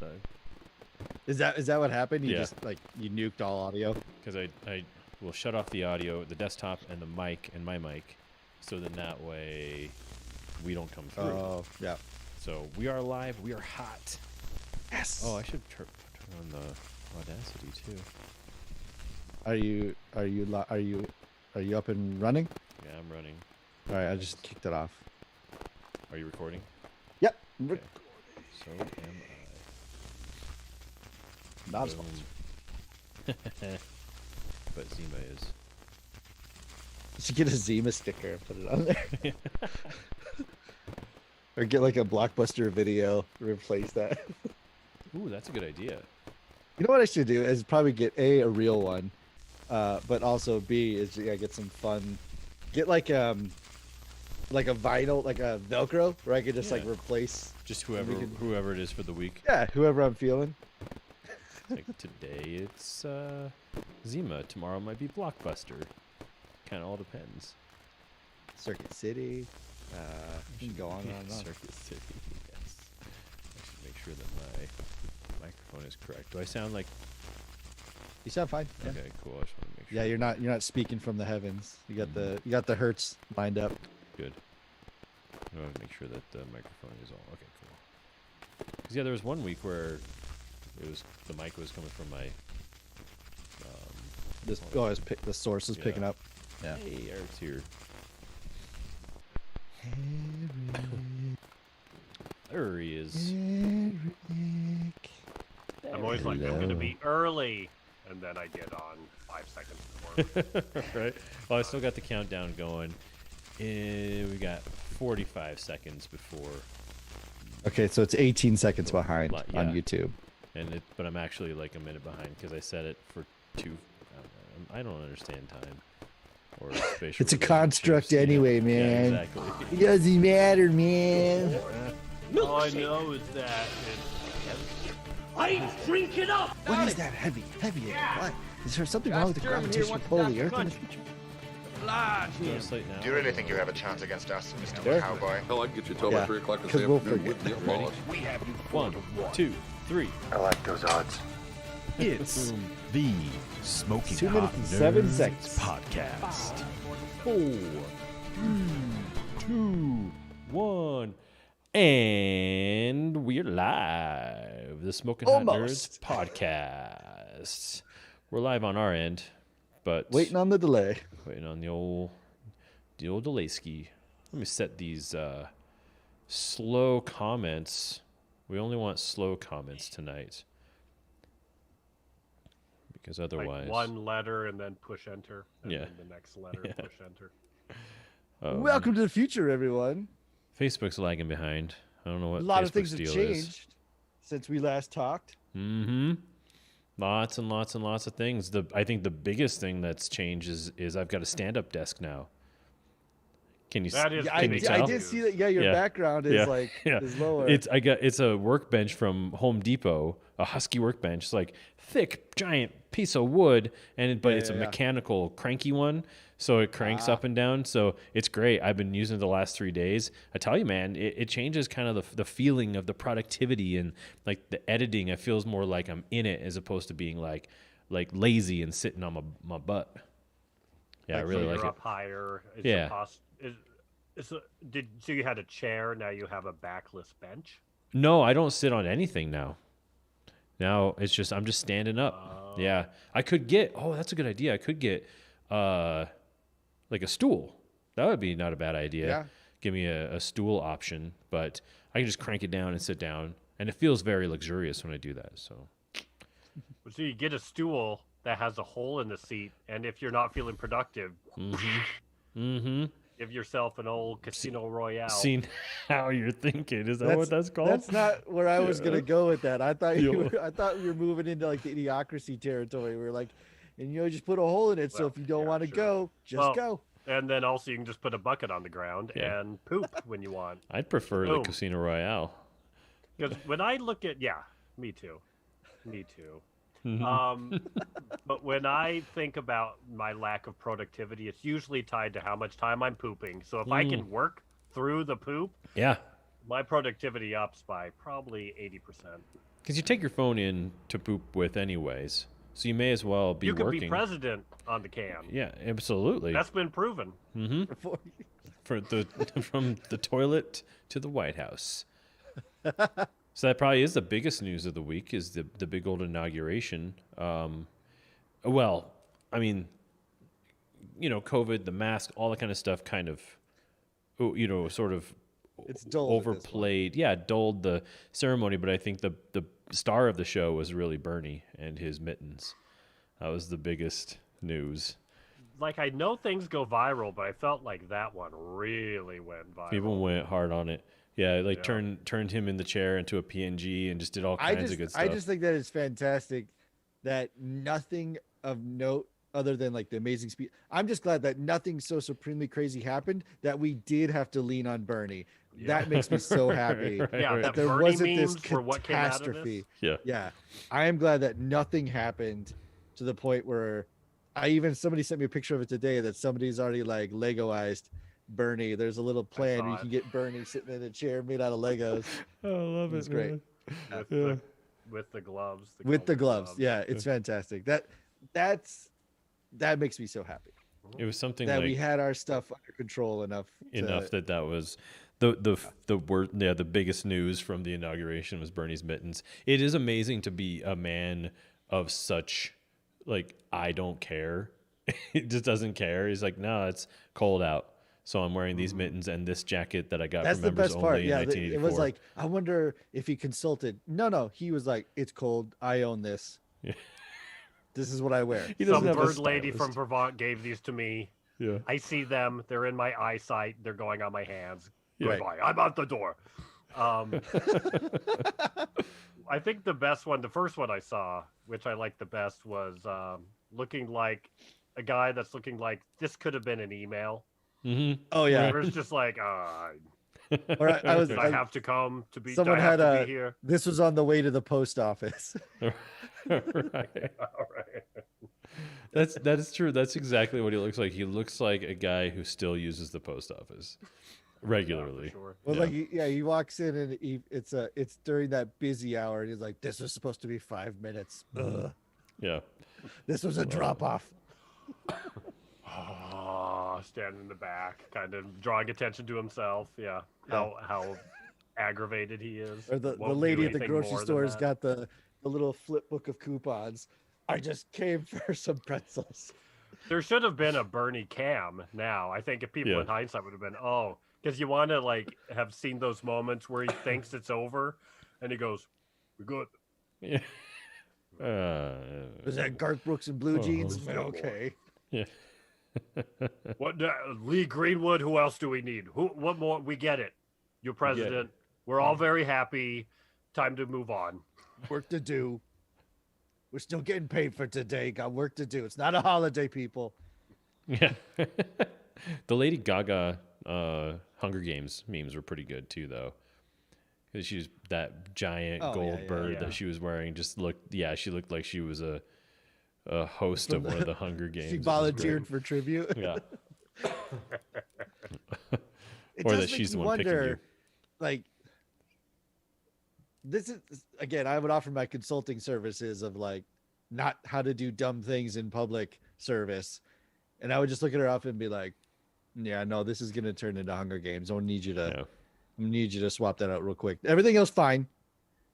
time. Is that what happened? You Yeah. just you nuked all audio? Because I will shut off the audio, the desktop, and the mic, and my mic, so then that way we don't come through. Oh, yeah. So we are live. We are hot. Yes. Oh, I should turn on the Audacity too. Are you up and running? Yeah, I'm running. All right, I just kicked it off. Are you recording? Yep. Okay. So am Not as Boom. much. But Zima is. You should get a Zima sticker and put it on there. Or get like a Blockbuster video, replace that. Ooh, that's a good idea. You know what I should do is probably get a real one, but also B is get some fun, get like a vinyl, like a Velcro, where I could just replace Just whoever it is for the week. Yeah, whoever I'm feeling. Like today it's Zima. Tomorrow might be Blockbuster. Kind of all depends. Circuit City. You can go on and on. Circuit City. Yes. I should make sure that my microphone is correct. Do I sound like? You sound fine. Yeah. Okay, cool. I just want to make sure. Yeah, you're not speaking from the heavens. You got the hertz lined up. Good. I want to make sure that the microphone is all okay. Cool. Because there was one week where the mic was coming from my. The source is picking up. Yeah. Hey, Eric's here. There he is. Eric. I'm always like, I'm gonna be early, and then I get on 5 seconds before. Right. Well, I still got the countdown going. We got 45 seconds before. Okay, so it's 18 seconds behind on YouTube. But I'm actually like a minute behind because I set it for 2. I don't understand time or spatial. It's a construct anyway, man. Yeah, exactly. It doesn't matter, man. All I know is that I ain't drinking up! What is that heavy? What? Is there something wrong with the gravitational pull of the Earth in the future? Do you really think you have a chance against us, Mr. Sure. Cowboy? Hell, I can get you told by 3 o'clock this 'cause we'll afternoon forget. with the Apollos. 1, 2, 3. I like those odds. It's the Smoking 2 minutes Hot and 7 Nerds seconds. podcast. 4, 3, 2, 1. And we're live. The Smoking Hot Nerds Almost. podcast. We're live on our end, but Waiting on the delay. waiting on the old delay ski. Let me set these slow comments. We only want slow comments tonight. Because otherwise, like one letter and then push enter, and Yeah. then the next letter and push enter. Welcome to the future, everyone. Facebook's lagging behind. I don't know what A lot of Facebook's things have deal changed since we last talked. Mm-hmm. Lots and lots and lots of things. I think the biggest thing that's changed is I've got a stand-up desk now. Can you? That is can you big tell? I did see that. Yeah, your Yeah. background is Yeah. is lower. It's a workbench from Home Depot, a Husky workbench. It's like thick, giant piece of wood, but it's a mechanical, cranky one, so it cranks up and down. So it's great. I've been using it the last 3 days. I tell you, man, it changes kind of the feeling of the productivity and like the editing. It feels more like I'm in it as opposed to being like lazy and sitting on my butt. Yeah, I really You're like it. up higher. It's Yeah. so you had a chair, now you have a backless bench? No, I don't sit on anything now. Now it's just I'm just standing up. Yeah, I could get. Oh, that's a good idea. I could get like a stool. That would be not a bad idea. Yeah. Give me a stool option, but I can just crank it down and sit down, and it feels very luxurious when I do that. So So you get a stool that has a hole in the seat, and if you're not feeling productive, give yourself an old Casino Royale. seeing how you're thinking, is that what that's called? That's not where I was gonna go with that. I thought I thought we were moving into like the idiocracy territory. We were like, and just put a hole in it. So Well, if you don't yeah, want to sure. go, just go. And then also you can just put a bucket on the ground Yeah. and poop when you want. I'd prefer the Boom. Casino Royale. Because when I look at, me too. But when I think about my lack of productivity, it's usually tied to how much time I'm pooping. So if I can work through the poop, Yeah. my productivity ups by probably 80%. Because you take your phone in to poop with anyways, so you may as well be You could working. be president on the can. Yeah, absolutely. That's been proven. For the from the toilet to the White House. So that probably is the biggest news of the week, is the big old inauguration. Well, I mean, COVID, the mask, all that kind of stuff kind of, sort of It's dulled at this overplayed. Yeah, dulled the ceremony, but I think the star of the show was really Bernie and his mittens. That was the biggest news. Like, I know things go viral, but I felt like that one really went viral. People went hard on it. Yeah, turned him in the chair into a PNG and just did all kinds of good stuff. I just think that it's fantastic that nothing of note other than like the amazing speech. I'm just glad that nothing so supremely crazy happened that we did have to lean on Bernie. Yeah. That makes me so happy. Yeah, that that there Bernie wasn't this memes were what came out of catastrophe. this. Yeah. I am glad that nothing happened to the point where somebody sent me a picture of it today that somebody's already like Legoized Bernie. There's a little plan where you can get Bernie sitting in a chair made out of Legos. I love it. It's great. With the gloves. With the gloves. Yeah, it's fantastic. That makes me so happy. It was something That like we had our stuff under control enough that was the biggest news from the inauguration was Bernie's mittens. It is amazing to be a man of such, like, I don't care. He just doesn't care. He's like, no, it's cold out, so I'm wearing these mittens and this jacket that I got That's from the members best only part. in Yeah, 1984. it was like, I wonder if he consulted. No, he was like, it's cold. I own this. Yeah. This is what I wear. He doesn't Some have a bird lady from stylist. Vermont gave these to me. Yeah. I see them. They're in my eyesight. They're going on my hands. Yeah. Goodbye. I'm out the door. I think the best one, the first one I saw, which I liked the best, was looking like a guy that's looking like this could have been an email. Mm-hmm. Oh yeah. Where it's just like, Or I was. did I have to come to be? Someone do I have had to be here. This was on the way to the post office. Right. All right. That is true. That's exactly what he looks like. He looks like a guy who still uses the post office regularly. Sure. Well, Yeah. he walks in and it's during that busy hour, and he's like, "This was supposed to be 5 minutes. Ugh. Yeah. This was a drop off." Oh, standing in the back, kind of drawing attention to himself. Yeah. How aggravated he is. Or the Won't do lady at the anything grocery more than store has that. got the little flip book of coupons. I just came for some pretzels. There should have been a Bernie cam now. I think if people Yeah. in hindsight would have been, because you want to like have seen those moments where he thinks it's over and he goes, "We're good." Yeah. Was that Garth Brooks and blue jeans? yeah, boy. Okay. Yeah. Lee Greenwood, who else do we need? What more? We get it. You're president. We're all very happy. Time to move on. Work to do. We're still getting paid for today. Got work to do. It's not a holiday, people. Yeah. The Lady Gaga Hunger Games memes were pretty good too, though. Because she was that giant gold bird yeah. that she was wearing. She looked like she was a host of one of the Hunger Games. She It was volunteered great. for tribute. Yeah. It Or does that make she's you the one picking you. wonder, like, this is again, I would offer my consulting services of like not how to do dumb things in public service, and I would just look at her up and be like, "Yeah, no, this is gonna turn into Hunger Games. I need you to swap that out real quick. Everything else fine.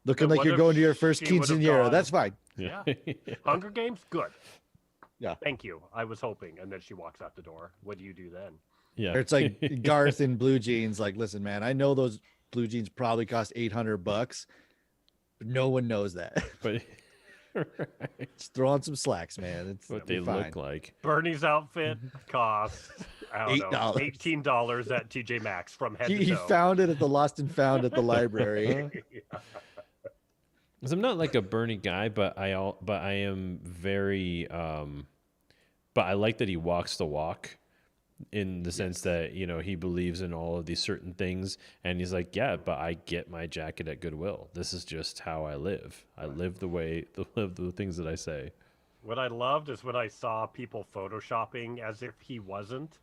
Looking And like what you're if going to your first she would've quinceanera. gone- That's fine. Yeah. Hunger Games, good. Yeah. Thank you. I was hoping, and then she walks out the door. What do you do then? Yeah. Or it's like Garth in blue jeans. Like, listen, man, I know those blue jeans probably cost $800, but no one knows that. But Just throw on some slacks, man. It's what they it'll be fine. look like. Bernie's outfit costs I don't know, $8. $18 at TJ Maxx from head to He toe. found it at the Lost and Found at the library. Because I'm not like a Bernie guy, but I am very but I like that he walks the walk in the sense that, he believes in all of these certain things, and he's like, yeah, but I get my jacket at Goodwill. This is just how I live. I live the things that I say. What I loved is when I saw people photoshopping as if he wasn't.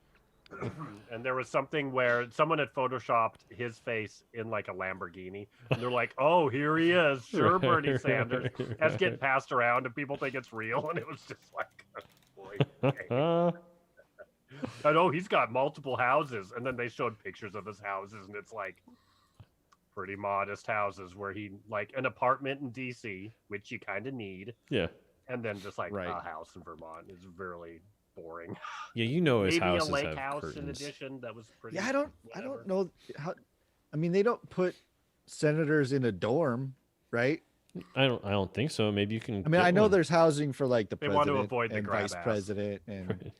And there was something where someone had photoshopped his face in like a Lamborghini, and they're like, "Oh, here he is, sure, Bernie Sanders." That's getting passed around, and people think it's real, and it was just like, boy, okay. I know he's got multiple houses, and then they showed pictures of his houses, and it's like pretty modest houses where he like an apartment in DC, which you kind of need, Yeah. and then just like Right. a house in Vermont is really boring. Yeah, you know his Maybe a houses lake have house in curtains. addition. That was pretty. Yeah, I don't whatever. know how. I mean, they don't put senators in a dorm, right? I don't think so. Maybe you can. I mean, I get know one. there's housing for like the They want to president avoid the and grab vice ass. president, and Right.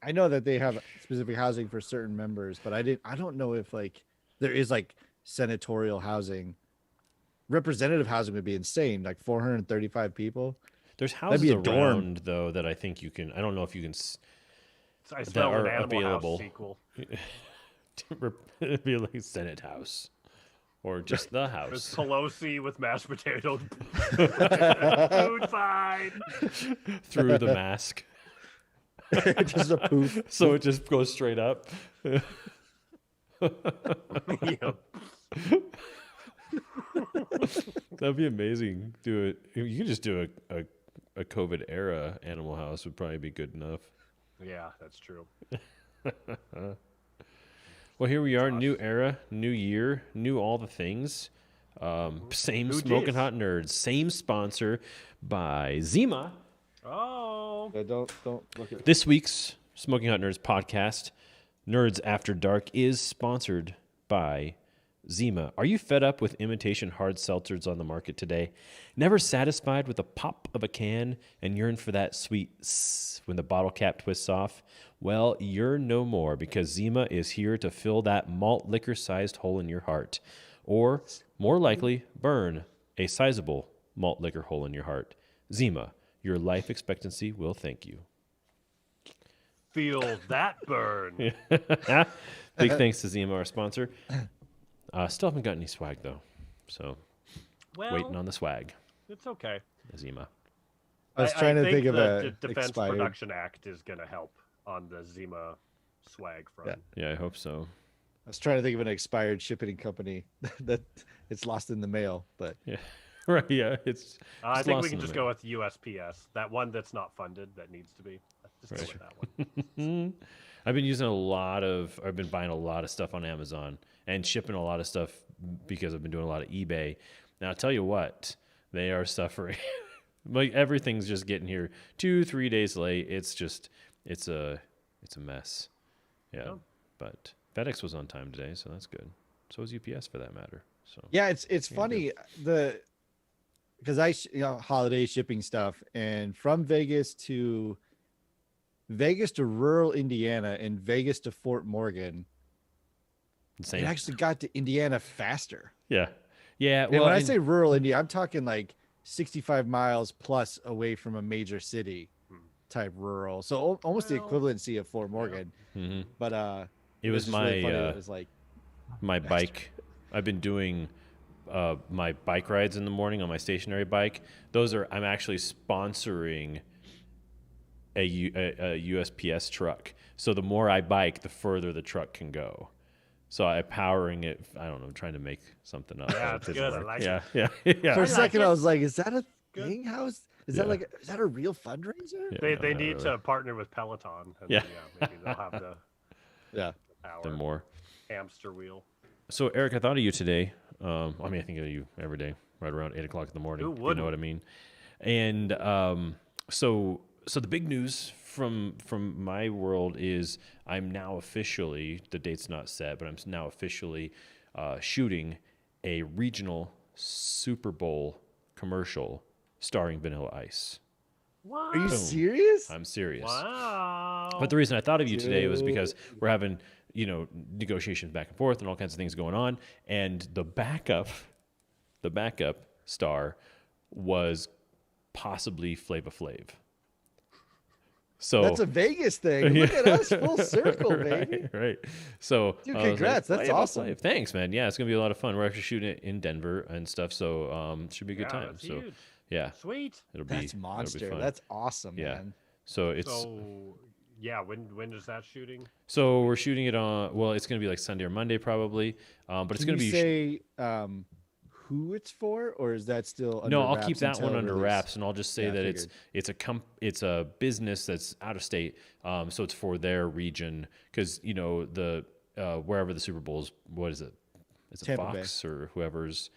I know that they have specific housing for certain members, but I don't know if like there is like senatorial housing. Representative housing would be insane, like 435 people. There's That'd houses be a dorm. around though that I think you can. I don't know if you can. I smell are an Animal available. House sequel. It'd be like Senate House, or just the There's house. Pelosi with mashed potatoes. Food fight. Through the mask, Just a poof. so it just goes straight up. Yeah. That'd be amazing. Do it. You could just do a COVID era Animal House would probably be good enough. Yeah, that's true. Well, here we are, new era, new year, new all the things. Same New Smoking G's. Hot Nerds, same sponsor by Zima. Oh, Don't look at. This week's Smoking Hot Nerds podcast, Nerds After Dark, is sponsored by Zima. Are you fed up with imitation hard seltzers on the market today? Never satisfied with the pop of a can and yearn for that sweet when the bottle cap twists off? Well, you're no more, because Zima is here to fill that malt liquor-sized hole in your heart. Or, more likely, burn a sizable malt liquor hole in your heart. Zima, your life expectancy will thank you. feel that burn. Big thanks to Zima, our sponsor. Still haven't got any swag, though. So, Well, waiting on the swag, it's okay. Zima. I was trying to think of the a Defense expired. Production Act is going to help on the Zima swag front. Yeah, I hope so. I was trying to think of an expired shipping company that it's lost in the mail, but Yeah. Right, yeah. It's I it's think lost we can in the just mail. go with USPS, that one that's not funded that needs to be. Just go with that one. I've been buying a lot of stuff on Amazon and shipping a lot of stuff because I've been doing a lot of eBay. Now, I'll tell you what, they are suffering. Like, everything's just getting here 2-3 days late. It's a mess. Yeah. But FedEx was on time today, so that's good. So was UPS for that matter. So yeah, it's funny because holiday shipping stuff, and from Vegas to rural Indiana and Vegas to Fort Morgan, insane. it actually got to Indiana faster. Yeah. Yeah. And Well, when I and- say rural India, I'm talking like 65 miles plus away from a major city type rural. So almost the Well, equivalency of Fort Morgan. Mhm. But It was just really my, funny that it was like my bike. I've been doing my bike rides in the morning on my stationary bike. I'm actually sponsoring a USPS truck. So the more I bike, the further the truck can go. So I'm powering it. I don't know, trying to make something up. Yeah, but it's it good. doesn't I work. like yeah, it. yeah. for a like second, it. I was like, is that a Good. thing? Is Yeah. that a real fundraiser? Yeah, They no, they not need really. to partner with Peloton. And Yeah. Maybe they'll have the Yeah. power The more. hamster wheel. So, Eric, I thought of you today. I think of you every day, right around 8 o'clock in the morning. Who if you wouldn't? know what I mean? And so the big news from my world is I'm now officially, the date's not set, but I'm now officially shooting a regional Super Bowl commercial starring Vanilla Ice. Wow. Are you Boom. serious? I'm serious. Wow. But the reason I thought of you today was because we're having, negotiations back and forth and all kinds of things going on. And the backup star was possibly Flava Flav. So That's a Vegas thing. Look at us, full circle, right, baby. right. So Dude, I was congrats. That's Flava awesome. Flav. Thanks, man. Yeah, it's gonna be a lot of fun. We're actually shooting it in Denver and stuff, so it should be a good Yeah, time. that's So huge. yeah, Sweet. it'll be That's it'll be monster. fun. That's awesome, Yeah. man. So it's So Yeah, when is that shooting? So we're shooting it on. Well, it's going to be like Sunday or Monday probably, but it's Can going to you be. say who it's for, or is that still under No, I'll wraps keep that one until under release? wraps, and I'll just say Yeah, that figured. it's a business that's out of state, so it's for their region because the wherever the Super Bowl is, what is it? Is it Tampa Bay. Fox or whoever's?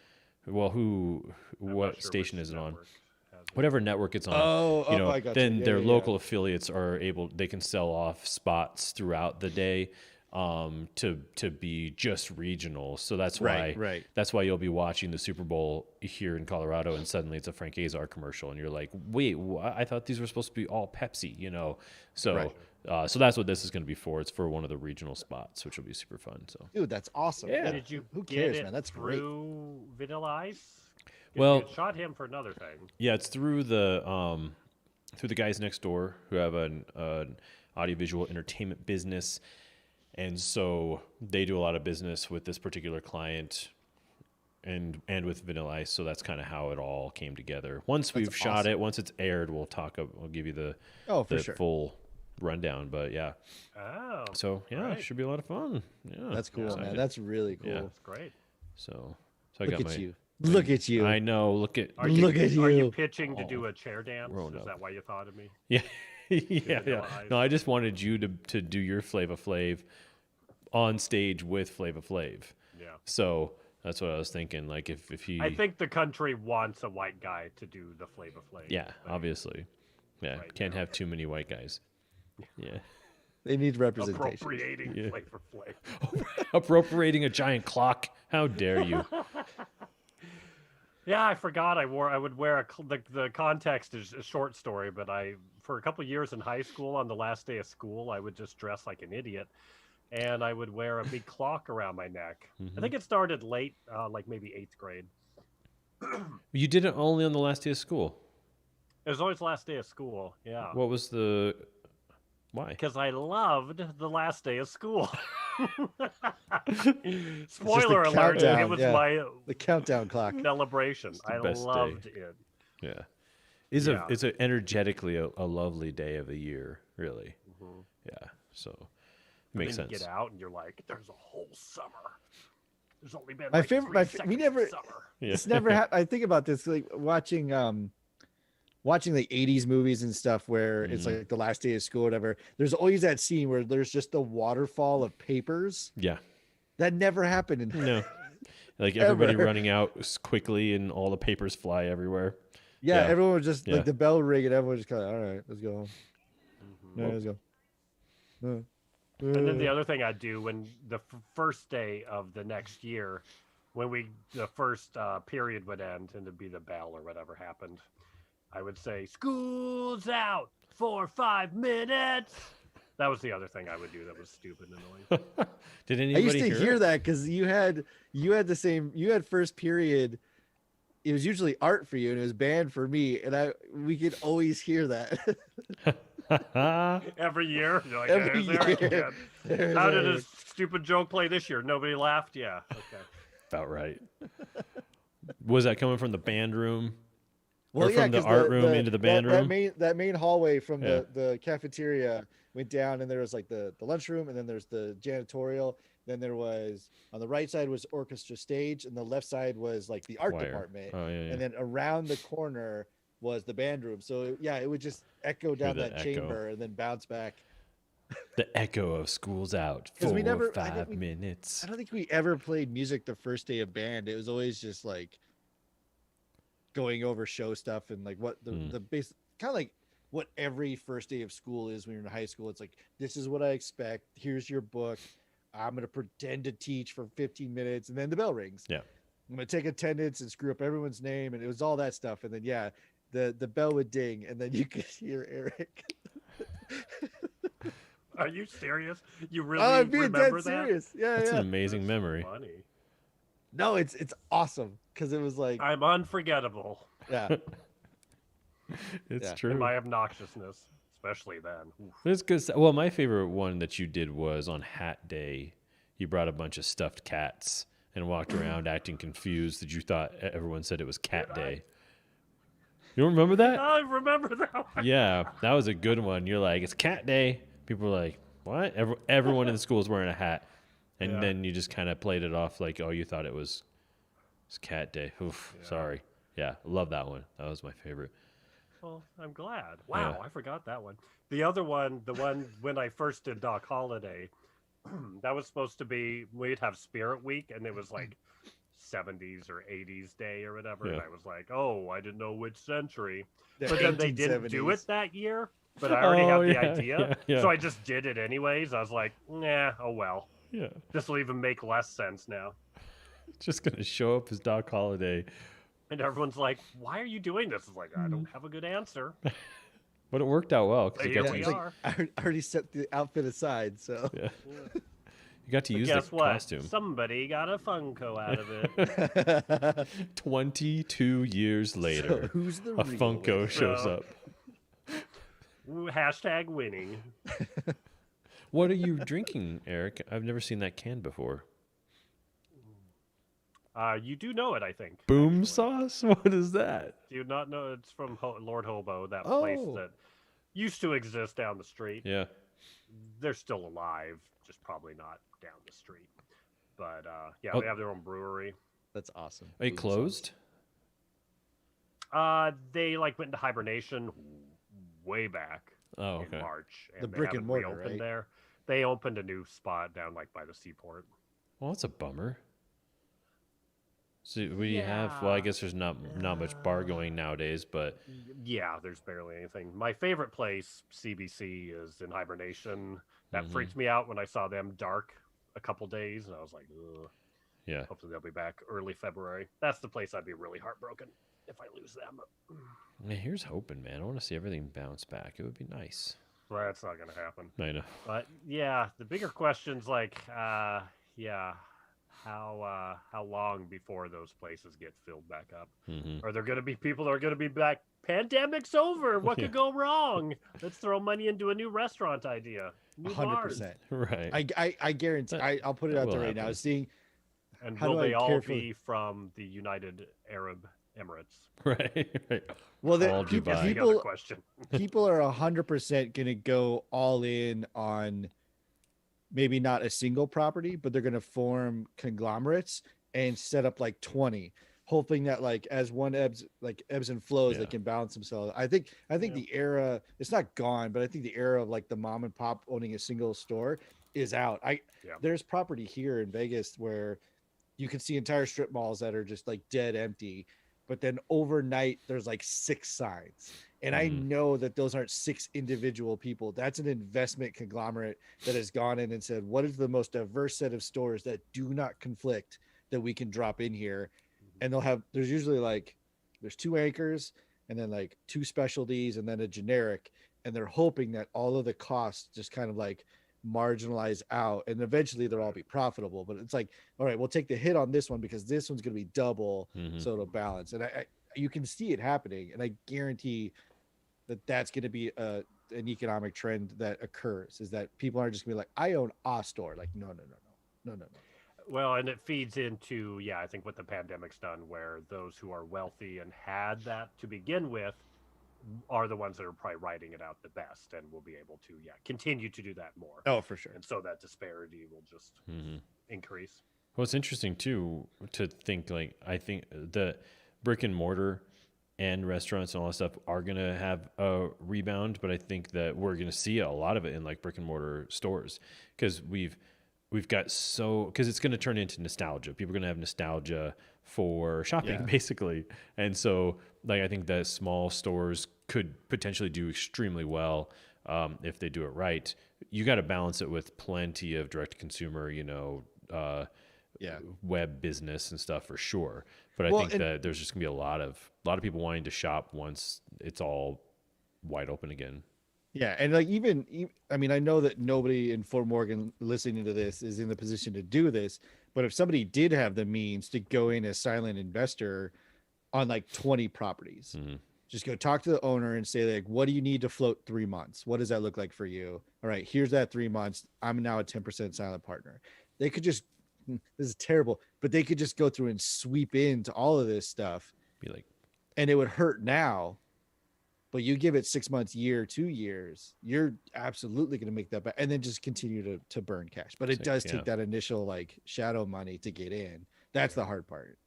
Well, I'm not what sure station which is it on? network has it. Whatever network it's on, Oh, I got you. then Yeah, their yeah, local affiliates are able, they can sell off spots throughout the day to be just regional. So that's why, Right. that's why you'll be watching the Super Bowl here in Colorado and suddenly it's a Frank Azar commercial and you're like, wait, I thought these were supposed to be all Pepsi, So, Right. so that's what this is going to be for. It's for one of the regional spots, which will be super fun. So, Dude, that's awesome. Yeah. Did you Who get cares, it man? That's great. through Vanilla Ice? 'Cause Well- you had shot him for another thing. yeah, it's through the guys next door who have an audiovisual entertainment business, and so they do a lot of business with this particular client, and with Vanilla Ice. So that's kind of how it all came together. Once we've shot awesome. it, once it's aired, we'll give you the For the sure. full rundown. But yeah, Oh, so yeah, right. it should be a lot of fun. Yeah, That's cool, excited. man. That's really cool. Yeah. That's great. So I Look got at my. you. Look at you. I know. Look at. Are Look you, at Are you you. pitching to do a chair dance? grown Is up. that why you thought of me? Yeah, yeah. Vanilla Ice. No, I just wanted you to do your Flava Flav on stage with Flava Flav. Yeah. So that's what I was thinking. Like if he, I think the country wants a white guy to do the Flava Flav. yeah, thing. obviously, yeah, Right can't now. have too many white guys. Yeah, They need representation. Appropriating Yeah. Flava Flav. appropriating a giant clock. How dare you? Yeah, I forgot. I would wear the context is a short story, but for a couple years in high school, on the last day of school, I would just dress like an idiot, and I would wear a big clock around my neck. I think it started late, like maybe 8th grade. You did it only on the last day of school. It was always last day of school. Yeah, What was the? Why? because I loved the last day of school. the Spoiler alert! It countdown, was yeah. my The countdown clock. celebration. the I best day. loved it. Yeah, Yeah. it's a energetically a lovely day of the year. Really. Yeah. So it makes Then you sense. get out and you're like, "There's a whole summer. There's only been My like favorite- 3 we seconds of never- summer." Yeah. It's never I think about this like watching like 80s movies and stuff where it's Mm-hmm. like the last day of school or whatever. There's always that scene where there's just a waterfall of papers. Yeah. That never happened in No. Like everybody Ever. running out quickly and all the papers fly everywhere. Yeah, Yeah. everyone was just Yeah. like the bell ring and everyone was just kind of all right, let's go. Yeah, let's go. And then the other thing I do when the first day of the next year, when the first period would end and it'd be the bell or whatever happened, I would say, "School's out for 5 minutes." That was the other thing I would do that was stupid and annoying. Did I anybody used to hear it? that because you had the same, you had first period. It was usually art for you and it was band for me, and we could always hear that. Every year, you're like, Every "There's Eric year. again. There's How did Eric. his stupid joke play this year? Nobody laughed. Yeah, okay. About right. Was that coming from the band room? Well, Or from the 'cause art room into the band room? That main hallway from Yeah. the cafeteria went down, and there was like the lunchroom, and then there's the janitorial. Then there was on the right side was orchestra stage, and the left side was like the art Choir. department. Oh, yeah, yeah. And then around the corner was the band room. So yeah, it would just echo down the that echo. chamber and then bounce back. The echo of school's out 'Cause for we never- I 5 think we- minutes. I don't think we ever played music the first day of band. It was always just like going over show stuff and like what the base, kind of like what every first day of school is when you're in high school. It's like, this is what I expect. Here's your book. I'm going to pretend to teach for 15 minutes and then the bell rings. Yeah. I'm going to take attendance and screw up everyone's name. And it was all that stuff. And then, yeah, the bell would ding and then you could hear Eric. Are you serious? You really Oh, I'm being remember dead that? serious. Yeah, That's yeah. an amazing memory. Funny. No, it's awesome because it was like, I'm unforgettable yeah. It's Yeah. true. in my obnoxiousness, especially then. Oof. It's good. Well, my favorite one that you did was on Hat Day. You brought a bunch of stuffed cats and walked around acting confused that you thought everyone said it was Cat Day. You don't remember that? I remember that one. Yeah, that was a good one. You're like, it's Cat Day. People were like, "What?" Everyone in the school is wearing a hat, and Yeah. then you just kind of played it off like, "Oh, you thought it was Cat Day." Oof, sorry. Yeah, love that one. That was my favorite. Well, I'm glad. Wow, Yeah. I forgot that one. The other one, the one when I first did Doc Holiday, that was supposed to be we'd have Spirit Week, and it was like 70s or 80s day or whatever, and Yeah. I was like, oh, I didn't know which century. The But then they didn't do it 1870s. that year. But I already had the yeah, idea, yeah. so I just did it anyways. I was like, nah, oh well. Yeah. This will even make less sense now. Just gonna show up as Doc Holiday, And everyone's like, why are you doing this? It's like, I Hmm. don't have a good answer. but it worked out well because But you here got to we use, are. I already set the outfit aside, so yeah. You got to But use guess the what? costume. Somebody got a Funko out of it. 22 years later, who's the a real Funko winner? shows So- up. Ooh, hashtag winning. What are you drinking, Eric? I've never seen that can before. You do know it, I think. Boom actually. sauce? What is that? Do you not know it's from Lord Hobo, that place Oh. that used to exist down the street? Yeah. They're still alive, just probably not down the street. But yeah, Oh. they have their own brewery. That's awesome. Are you Boom sauce. closed? They like went into hibernation way back Oh, in okay. March, and The they brick and haven't mortar, reopened right? there. They opened a new spot down like by the seaport. Well, that's a bummer. So what do you have? Well, I Yeah. guess there's not much bar going nowadays, but Yeah, there's barely anything. My favorite place, CBC, is in hibernation. That Mhm. freaked me out when I saw them dark a couple days, and I was like, ugh. yeah. Hopefully they'll be back early February. That's the place I'd be really heartbroken if I lose them. Man, here's hoping, man. I want to see everything bounce back. It would be nice. Well, that's not going to happen. I know. But yeah, the bigger question's like, yeah, how long before those places get filled back up? Hmm. Are there going to be people that are going to be back? Pandemic's over. What Yeah. could go wrong? Let's throw money into a new restaurant idea. New bars. 100%. Right. I guarantee. That I'll put it out will there right now. happen. Seeing And How will do I they all carefully- be from the United Arab Emirates? Right. Right. well, All the, Dubai. That's the other people question. people are 100% going to go all in on maybe not a single property, but they're going to form conglomerates and set up like 20, hoping that like as one ebbs and flows, Yeah. they can balance themselves. I think Yeah. the era, it's not gone, but I think the era of like the mom and pop owning a single store is out. Yeah. There's property here in Vegas where you can see entire strip malls that are just like dead empty, but then overnight there's like 6 signs. And I Mhm. know that those aren't 6 individual people. That's an investment conglomerate that has gone in and said, what is the most diverse set of stores that do not conflict that we can drop in here? And there's usually like, there's 2 anchors and then like 2 specialties and then a generic. And they're hoping that all of the costs just kind of like marginalize out and eventually they'll all be profitable. But it's like, all right, we'll take the hit on this one because this one's going to be double. Mhm. So it'll balance. And I you can see it happening. And I guarantee that that's going to be an economic trend that occurs, is that people aren't just going to be like, I own a store. Like, no. Well, and it feeds into, I think what the pandemic's done, where those who are wealthy and had that to begin with are the ones that are probably writing it out the best and will be able to, continue to do that more. Oh, for sure. And so that disparity will just Mhm. increase. Well, it's interesting too to think like I think the brick and mortar and restaurants and all that stuff are gonna have a rebound, but I think that we're gonna see a lot of it in like brick and mortar stores because we've got because it's gonna turn into nostalgia. People are gonna have nostalgia for shopping Yeah. basically, and so like I think that small stores could potentially do extremely well if they do it right. You got to balance it with plenty of direct to consumer, web business and stuff for sure. But I Well, think that there's just gonna be a lot of people wanting to shop once it's all wide open again. Yeah, and like I mean, I know that nobody in Fort Morgan listening to this is in the position to do this, but if somebody did have the means to go in as silent investor on like 20 properties, Mhm. just go talk to the owner and say like, what do you need to float 3 months? What does that look like for you? All right, here's that 3 months. I'm now a 10% silent partner. They could just, this is terrible, but they could just go through and sweep into all of this stuff, Be like, and it would hurt now. But you give it 6 months, year, 2 years, you're absolutely going to make that back, and then just continue to burn cash. But it does take that initial like shadow money to get in. That's the hard part.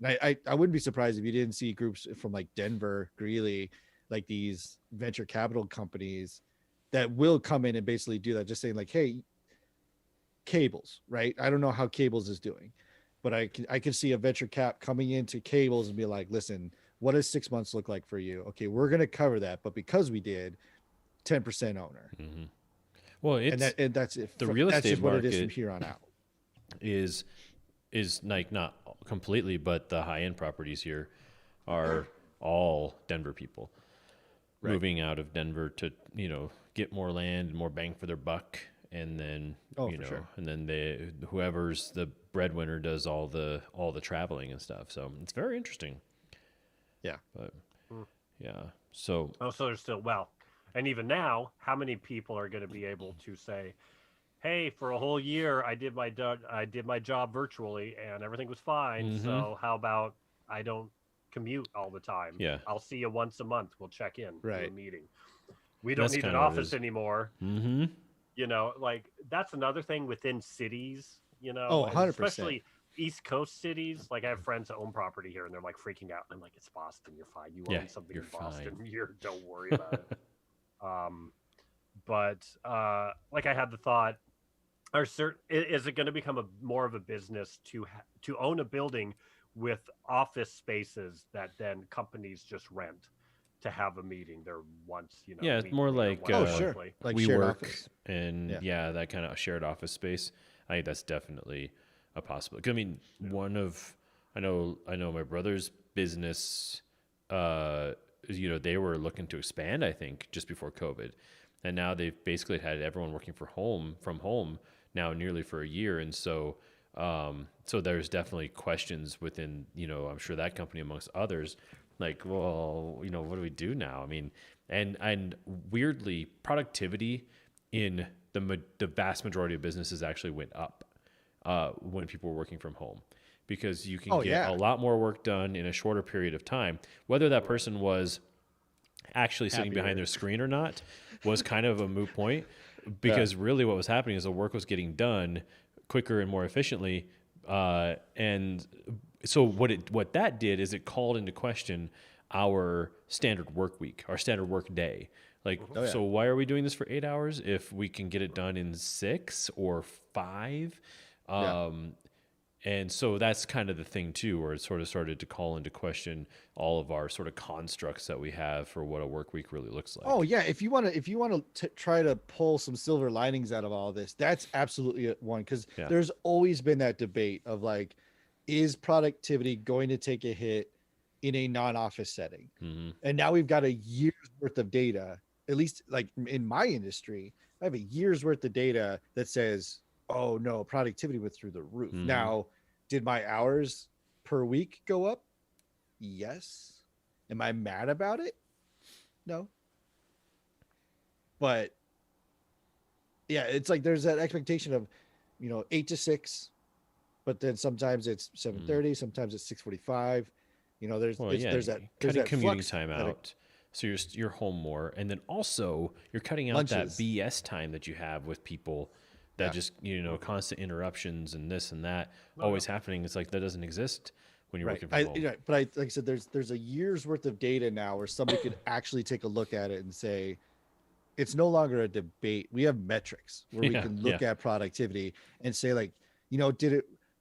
And I wouldn't be surprised if you didn't see groups from like Denver, Greeley, like these venture capital companies that will come in and basically do that, just saying like, hey, cables, right? I don't know how cables is doing, but I can see a venture cap coming into cables and be like, listen, what does 6 months look like for you? Okay, we're going to cover that, but because we did 10% owner. Mm-hmm. Well, it's and that's it. The real estate just what market it is from here on out. Is like not completely, but the high end properties here are all Denver people moving out of Denver to get more land and more bang for their buck, and then and then whoever's the breadwinner does all the traveling and stuff. So it's very interesting. Yeah. But yeah. So so there's still, and even now, how many people are going to be able to say, hey, for a whole year I did my job virtually and everything was fine. Mm-hmm. So how about I don't commute all the time? Yeah. I'll see you once a month. We'll check in, do a meeting. We don't need an office anymore. Mm-hmm. Like that's another thing within cities, 100%. especially East Coast cities. Like I have friends that own property here and they're like freaking out. I'm like, it's Boston. You're fine. You own something in Boston. Don't worry about it. But like I had the thought, is it going to become more of a business to own a building with office spaces that then companies just rent to have a meeting there once, it's more like like we shared work office. and that kind of shared office space. I think that's definitely a possibility. I mean, I know my brother's business, they were looking to expand, I think, just before COVID. And now they've basically had everyone working from home now nearly for a year. And so there's definitely questions within, I'm sure that company amongst others, like, well, what do we do now? I mean, and weirdly, productivity in the vast majority of businesses actually went up when people were working from home, because you can get a lot more work done in a shorter period of time. Whether that person was actually sitting behind their screen or not was kind of a moot point, because really what was happening is the work was getting done quicker and more efficiently. And so what that did is it called into question our standard work week, our standard work day. Like, so why are we doing this for 8 hours if we can get it done in 6 or 5? And so that's kind of the thing too, where it sort of started to call into question all of our sort of constructs that we have for what a work week really looks like. Oh yeah, if you want to try to pull some silver linings out of all this, that's absolutely one, because there's always been that debate of like, is productivity going to take a hit in a non-office setting? Mm-hmm. And now we've got a year's worth of data, at least like in my industry, I have a year's worth of data that says, oh no, productivity went through the roof. Mm-hmm. Now, did my hours per week go up? Yes. Am I mad about it? No. But yeah, it's like there's that expectation of 8 to 6, but then sometimes it's 7:30, sometimes it's 6:45. There's that cutting commuting flux time out, so you're home more, and then also you're cutting out lunches. that BS time that you have with people that just constant interruptions and this and that always happening. It's like that doesn't exist when you're working from home. But like I said, there's a year's worth of data now where somebody could actually take a look at it and say, it's no longer a debate. We have metrics where we can look at productivity and say, like,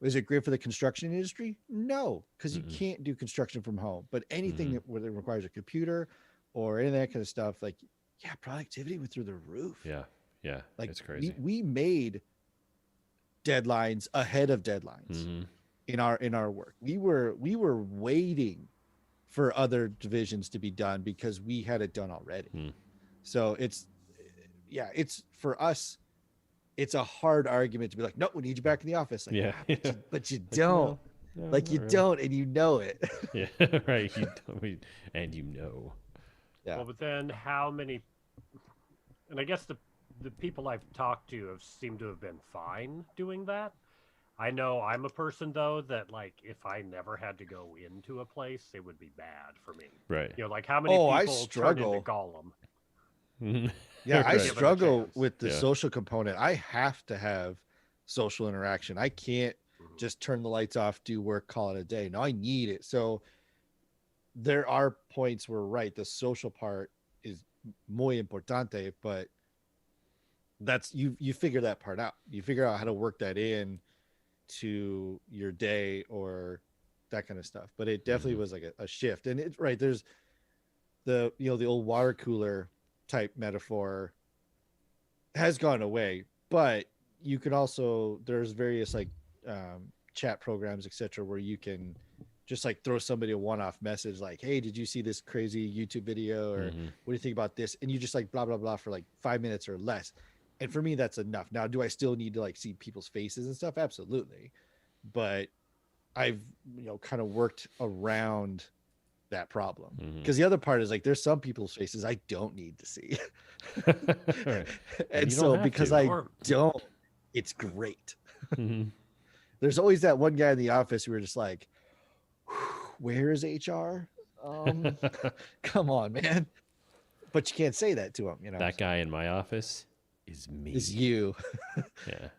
was it great for the construction industry? No, because you can't do construction from home. But anything that requires a computer or any of that kind of stuff, like, productivity went through the roof. Yeah, like it's crazy. We made deadlines ahead of deadlines in our work. We were waiting for other divisions to be done because we had it done already. So it's for us, it's a hard argument to be like, no, we need you back in the office. Like, but you don't. Don't, and you know it. Right. And Yeah. Well, but then how many? And I guess the people I've talked to have seemed to have been fine doing that. I know I'm a person though that like if I never had to go into a place, it would be bad for me. Right. You know, like how many Oh, I people turn into struggle. Gollum Yeah, I Right. given the struggle chance? with the Yeah. social component. I have to have social interaction. I can't Mhm. just turn the lights off, do work, call it a day. No, I need it. So there are points where, right, the social part is muy importante, but that's you figure that part out. You figure out how to work that in to your day or that kind of stuff. But it definitely was like a shift. And it's right, there's the the old water cooler type metaphor has gone away, but you can also there's various like chat programs etc where you can just like throw somebody a one-off message like, hey, did you see this crazy YouTube video, or what do you think about this, and you just like blah blah blah for like 5 minutes or less. And for me that's enough. Now do I still need to like see people's faces and stuff? Absolutely. But I've kind of worked around that problem, because the other part is like there's some people's faces I don't need to see. Right. And you don't so have because to. I Or don't, it's great. Mhm. There's always that one guy in the office who are just like, where is HR? Come on, man. But you can't say that to him, That guy in my office is me. It's you.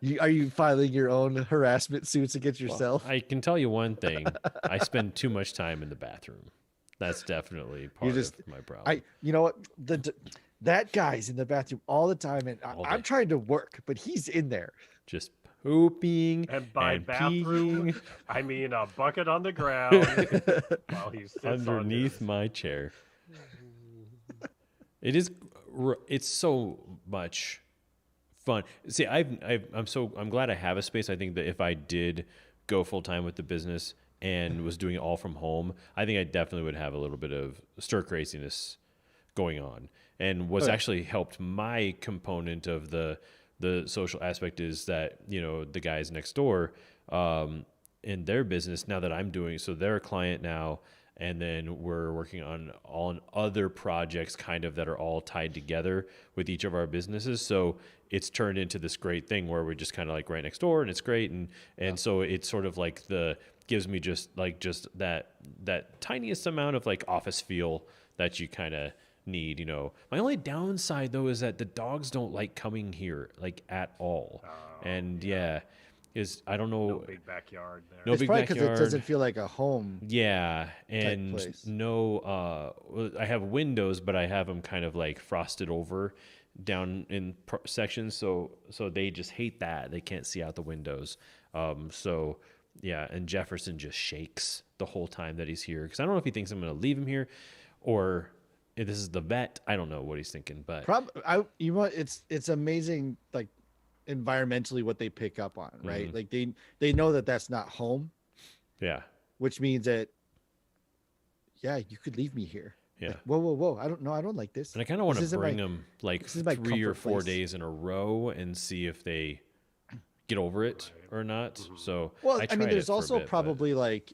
Yeah. Are you filing your own harassment suits against yourself? I can tell you one thing. I spend too much time in the bathroom. That's definitely part just- of my problem. You know what? That guy's in the bathroom all the time, and All I'm day. trying to work, but he's in there. Just pooping and by and bathroom, peeing I mean a bucket on the ground while he sits underneath on my chair. It's so much fun. See, I'm glad I have a space. I think that if I did go full time with the business and was doing it all from home, I think I definitely would have a little bit of stir craziness going on. And what's actually helped my component of the social aspect is that the guys next door in their business now that I'm doing, so they're a client now. And then we're working on other projects kind of that are all tied together with each of our businesses. So it's turned into this great thing where we're just kind of like right next door, and it's great. And so it's sort of like gives me just that tiniest amount of like office feel that you kind of need. My only downside though is that the dogs don't like coming here like at all. And is I don't know. No big backyard there. No It's big probably because it backyard. doesn't feel like a home. Yeah, and place. no, I have windows, but I have them kind of like frosted over down in sections, so they just hate that. They can't see out the windows. So yeah, and Jefferson just shakes the whole time that he's here, because I don't know if he thinks I'm going to leave him here, or if this is the vet. I don't know what he's thinking, but It's amazing, like environmentally what they pick up on, right? Like they know that that's not home, yeah, which means that you could leave me here. yeah. Like, whoa, I don't like this. And I kind of want This to isn't bring my- them like this is my 3 or comfort 4 place. days in a row and see if they get over it or not. So Well, I mean, tried there's it for a also bit, but- probably like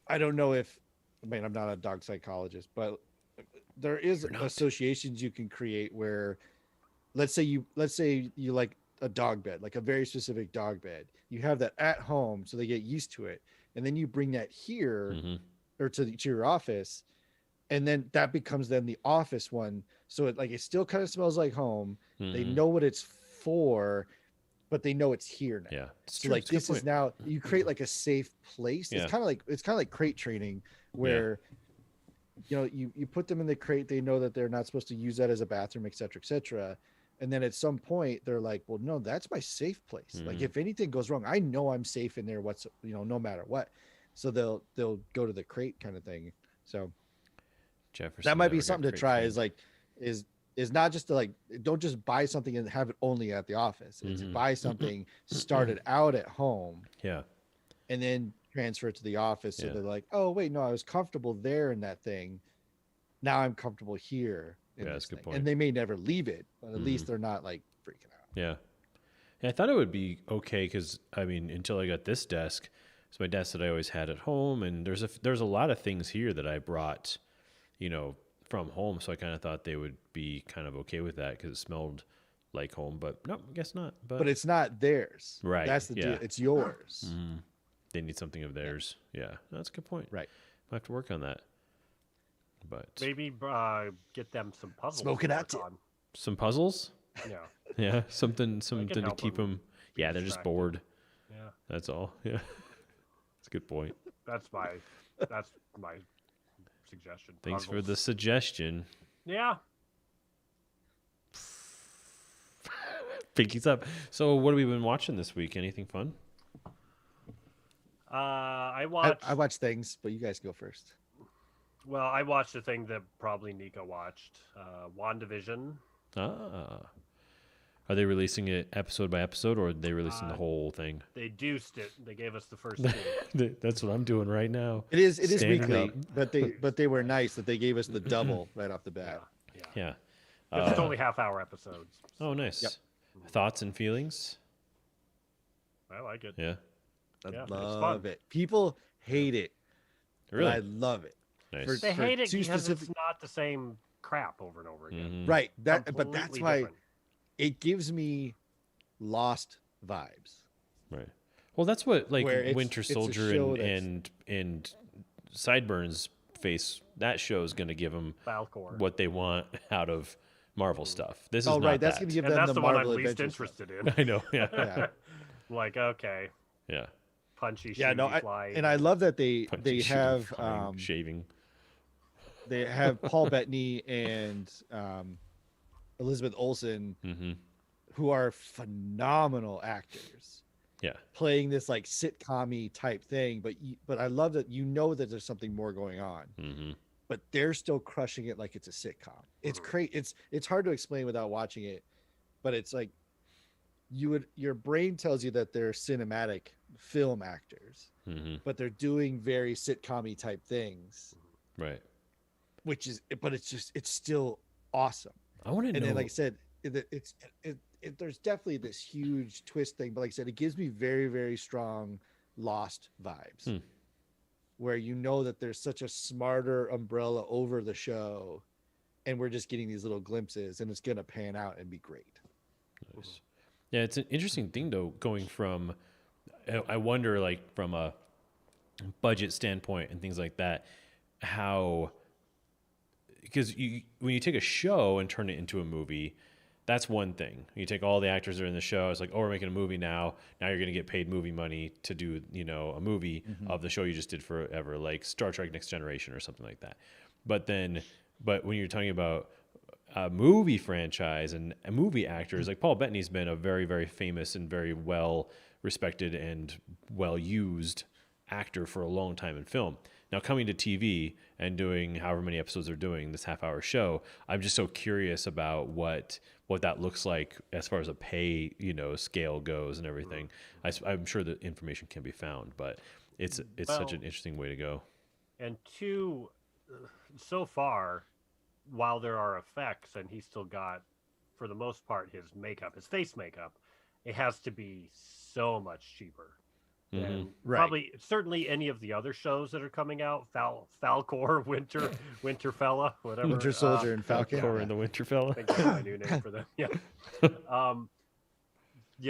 I don't know if I'm not a dog psychologist, but there is associations you can create where let's say you like a dog bed, like a very specific dog bed. You have that at home so they get used to it. And then you bring that here or to your office, and then that becomes then the office one. So it still kind of smells like home. They know what it's for, but they know it's here now. Yeah. So like this is now you create like a safe place. Yeah. It's kind of like crate training where you put them in the crate. They know that they're not supposed to use that as a bathroom, et cetera, et cetera. And then at some point they're like, well, no, that's my safe place. Like if anything goes wrong, I know I'm safe in there. No matter what. So they'll go to the crate kind of thing. So Jefferson that might be never got something to crate try. trained. Is not just to don't just buy something and have it only at the office. It's buy something, start it out at home, Yeah. and then transfer it to the office. So they're like, oh wait, no, I was comfortable there in that thing. Now I'm comfortable here. In That's this a good thing. point. And they may never leave it, but at least they're not like freaking out. Yeah. I thought it would be okay because, until I got this desk, it's my desk that I always had at home, and there's a lot of things here that I brought, from home, so I kind of thought they would be kind of okay with that because it smelled like home, but no, I guess not. but it's not theirs. Right, That's the yeah. deal. It's yours. They need something of theirs. Yeah, that's a good point. Right. I have to work on that. But Maybe get them some puzzles. Smoke it to out work on. some puzzles. Yeah. Yeah, something to help keep them them. Yeah, they're just distracted. bored. Yeah. That's all. Yeah, that's a good point. That's my suggestion. Thanks for Puzzles. the suggestion. Yeah. Pinkies up. So, what have we been watching this week? Anything fun? I watched. I watch things, but you guys go first. Well, I watched the thing that probably Nico watched. WandaVision. Ah, are they releasing it episode by episode, or are they releasing the whole thing? They deuced it. They gave us the first two. That's what I'm doing right now. It is Standing weekly, up. but they were nice that they gave us the double right off the bat. Yeah. Yeah. It's only half-hour episodes. Oh, nice. Yep. Thoughts and feelings? I like it. Yeah. I Yeah, it's love fun. it. People hate it. but Really? I love it. Nice. For- They hate it two because specific- it's not the same crap over and over again. Mhm. Right. But that's Completely why different. it gives me Lost vibes. Right. Well, that's what like Where it's- Winter it's a Soldier show and Sideburns face. That show is going to give them Falcor. what they want out of Marvel stuff. This is Oh, not right. That's that. going to give And them that's the the one I'm Marvel least Adventure stuff. interested in. I know. Yeah. Yeah. Like, okay, Yeah. punchy, Yeah, no, shooty, fly. and I love that they Punching, shooting, have flying, shaving. they have Paul Bettany and Elizabeth Olsen, Mm-hmm. who are phenomenal actors, Yeah. playing this like sitcom-y type thing. But I love that that there's something more going on. Mm-hmm. But they're still crushing it like it's a sitcom. It's great. It's hard to explain without watching it, but it's like your brain tells you that they're cinematic film actors, Mm-hmm. but they're doing very sitcom-y type things, Right. but it's still awesome. I want to know. And then, like I said, there's definitely this huge twist thing, but like I said, it gives me very, very strong Lost vibes, where that there's such a smarter umbrella over the show, and we're just getting these little glimpses, and it's gonna pan out and be great. Nice. Yeah, it's an interesting thing though, going from, I wonder, like from a budget standpoint and things like that, how, because when you take a show and turn it into a movie, that's one thing. You take all the actors that are in the show, it's like, oh, we're making a movie now. Now you're going to get paid movie money to do, a movie of the show you just did forever, like Star Trek Next Generation or something like that. But when you're talking about a movie franchise and movie actors, like Paul Bettany's been a very, very famous and very well respected and well used actor for a long time in film. Now coming to TV and doing however many episodes they're doing this half-hour show, I'm just so curious about what that looks like as far as a pay scale goes and everything. I'm sure the information can be found, but it's such an interesting way to go. And two, so far, while there are effects, and he's still got, for the most part, his face makeup, it has to be so much cheaper. And Right. probably, certainly any of the other shows that are coming out, Falcor, Winterfella, whatever. Winter Soldier and Falcon. Cora and the Winterfella. I think that's my new name for them. Yeah.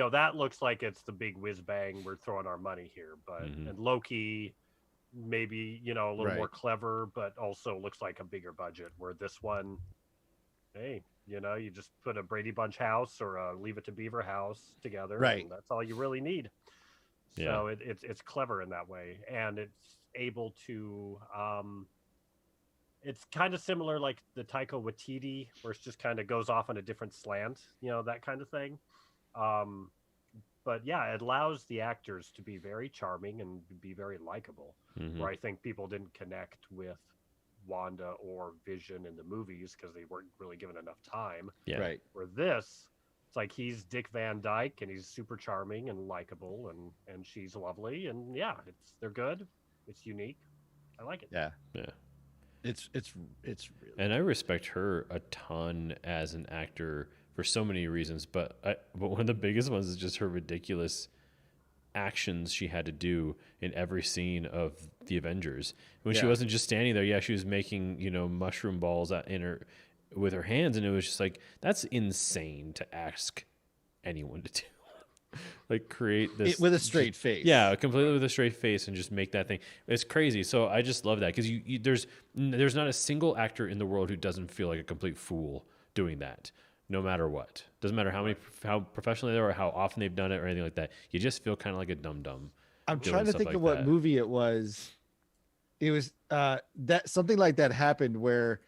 That looks like it's the big whiz bang. We're throwing our money here, but and Loki, maybe a little more clever, but also looks like a bigger budget. Where this one, hey, you just put a Brady Bunch house or a Leave It to Beaver house together, Right. And that's all you really need. Yeah. So it's clever in that way, and it's able to. It's kind of similar like the Taika Waititi, where it just kind of goes off on a different slant, that kind of thing. But yeah, it allows the actors to be very charming and be very likable. Where I think people didn't connect with Wanda or Vision in the movies because they weren't really given enough time. Yeah. Right. Where this, it's like he's Dick Van Dyke and he's super charming and likable, and she's lovely, and yeah, they're good. It's unique. I like it. Yeah. Yeah. It's really. And I respect her a ton as an actor for so many reasons, but one of the biggest ones is just her ridiculous actions she had to do in every scene of the Avengers. When she Yeah. wasn't just standing there, she was making mushroom balls in her with her hands, and it was just like, that's insane to ask anyone to do. Like create this With a straight face. Yeah, completely with a straight face and just make that thing. It's crazy. So I just love that because there's not a single actor in the world who doesn't feel like a complete fool doing that, no matter what. Doesn't matter how professional they are or how often they've done it or anything like that. You just feel kind of like a dum-dum. I'm trying to think of what movie it was. It was that something like that happened where,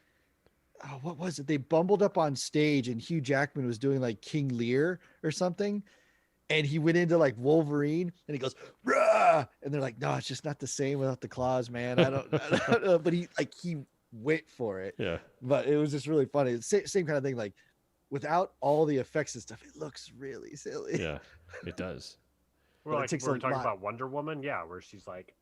what was it? They bumbled up on stage and Hugh Jackman was doing like King Lear or something. And he went into like Wolverine and he goes, "Rah!" And they're like, "No, it's just not the same without the claws, man. I don't know." But he went for it. Yeah. But it was just really funny. It's same kind of thing. Like without all the effects and stuff, it looks really silly. Yeah, it does. We're talking about Wonder Woman, where she's like,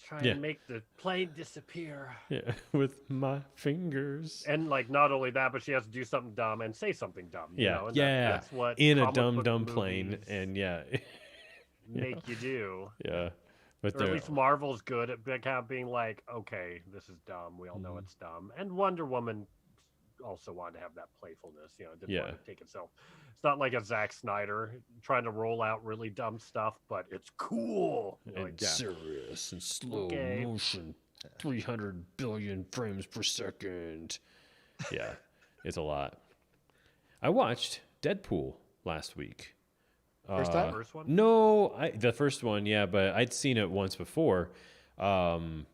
try and make the plane disappear. Yeah, with my fingers. And like not only that, but she has to do something dumb and say something dumb. Yeah, you know? And that's what in a dumb plane, and make you do. Yeah, but or at least Marvel's good at kind of being like, okay, this is dumb. We all know it's dumb. And Wonder Woman also wanted to have that playfulness. Didn't want to take itself. It's not like a Zack Snyder trying to roll out really dumb stuff, but it's cool and serious and slow motion, 300 billion frames per second. Yeah, it's a lot. I watched Deadpool last week. First time? First one? No, the first one, yeah, but I'd seen it once before, and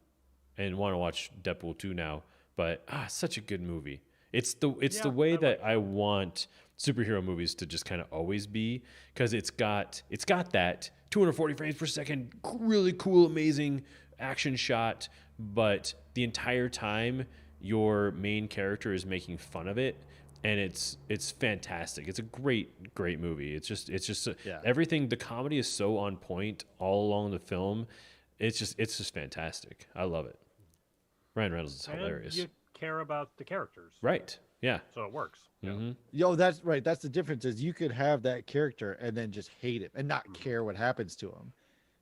want to watch Deadpool 2 now. But such a good movie. It's the way that I want superhero movies to just kind of always be, because it's got that 240 frames per second, really cool, amazing action shot, but the entire time your main character is making fun of it, and it's fantastic. It's a great movie. It's just everything. The comedy is so on point all along the film. It's just fantastic. I love it. Ryan Reynolds is hilarious. You care about the characters, right? Yeah. So it works. Mm-hmm. Yo, that's right. That's the difference. Is you could have that character and then just hate him and not care what happens to him,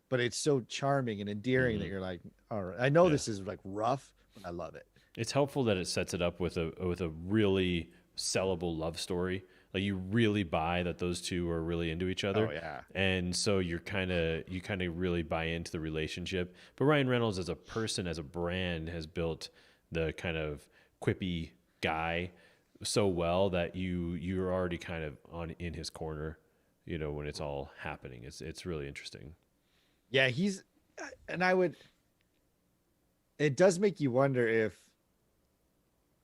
but it's so charming and endearing that you're like, all right, I know this is like rough, but I love it. It's helpful that it sets it up with a really sellable love story. Like you really buy that those two are really into each other. Oh yeah. And so you kind of really buy into the relationship. But Ryan Reynolds as a person, as a brand, has built the kind of quippy guy so well that you're already kind of in his corner, when it's all happening. It's really interesting. Yeah, it does make you wonder if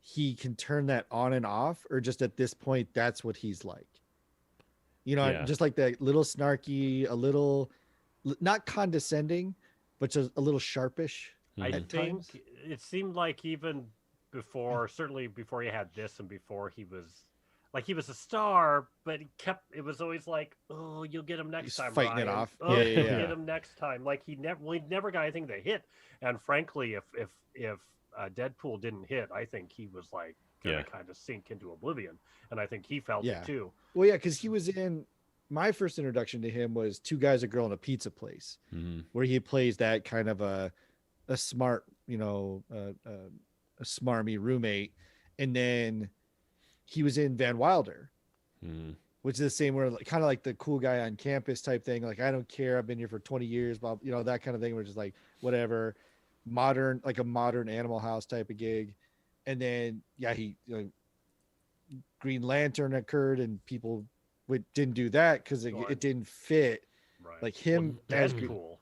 he can turn that on and off, or just at this point that's what he's like. Just like that little snarky, a little not condescending, but just a little sharpish. I think it seemed like even before, certainly before he had this and before he was a star, but it was always like, oh, you'll get him next time, fighting Ryan. it off. Oh, Yeah. you'll get him next time. Like he never got anything to hit. And frankly, if Deadpool didn't hit, I think he was like gonna kind of sink into oblivion, and I think he felt it too. Well, yeah, because he was in my first introduction to him was Two Guys, a Girl in a Pizza Place, where he plays that kind of a smart, a smarmy roommate, and then he was in Van Wilder, which is the same, where kind of like the cool guy on campus type thing. Like, I don't care, I've been here for 20 years, blah, that kind of thing. Which is like whatever, modern, like a modern Animal House type of gig. And then he Green Lantern occurred, and people didn't do that because it didn't fit. Right. Like him as Deadpool.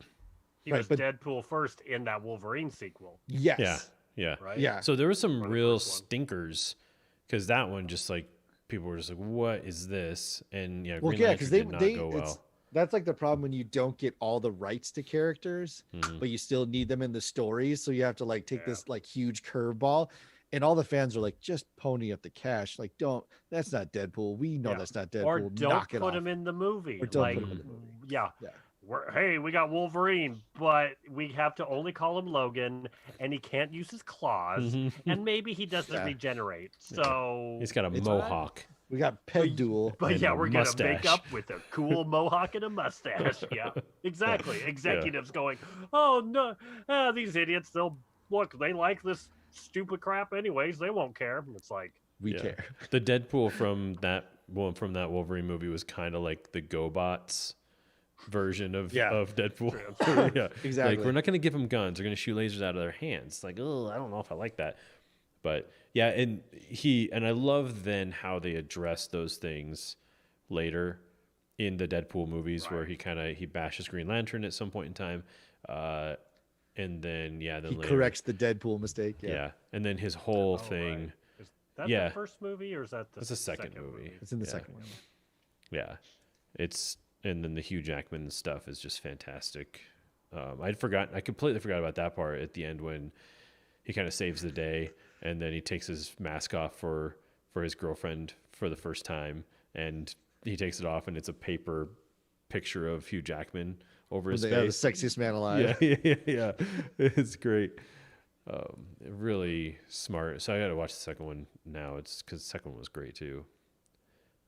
He was Deadpool first in that Wolverine sequel. Yes. Yeah. Right? Yeah. So there were some real stinkers, because that one just like people were just like, "What is this?" And Green Lantern did not go well. That's like the problem when you don't get all the rights to characters, but you still need them in the stories. So you have to like take this like huge curveball, and all the fans are like, just pony up the cash. Like, that's not Deadpool. We know that's not Deadpool. Or don't Knock it put off. him in the movie. Or don't put him in the movie. Yeah. Hey, we got Wolverine, but we have to only call him Logan, and he can't use his claws, and maybe he doesn't regenerate. So he's got a mohawk. We got Peg Duel. But and we're going to mustache. make up with a cool mohawk and a mustache. Yeah, exactly. Executives going, oh, no, these idiots, they like this stupid crap anyways. They won't care. It's like, We Yeah. care. The Deadpool from that Wolverine movie was kind of like the GoBots version of Yeah. Deadpool. Yeah, Exactly. Like, we're not going to give them guns. We're going to shoot lasers out of their hands. Like, oh, I don't know if I like that. But yeah, and I love then how they address those things later in the Deadpool movies, where he bashes Green Lantern at some point in time, and then then He later, corrects the Deadpool mistake. yeah, and then his whole oh, thing. right. Is that Yeah. the first movie or is that the That's the second movie. It's in the Yeah. second one. Yeah, and then the Hugh Jackman stuff is just fantastic. I completely forgot about that part at the end when he kind of saves the day, and then he takes his mask off for his girlfriend for the first time, and he takes it off, and it's a paper picture of Hugh Jackman over his The face. sexiest man alive. Yeah. It's great. Really smart. So I got to watch the second one now. It's because the second one was great too.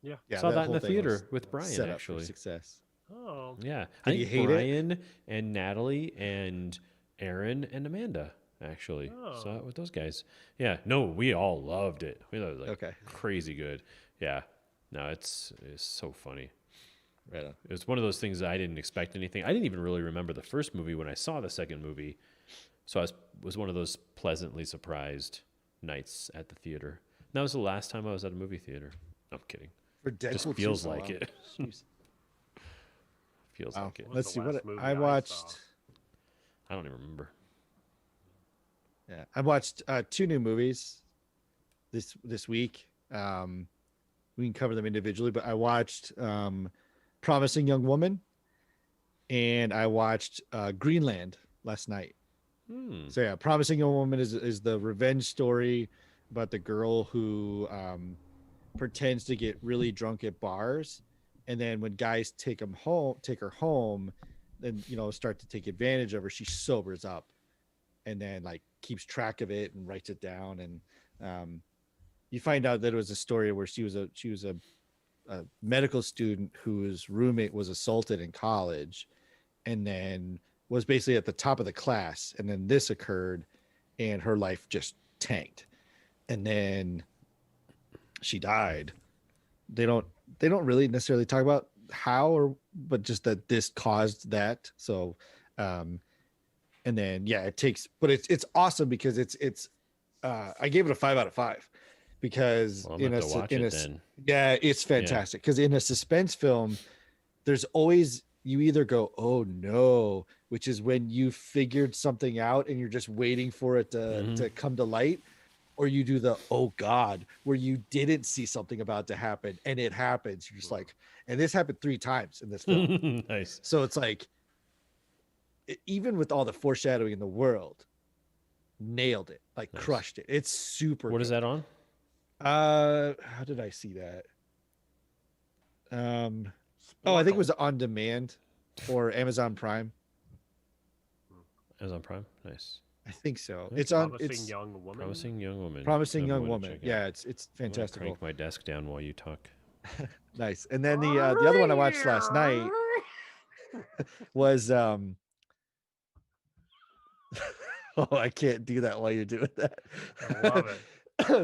Yeah. Yeah, Saw that in whole the thing theater was with Brian, set up for actually. success. Oh. Yeah, Did I you think hate it? Brian and Natalie and Aaron and Amanda actually Oh. saw it with those guys. Yeah, no, we all loved it. We thought it was like Okay. crazy good. Yeah, no, it's so funny. Right on. It was one of those things that I didn't expect anything. I didn't even really remember the first movie when I saw the second movie, so I was one of those pleasantly surprised nights at the theater. And that was the last time I was at a movie theater. I'm kidding. For Deadpool Just 2, feels oh, like wow. it. Jeez. Feels Wow. like it. What was Let's the see what last movie I I watched. saw? I don't even remember. Yeah, I watched 2 new movies this week. We can cover them individually, but I watched Promising Young Woman, and I watched Greenland last night. So yeah, Promising Young Woman is the revenge story about the girl who pretends to get really drunk at bars, and then when guys take her home, then start to take advantage of her. She sobers up, and then like keeps track of it and writes it down, and you find out that it was a story where she was a medical student whose roommate was assaulted in college, and then was basically at the top of the class, and then this occurred, and her life just tanked, and then she died. They don't really necessarily talk about how but just that this caused that. So and then it takes, but it's awesome because it's I gave it a 5 out of 5 because Well, I'm gonna have to watch it then. yeah, it's fantastic because in a suspense film there's always, you either go, oh no, which is when you figured something out and you're just waiting for it to come to light, or you do the oh god, where you didn't see something about to happen and it happens. You're just like, and this happened 3 times in this film. Nice. So it's like, even with all the foreshadowing in the world, nailed it, like Nice. crushed it. It's super What is good. that on? How did I see that? Oh, I think it was on demand or Amazon Prime. Amazon Prime. Nice. I think so. Okay. It's on. Promising It's Young Woman. Promising young woman. Promising Young Everyone Woman. check it Yeah, out. it's I'm gonna fantastic. Crank my desk down while you talk. Nice. And then the other one I watched last night was oh, I can't do that while you're doing that. I love it.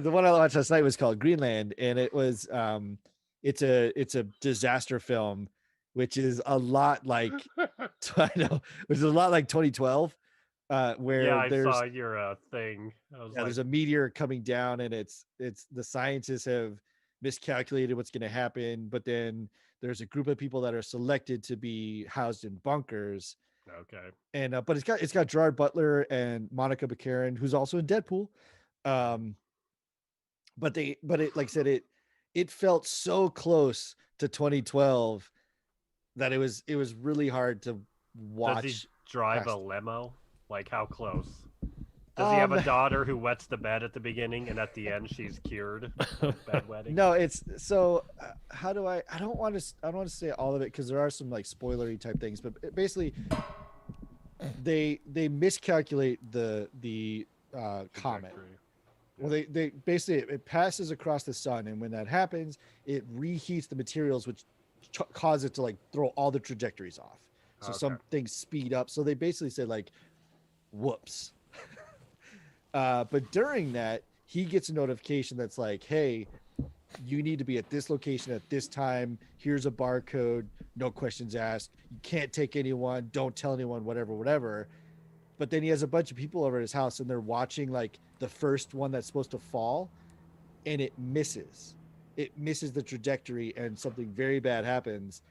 The one I watched last night was called Greenland, and it was it's a disaster film, which is a lot like I know, which is a lot like 2012, where Yeah, I there's saw your thing. I was yeah, like, there's a meteor coming down, and it's the scientists have miscalculated what's going to happen, but then there's a group of people that are selected to be housed in bunkers. okay. And but it's got Gerard Butler and Monica Baccarin, who's also in Deadpool. But it, like I said, it felt so close to 2012 that it was really hard to watch. Does he drive past a limo? Like, how close? Does he have a daughter who wets the bed at the beginning and at the end she's cured? Bedwetting? No, it's so. How do I don't want to say all of it because there are some like spoilery type things, but basically, they miscalculate the comet. Trajectory. Well, they basically, it passes across the sun, and when that happens, it reheats the materials, which cause it to like throw all the trajectories off. So some things speed up. So they basically said like, "Whoops." But during that, he gets a notification that's like, hey, you need to be at this location at this time. Here's a barcode, no questions asked. You can't take anyone, don't tell anyone, whatever, whatever. But then he has a bunch of people over at his house and they're watching like the first one that's supposed to fall, and it misses. It misses the trajectory and something very bad happens.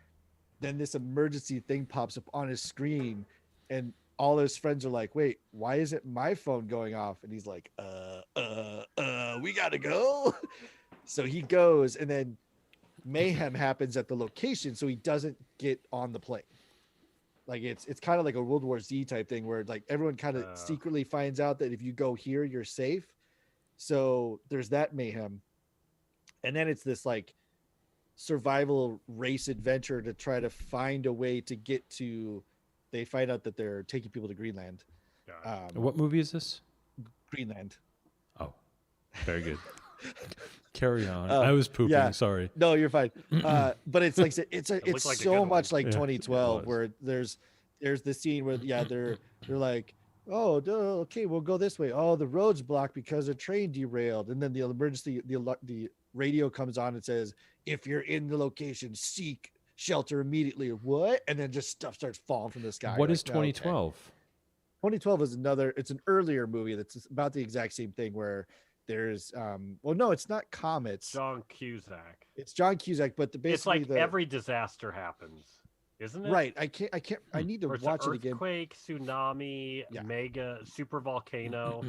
Then this emergency thing pops up on his screen, and all his friends are like, wait, why isn't my phone going off? And he's like, we gotta go. So he goes, and then mayhem happens at the location, so he doesn't get on the plane. Like it's kind of like a World War Z type thing where like everyone kind of secretly finds out that if you go here, you're safe. So there's that mayhem. And then it's this like survival race adventure to try to find a way to get to, they find out that they're taking people to Greenland. What movie is this? Greenland. Oh, very good. Carry on. I was pooping. Yeah. Sorry. No, you're fine. But it's like it's like a so good much one. like 2012 where there's the scene where they're like, oh, okay, we'll go this way. Oh, the road's blocked because a train derailed, and then the emergency the radio comes on and says, if you're in the location, seek shelter immediately. What? And then just stuff starts falling from the sky. What You're is like, no, okay. 2012? 2012 is it's an earlier movie that's about the exact same thing where there's well, no, it's not comets. John Cusack. It's John Cusack, but basically It's like every disaster happens, isn't it? right. I need to Or it's watch an it again. earthquake, tsunami, mega super volcano.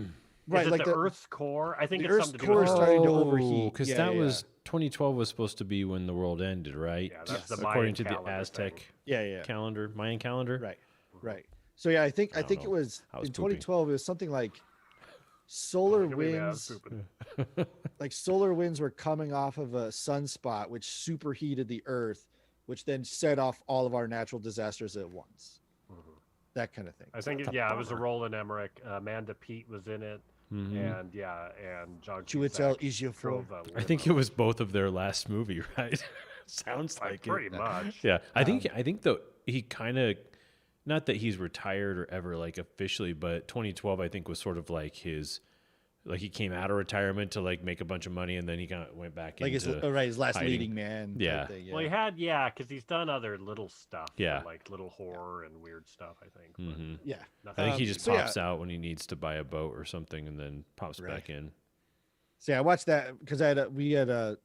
Right, Is it like the Earth's core? I think the it's Earth's something to do core with is that. starting to overheat. Because Yeah, that yeah, was 2012 was supposed to be when the world ended, right? Yeah, that's the according Mayan to the calendar Aztec thing. yeah. calendar, Mayan calendar. Right. So yeah, I think don't it know. was I was in pooping. 2012. It was something like solar Look at me, man, I'm winds. pooping. Like solar winds were coming off of a sunspot, which superheated the Earth, which then set off all of our natural disasters at once. That kind of thing. I think it was a Roland Emmerich. Amanda Peet was in it, and John Chiwetel Cusack Ejiofor. drove a I think it was both of their last movie, right? Sounds like it. pretty much. Yeah, I think though he kind of, not that he's retired or ever like officially, but 2012 I think was sort of like his, like he came out of retirement to like make a bunch of money and then he kind of went back Like into his last hiding. leading man. type Yeah. thing, Well, he had because he's done other little stuff. Yeah. Like little horror and weird stuff. I think. but yeah. I nothing think he just so yeah. pops out when he needs to buy a boat or something and then pops Right. back in. So yeah, I watched that because we had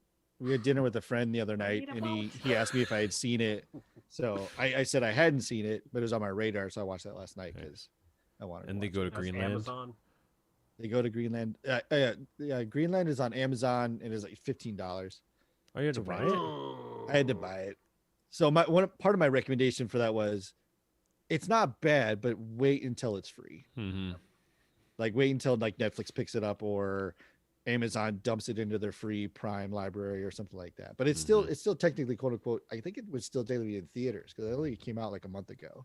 dinner with a friend the other night, and he asked me if I had seen it. So I said I hadn't seen it, but it was on my radar, so I watched that last night because I wanted. And to they watch go to That's Greenland. Amazon. They go to Greenland. Greenland is on Amazon and is like $15. Oh, you had to to buy rent it? I had to buy it. So one part of my recommendation for that was, it's not bad, but wait until it's free. Mm-hmm. Like wait until like Netflix picks it up or Amazon dumps it into their free Prime library or something like that. But it's still technically quote unquote. I think it was still technically in theaters because I only came out like a month ago.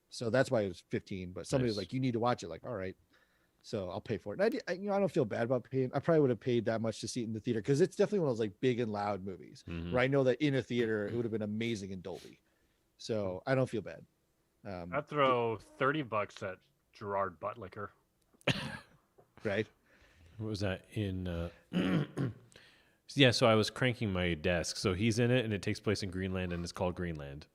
So that's why it was 15. But somebody was Nice. like, "You need to watch it." Like, all right. So I'll pay for it. And I don't feel bad about paying. I probably would have paid that much to see it in the theater because it's definitely one of those like big and loud movies where I know that in a theater it would have been amazing in Dolby. So I don't feel bad. I'd throw $30 at Gerard Butlicker. Right. What was that in? Yeah, so I was cranking my desk. So he's in it, and it takes place in Greenland, and it's called Greenland.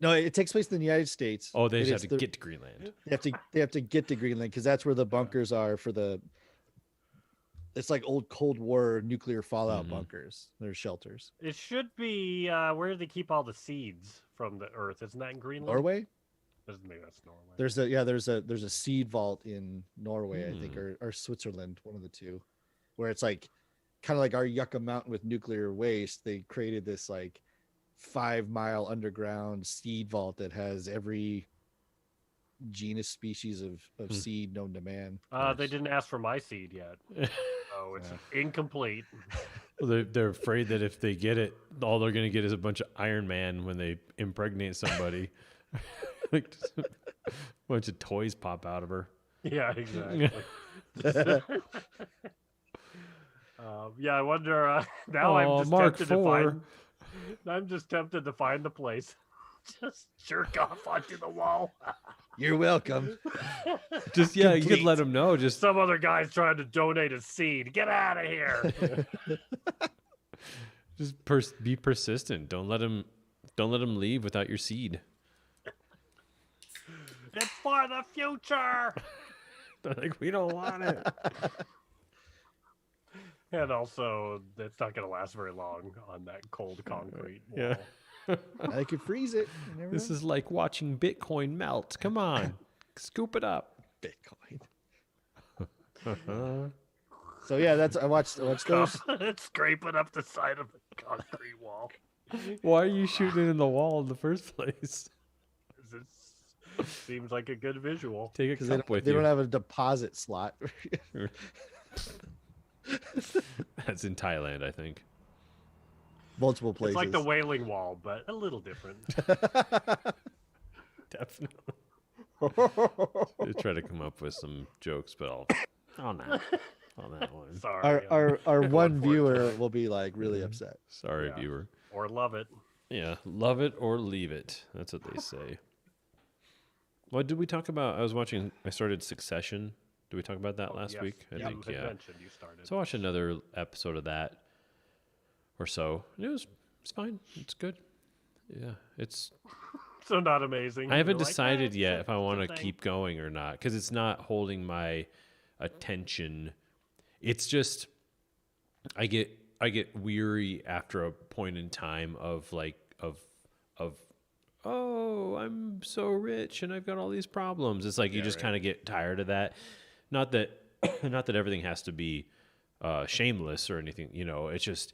No, it takes place in the United States. Oh, they It just is have to get to Greenland. They have to get to Greenland because that's where the bunkers are for the. It's like old Cold War nuclear fallout bunkers. There's shelters. It should be where do they keep all the seeds from the Earth? Isn't that in Greenland? Norway. Maybe that's Norway. There's a seed vault in Norway, I think, or Switzerland, one of the two, where it's like kind of like our Yucca Mountain with nuclear waste. They created this like 5-mile underground seed vault that has every genus species of seed known to man. They didn't ask for my seed yet. Oh, it's incomplete. Well, they're afraid that if they get it, all they're going to get is a bunch of Iron Man when they impregnate somebody. Like just a bunch of toys pop out of her. Yeah, exactly. I wonder. Now I'm just Mark tempted to IV. find. I'm just tempted to find the place. Just jerk off onto the wall. You're welcome. Just yeah, you could Complete. let him know. Just Some other guy's trying to donate a seed. Get out of here. be persistent. Don't let him leave without your seed. It's for the future. They're like, we don't want it. And also, it's not going to last very long on that cold concrete wall. Yeah. I could freeze it. You never This know. is like watching Bitcoin melt. Come on, scoop it up. Bitcoin. So yeah, I watched those. It's scraping up the side of the concrete wall. Why are you shooting it in the wall in the first place? It seems like a good visual. Take a Because cup with they you. don't have a deposit slot. That's in Thailand, I think. Multiple places. It's like the Wailing Wall, but a little different. Definitely. They try to come up with some jokes, but I'll on that one. Sorry. our one for it. viewer will be like really upset. Sorry, Yeah. viewer. Or love it. Yeah, love it or leave it. That's what they say. What did we talk about? I started Succession. Did we talk about that last Yes. week? I You think, had yeah. mentioned you started. So I watched another episode of that or so. And it's fine. It's good. Yeah, it's. So not amazing. I haven't You're like, decided it's yet a- if I it's a want to thing. keep going or not because it's not holding my attention. It's just I get weary after a point in time of oh, I'm so rich and I've got all these problems. It's like you just kind of get tired of that. Not that not that everything has to be shameless or anything, it's just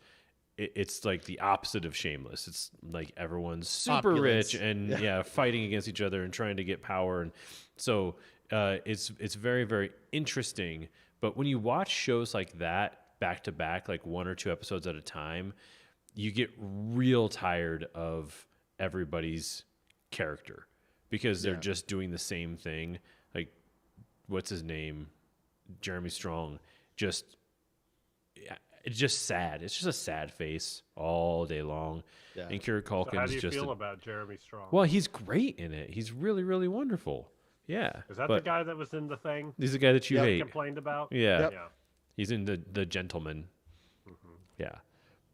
it's like the opposite of shameless. It's like everyone's super Opulence. rich and fighting against each other and trying to get power, and so it's very, very interesting. But when you watch shows like that back to back, like one or two episodes at a time, you get real tired of everybody's character because they're just doing the same thing. Like, what's his name? Jeremy Strong. It's just sad. It's just a sad face all day long. Yeah. And Kieran Culkin's So how do you just feel about Jeremy Strong? well, he's great in it. He's really, really wonderful. Yeah. Is that but the guy that was in the thing? He's the guy that you You hate. complained about? Yeah. Yep. Yeah. He's in the Gentleman. Yeah.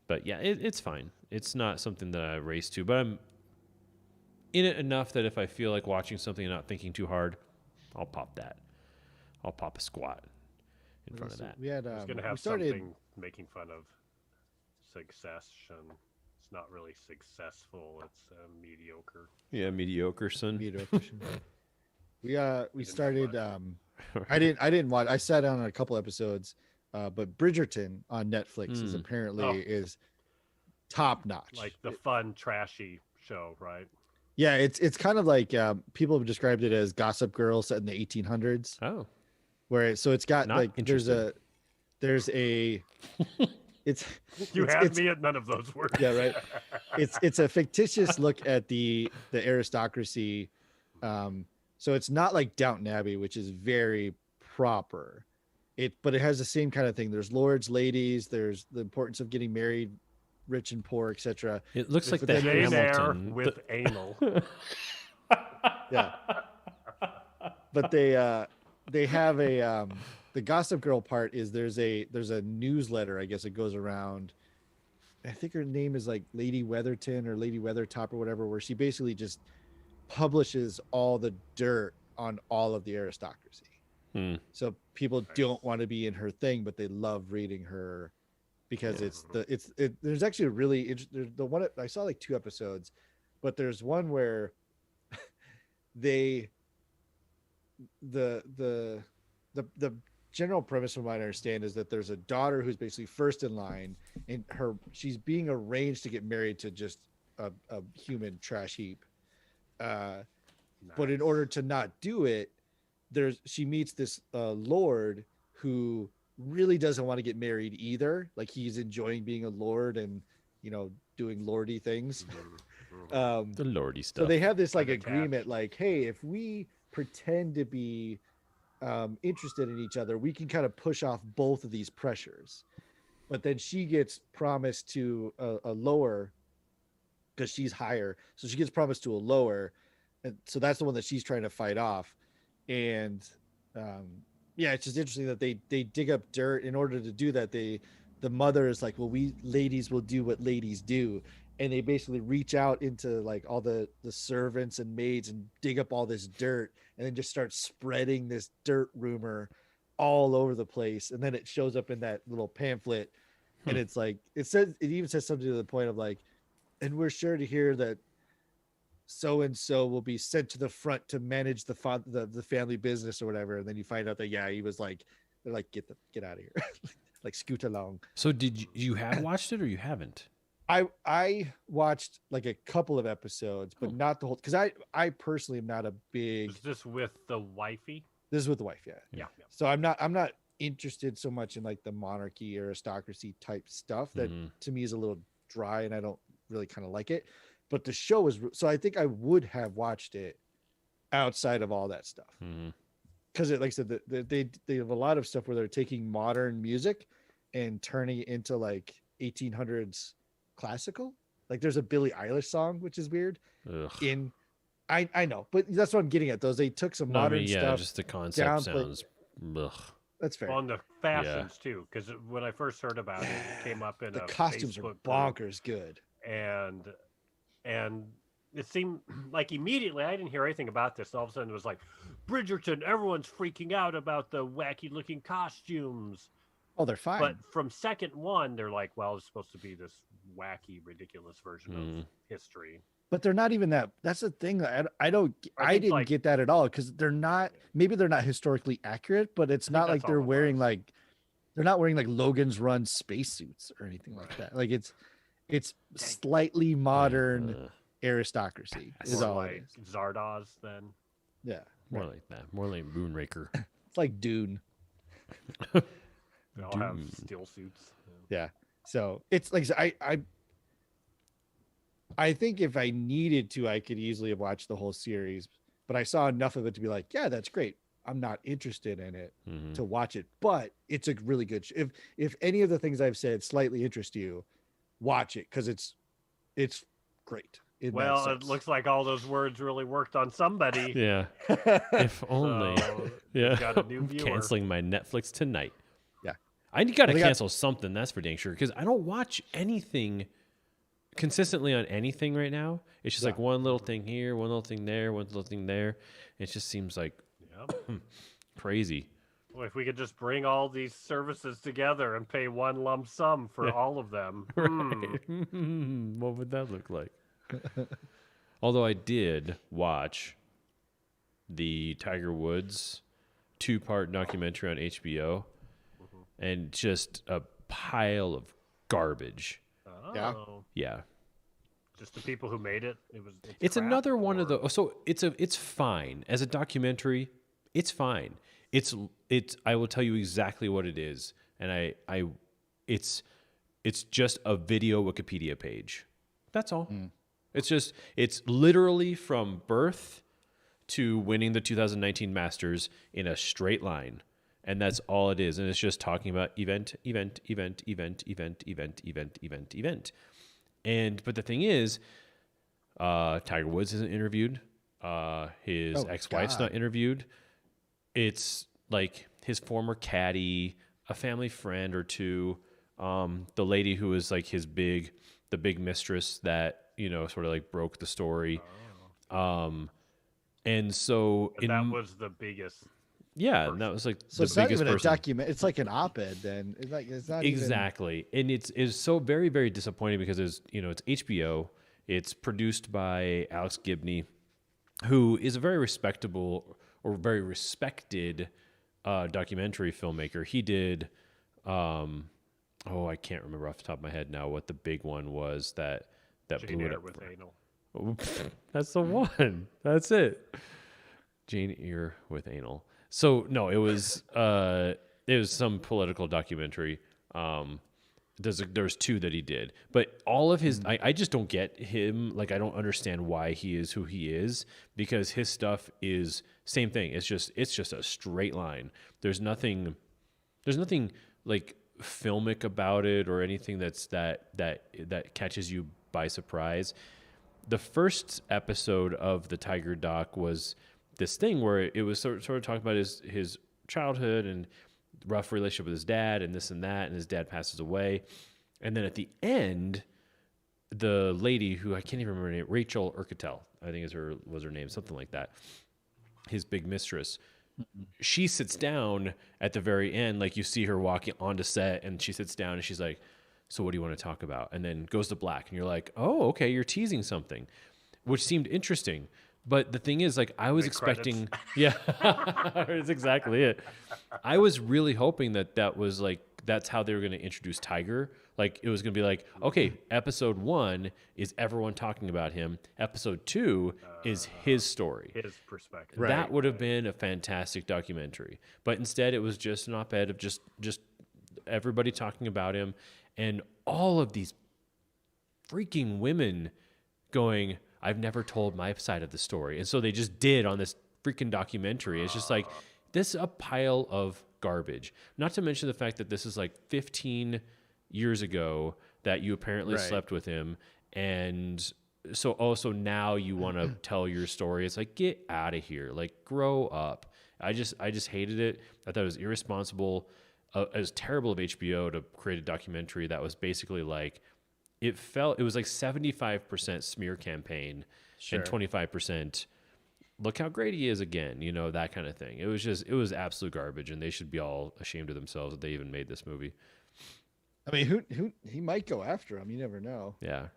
But yeah, it's fine. It's not something that I race to, but I'm in it enough that if I feel like watching something and not thinking too hard, I'll pop that. I'll pop a squat in front of that. We had I was going to we have started something making fun of Succession. It's not really successful. It's mediocre. Yeah, mediocre son. we started I didn't watch. I sat down on a couple episodes, but Bridgerton on Netflix is apparently is top notch. Like the fun, trashy show, right? Yeah, it's kind of like people have described it as Gossip Girl set in the 1800s, Oh. where it's got Not like interested. there's a it's You it's, had it's- me at none of those words. yeah, right. It's a fictitious look at the aristocracy. So it's not like Downton Abbey, which is very proper. But it has the same kind of thing. There's lords, ladies. There's the importance of getting married, rich and poor, etc. It looks like But the then Jane Eyre Hamilton. with anal. Yeah. But they have a the Gossip Girl part is there's a newsletter, I guess it goes around. I think her name is like Lady Weatherton or Lady Weathertop or whatever, where she basically just publishes all the dirt on all of the aristocracy. So people don't want to be in her thing, but they love reading her because there's actually a really the one I saw like 2 episodes, but there's one where the general premise from what I understand is that there's a daughter who's basically first in line, and she's being arranged to get married to just a human trash heap. But in order to not do it, she meets this lord who really doesn't want to get married either. Like he's enjoying being a lord and doing lordy things. The lordy stuff. So they have this like Unattached. agreement, like, hey, if we pretend to be interested in each other, we can kind of push off both of these pressures. But then she gets promised to a lower, because she's higher, so she gets promised to a lower and so that's the one that she's trying to fight off. And um, yeah, it's just interesting that they dig up dirt in order to do that. The mother is like, well, we ladies will do what ladies do, and they basically reach out into like all the servants and maids and dig up all this dirt, and then just start spreading this dirt rumor all over the place. And then it shows up in that little pamphlet, and it's like it even says something to the point of like, and we're sure to hear that so and so will be sent to the front to manage the family business or whatever. And then you find out that yeah, he was like, they're like, get out of here, like scoot along. So did you have watched it or you haven't? I watched like a couple of episodes, but not the whole, because I personally am not a big. Is this with the wifey? This is with the wife, yeah. Yeah. So I'm not interested so much in like the monarchy aristocracy type stuff that to me is a little dry, and I don't really kind of like it. But the show is, so I think I would have watched it outside of all that stuff, because it, like I said, they have a lot of stuff where they're taking modern music and turning it into like 1800s classical. Like there's a Billie Eilish song, which is weird. Ugh. I know, but that's what I'm getting at. Those they took some modern stuff. Just the concept downplay- sounds. Ugh. That's fair. On the fashions too, because when I first heard about it, it came up in The a costumes Facebook are group, bonkers good. and it seemed like immediately I didn't hear anything about this. All of a sudden, it was like Bridgerton. Everyone's freaking out about the wacky looking costumes. Oh, they're fine. But from second one, they're like, well, it's supposed to be this wacky, ridiculous version of history. But they're not even that. That's the thing. I didn't like- get that at all, because they're not. Maybe they're not historically accurate, but it's not like that's they're all it wearing was. like they're not wearing like Logan's Run spacesuits or anything like that. Like it's slightly modern aristocracy is More all like it is. Zardoz then. Yeah, More like that. More like Moonraker. it's like Dune. They all have steel suits. Yeah. So it's like I think if I needed to, I could easily have watched the whole series, but I saw enough of it to be like, yeah, that's great. I'm not interested in it to watch it, but it's a really good. If any of the things I've said slightly interest you, watch it, because it's great. in that Well, it sense. looks like all those words really worked on somebody. Yeah. If only. So, Yeah. got a new I'm viewer. canceling my Netflix tonight. Yeah. I got to They got- cancel something, that's for dang sure, because I don't watch anything consistently on anything right now. It's just like one little thing here, one little thing there, one little thing there. It just seems like Yep. crazy. Well, if we could just bring all these services together and pay one lump sum for all of them. What would that look like? Although I did watch the Tiger Woods 2-part documentary on HBO, and just a pile of garbage. Oh. Yeah. Yeah. Just the people who made it. It's crap, another one of or- the. So it's fine as a documentary. It's fine. It's. I will tell you exactly what it is, and it's just a video Wikipedia page. That's all. It's literally from birth to winning the 2019 Masters in a straight line, and that's all it is. And it's just talking about event. And but the thing is, Tiger Woods isn't interviewed. His ex-wife's God. not interviewed. It's like his former caddy, a family friend or two, the lady who was like the big mistress that sort of like broke the story. And so And that was the biggest. yeah, and that was like So the it's not biggest even a person. document. It's like an op-ed. Then it's not Exactly. And it's so very, very disappointing because it's HBO. It's produced by Alex Gibney, who is a very respectable or very respected documentary filmmaker. He did, I can't remember off the top of my head now what the big one was that Jane blew it Eyre up. with anal. That's the one. That's it. Jane Eyre with anal. So no, it was some political documentary. There's two that he did, but all of his I just don't get him. Like I don't understand why he is who he is, because his stuff is same thing. It's just a straight line. There's nothing like filmic about it or anything that catches you by surprise. the first episode of the Tiger doc was this thing where it was sort of talking about his childhood and rough relationship with his dad and this and that, and his dad passes away. And then at the end, the lady who I can't even remember her name, Rachel Urquetel, I think was her name, something like that, his big mistress, she sits down at the very end, like you see her walking onto set, and she sits down and she's like, so what do you want to talk about? And then goes to black, and you're like, oh, okay, you're teasing something, which seemed interesting. But the thing is, like, I was expecting, yeah, that's exactly it. I was really hoping that was like, that's how they were going to introduce Tiger. Like, it was going to be like, okay, episode 1 is everyone talking about him. Episode 2 is his story. His perspective. That would have been a fantastic documentary. But instead, it was just an op-ed of just everybody talking about him and all of these freaking women going, I've never told my side of the story. And so they just did on this freaking documentary. It's just like, this is a pile of garbage. Not to mention the fact that this is like 15 years ago that you apparently slept with him. And so also now you want to tell your story. It's like, get out of here. Like, grow up. I just hated it. I thought it was irresponsible. It was terrible of HBO to create a documentary that was basically like, it was like 75% smear campaign and 25% look how great he is again, that kind of thing. It was absolute garbage, and they should be all ashamed of themselves that they even made this movie. I mean, who he might go after him. You never know. Yeah.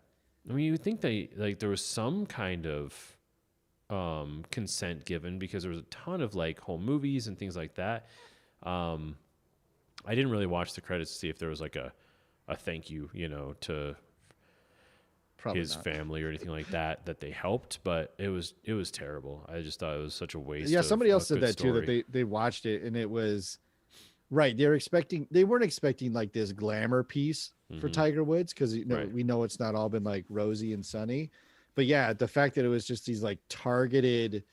I mean, you would think there was some kind of consent given, because there was a ton of like home movies and things like that. I didn't really watch the credits to see if there was like a thank you, to Probably his not. family or anything like that they helped, but it was terrible. I just thought it was such a waste. Yeah, of somebody else a said good that too, that story. they watched it and it was right. They weren't expecting like this glamour piece for Tiger Woods, because we know it's not all been like rosy and sunny. But yeah, the fact that it was just these like targeted,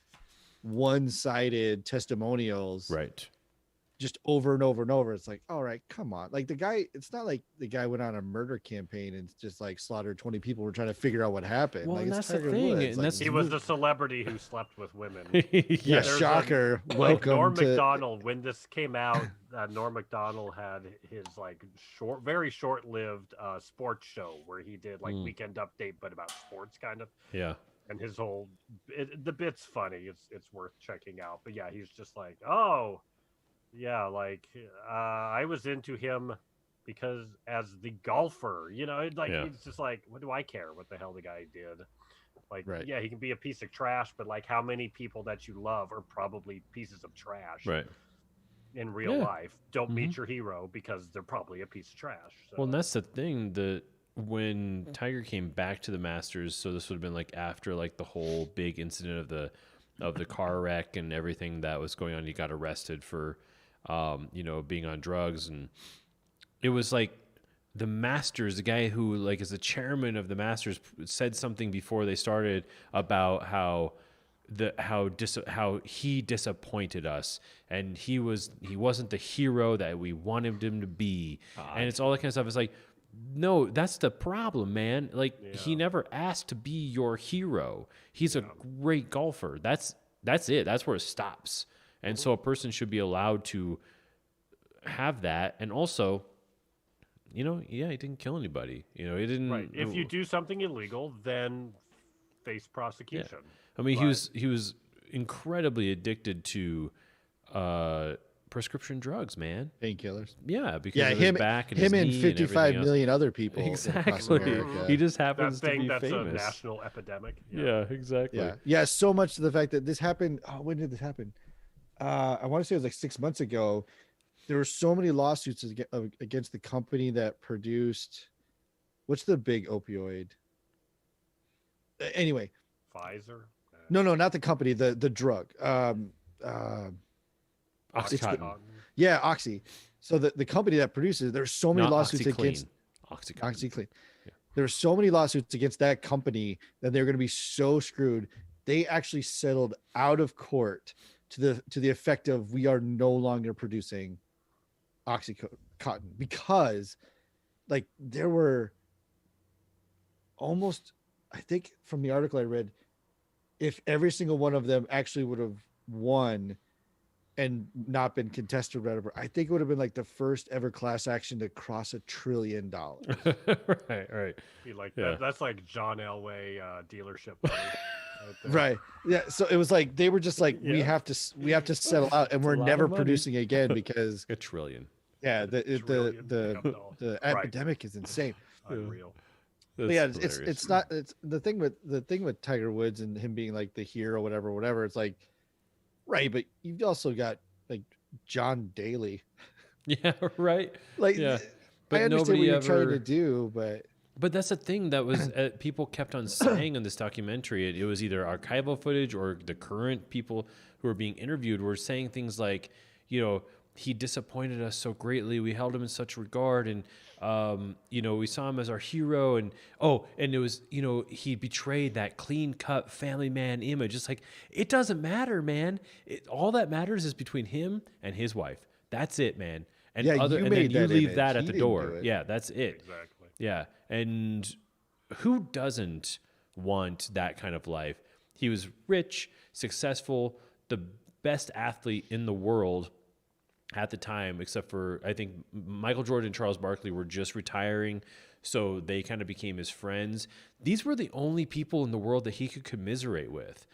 one-sided testimonials, Right. just over and over and over. It's like, all right, come on. Like the guy, it's not like the guy went on a murder campaign and just like slaughtered 20 people. We're trying to figure out what happened. Well, like, and it's that's the Tiger thing, Woods. and Like, that's- He was the celebrity who slept with women. yeah, There's shocker. like Welcome Norm to Macdonald. When this came out, Norm Macdonald had his like very short-lived sports show where he did like Weekend Update, but about sports kind of. Yeah. And his whole the bit's funny. It's worth checking out. But yeah, he's just like, oh, yeah, like I was into him because as the golfer, like it's just like, what do I care what the hell the guy did? Like, yeah, he can be a piece of trash, but like, how many people that you love are probably pieces of trash, Right. in real life? Don't meet your hero because they're probably a piece of trash. So. Well, and that's the thing, that when Tiger came back to the Masters, so this would have been like after like the whole big incident of the car wreck and everything that was going on. He got arrested for being on drugs, and it was like the Masters, the guy who like is the chairman of the Masters, said something before they started about how he disappointed us, and he wasn't the hero that we wanted him to be, and it's all that kind of stuff. It's like, no, that's the problem, man. Like, he never asked to be your hero. He's a great golfer. That's it. That's where it stops. And so a person should be allowed to have that. And also, he didn't kill anybody. He didn't. Right. If you do something illegal, then face prosecution. I mean, he was incredibly addicted to prescription drugs, man. painkillers. Yeah, because of his back and his and knee 55 and million other people. across exactly. America. He just That happens to thing be that's famous. a national epidemic. Yeah, exactly. Yeah, so much to the fact that this happened. Oh, when did this happen? I want to say it was like 6 months ago. There were so many lawsuits against the company that produced. What's the big opioid? Anyway, Pfizer. no, not the company. The drug. Oxycontin. Yeah, Oxy. So the company that produces, there's so many Not lawsuits OxyClean. against Oxycontin. OxyClean. There were so many lawsuits against that company that they're going to be so screwed. They actually settled out of court to the effect of, we are no longer producing Oxycontin, because like there were almost I think from the article I read, if every single one of them actually would have won and not been contested or whatever, I think it would have been like the first ever class action to cross $1 trillion. Right. Be like Yeah. that's like John Elway dealership money. There. Right. Yeah. So it was like they were just like we Yeah. have to settle out, and It's a we're lot never of money. producing again because $1 trillion. Trillion the capital. the Right. epidemic is insane. Unreal. But yeah, it's not it's the thing with Tiger Woods and him being like the hero, whatever. It's like, right, but you've also got like John Daly. Yeah, right. Like, Yeah. I understand what nobody you're trying to ever- do, but that's the thing that was people kept on saying in this documentary. It was either archival footage or the current people who were being interviewed were saying things like, he disappointed us so greatly. We held him in such regard, and we saw him as our hero. And it was, he betrayed that clean-cut family man image. It's like, it doesn't matter, man. All that matters is between him and his wife. That's it, man. And Yeah, you and then made you that leave image. that He at the didn't do door. it. Yeah, that's it. Exactly. Yeah, and who doesn't want that kind of life? He was rich, successful, the best athlete in the world at the time, except for I think Michael Jordan and Charles Barkley were just retiring, so they kind of became his friends. These were the only people in the world that he could commiserate with,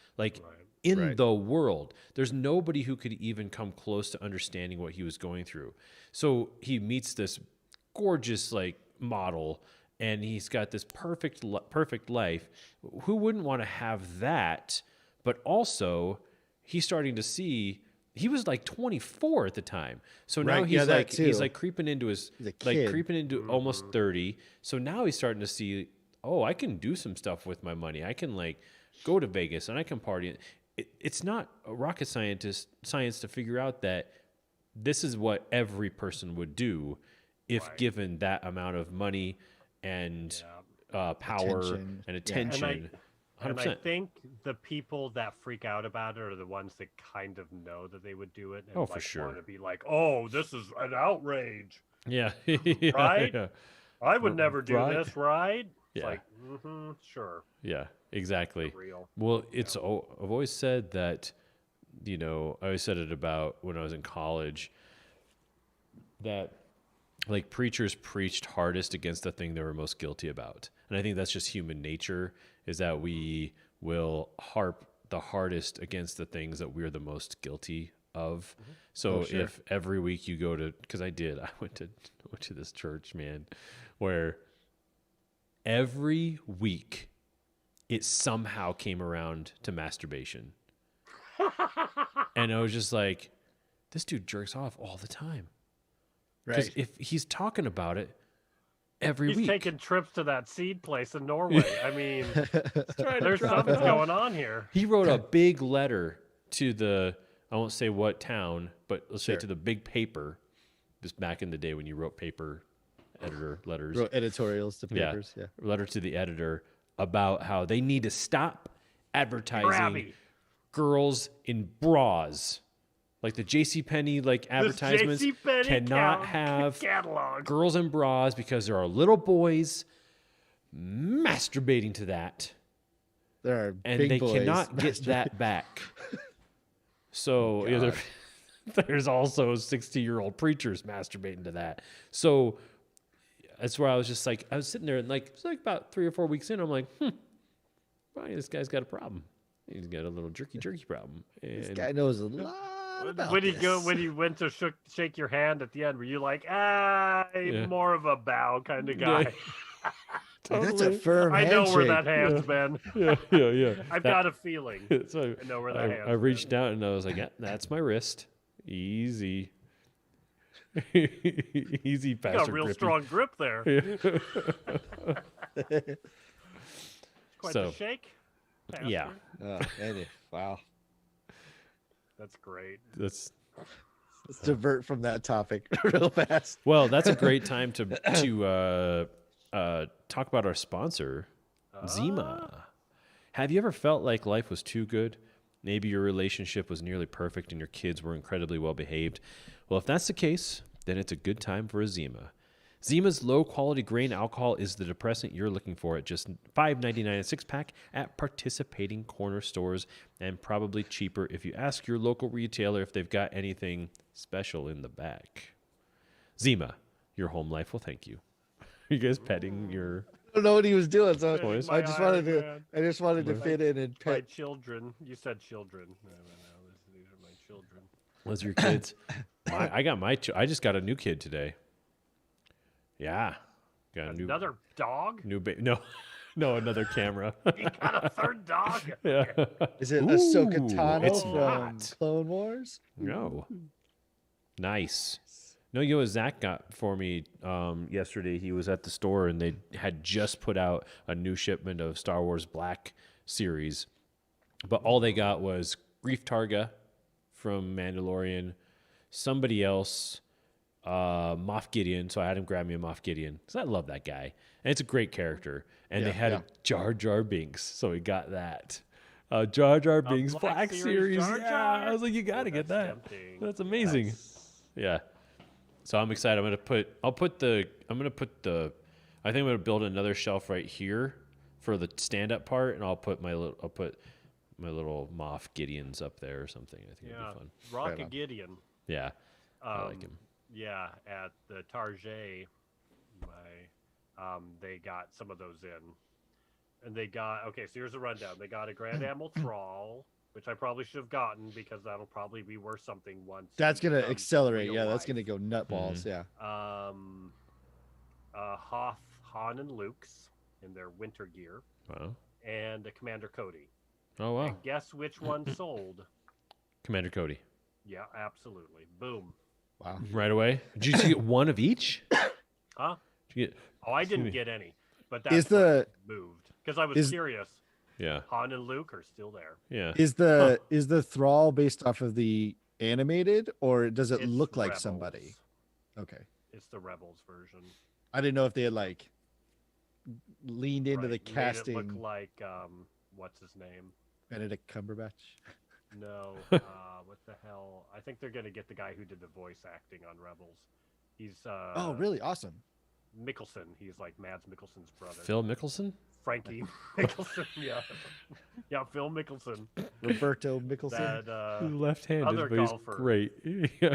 in the world. There's nobody who could even come close to understanding what he was going through. So he meets this gorgeous model, and he's got this perfect life. Who wouldn't want to have that? But also, he's starting to see. He was 24 at the time, so now Right, he's yeah, that he's too. creeping into his He's a kid. creeping into almost 30. So now he's starting to see, I can do some stuff with my money. I can go to Vegas and I can party. It's not a rocket science to figure out that this is what every person would do if given that amount of money and power Attention. and Yeah. attention. And 100%. I think the people that freak out about it are the ones that kind of know that they would do it and Oh, for sure. want to be like, oh, this is an outrage. Yeah. Right? Yeah. I would never do Right. this, right? It's Yeah. sure. Yeah, exactly. Real. Well, I've always said that, I always said it about when I was in college that preachers preached hardest against the thing they were most guilty about. And I think that's just human nature, is that we will harp the hardest against the things that we're the most guilty of. So if every week you go to, because I went to this church, man, where every week it somehow came around to masturbation. And I was just like, this dude jerks off all the time. Because right. if he's talking about it every He's week. taking trips to that seed place in Norway. I mean, Trying to there's drop something it off. going on here. He wrote a big letter to I won't say what town, but let's say Sure. to the big paper. Just back in the day when you wrote paper editor letters. Wrote editorials to papers. Yeah. Letter to the editor about how they need to stop advertising Grabby. girls in bras. Like the JCPenney advertisements JCPenney cannot have catalog. girls in bras because there are little boys masturbating to that, There are and big they boys cannot get that back. So there's also 60-year-old preachers masturbating to that. So that's where I was just I was sitting there and it's about 3 or 4 weeks in, I'm like, well, this guy's got a problem. He's got a little jerky problem. This And guy knows a lot about When this. he went to shake your hand at the end, were you like, Yeah. more of a bow kind of guy? That's a firm I handshake. know where that hand's been. yeah. I've got a feeling. So I know where that hand's I reached out and I was like, yeah, that's my wrist. Easy. Easy, You Pastor got a real Grippy. strong grip there. Quite So, the shake. Pastor. yeah. Wow. That's great. That's Let's divert from that topic real fast. well, that's a great time to talk about our sponsor, Zima. Have you ever felt like life was too good? Maybe your relationship was nearly perfect and your kids were incredibly well behaved. Well, if that's the case, then it's a good time for a Zima. Zima's low-quality grain alcohol is the depressant you're looking for at just $5.99 a six-pack at participating corner stores, and probably cheaper if you ask your local retailer if they've got anything special in the back. Zima, your home life will thank you. Are you guys petting your... I don't know what he was doing, so Toys? I just wanted to fit in and My pet. children. You said children. No. These are my children. Those are your kids? I just got a new kid today. Yeah. Got a new... Another dog? New baby. No, another camera. You got a third dog? Yeah. Is it Ahsoka Ooh, Tano it's from not. Clone Wars? No. Nice. No, you know what Zach got for me yesterday? He was at the store and they had just put out a new shipment of Star Wars Black series. But all they got was Grief Targa from Mandalorian, somebody else, Moff Gideon. So I had him grab me a Moff Gideon because I love that guy. And it's a great character. And they had a Jar Jar Binks. So we got that. Jar Jar Binks Black series. Jar Yeah. Jar? I was like, you got to get that. tempting. That's amazing. Yeah. So I'm excited. I think I'm gonna build another shelf right here for the stand-up part, and I'll put my little Moff Gideons up there or something. I think it'll be fun. Rocket Gideon. Yeah, I like him. Yeah, at the Target, they got some of those in. And they got, so here's a rundown. They got a Grand Admiral Thrall, which I probably should have gotten because that'll probably be worth something once. That's gonna accelerate. real Yeah, that's life. gonna go nutballs. Yeah. Hoth, Han, and Luke's in their winter gear, Wow. and a Commander Cody. Oh wow. And guess which one sold? Commander Cody. Yeah, absolutely. Boom. Wow. Right away. Did you just get one of each? Huh? Did you get? Oh, I didn't me. get any, but that's Is the moved because I was curious. Yeah. Han and Luke are still there. Yeah. is the Thrall based off of the animated, or does it It's look like Rebels. somebody? Okay. It's the Rebels version. I didn't know if they had like leaned into the Right, made casting. it look like what's his name? Benedict Cumberbatch. No, what the hell? I think they're gonna get the guy who did the voice acting on Rebels. He's Oh, really? Awesome. Mickelson. He's like Mads Mikkelsen's brother. Phil Mickelson. Frankie Mickelson. Yeah, Phil Mickelson. Roberto Mickelson. That Left-handed, other but he's golfer. great. Yeah,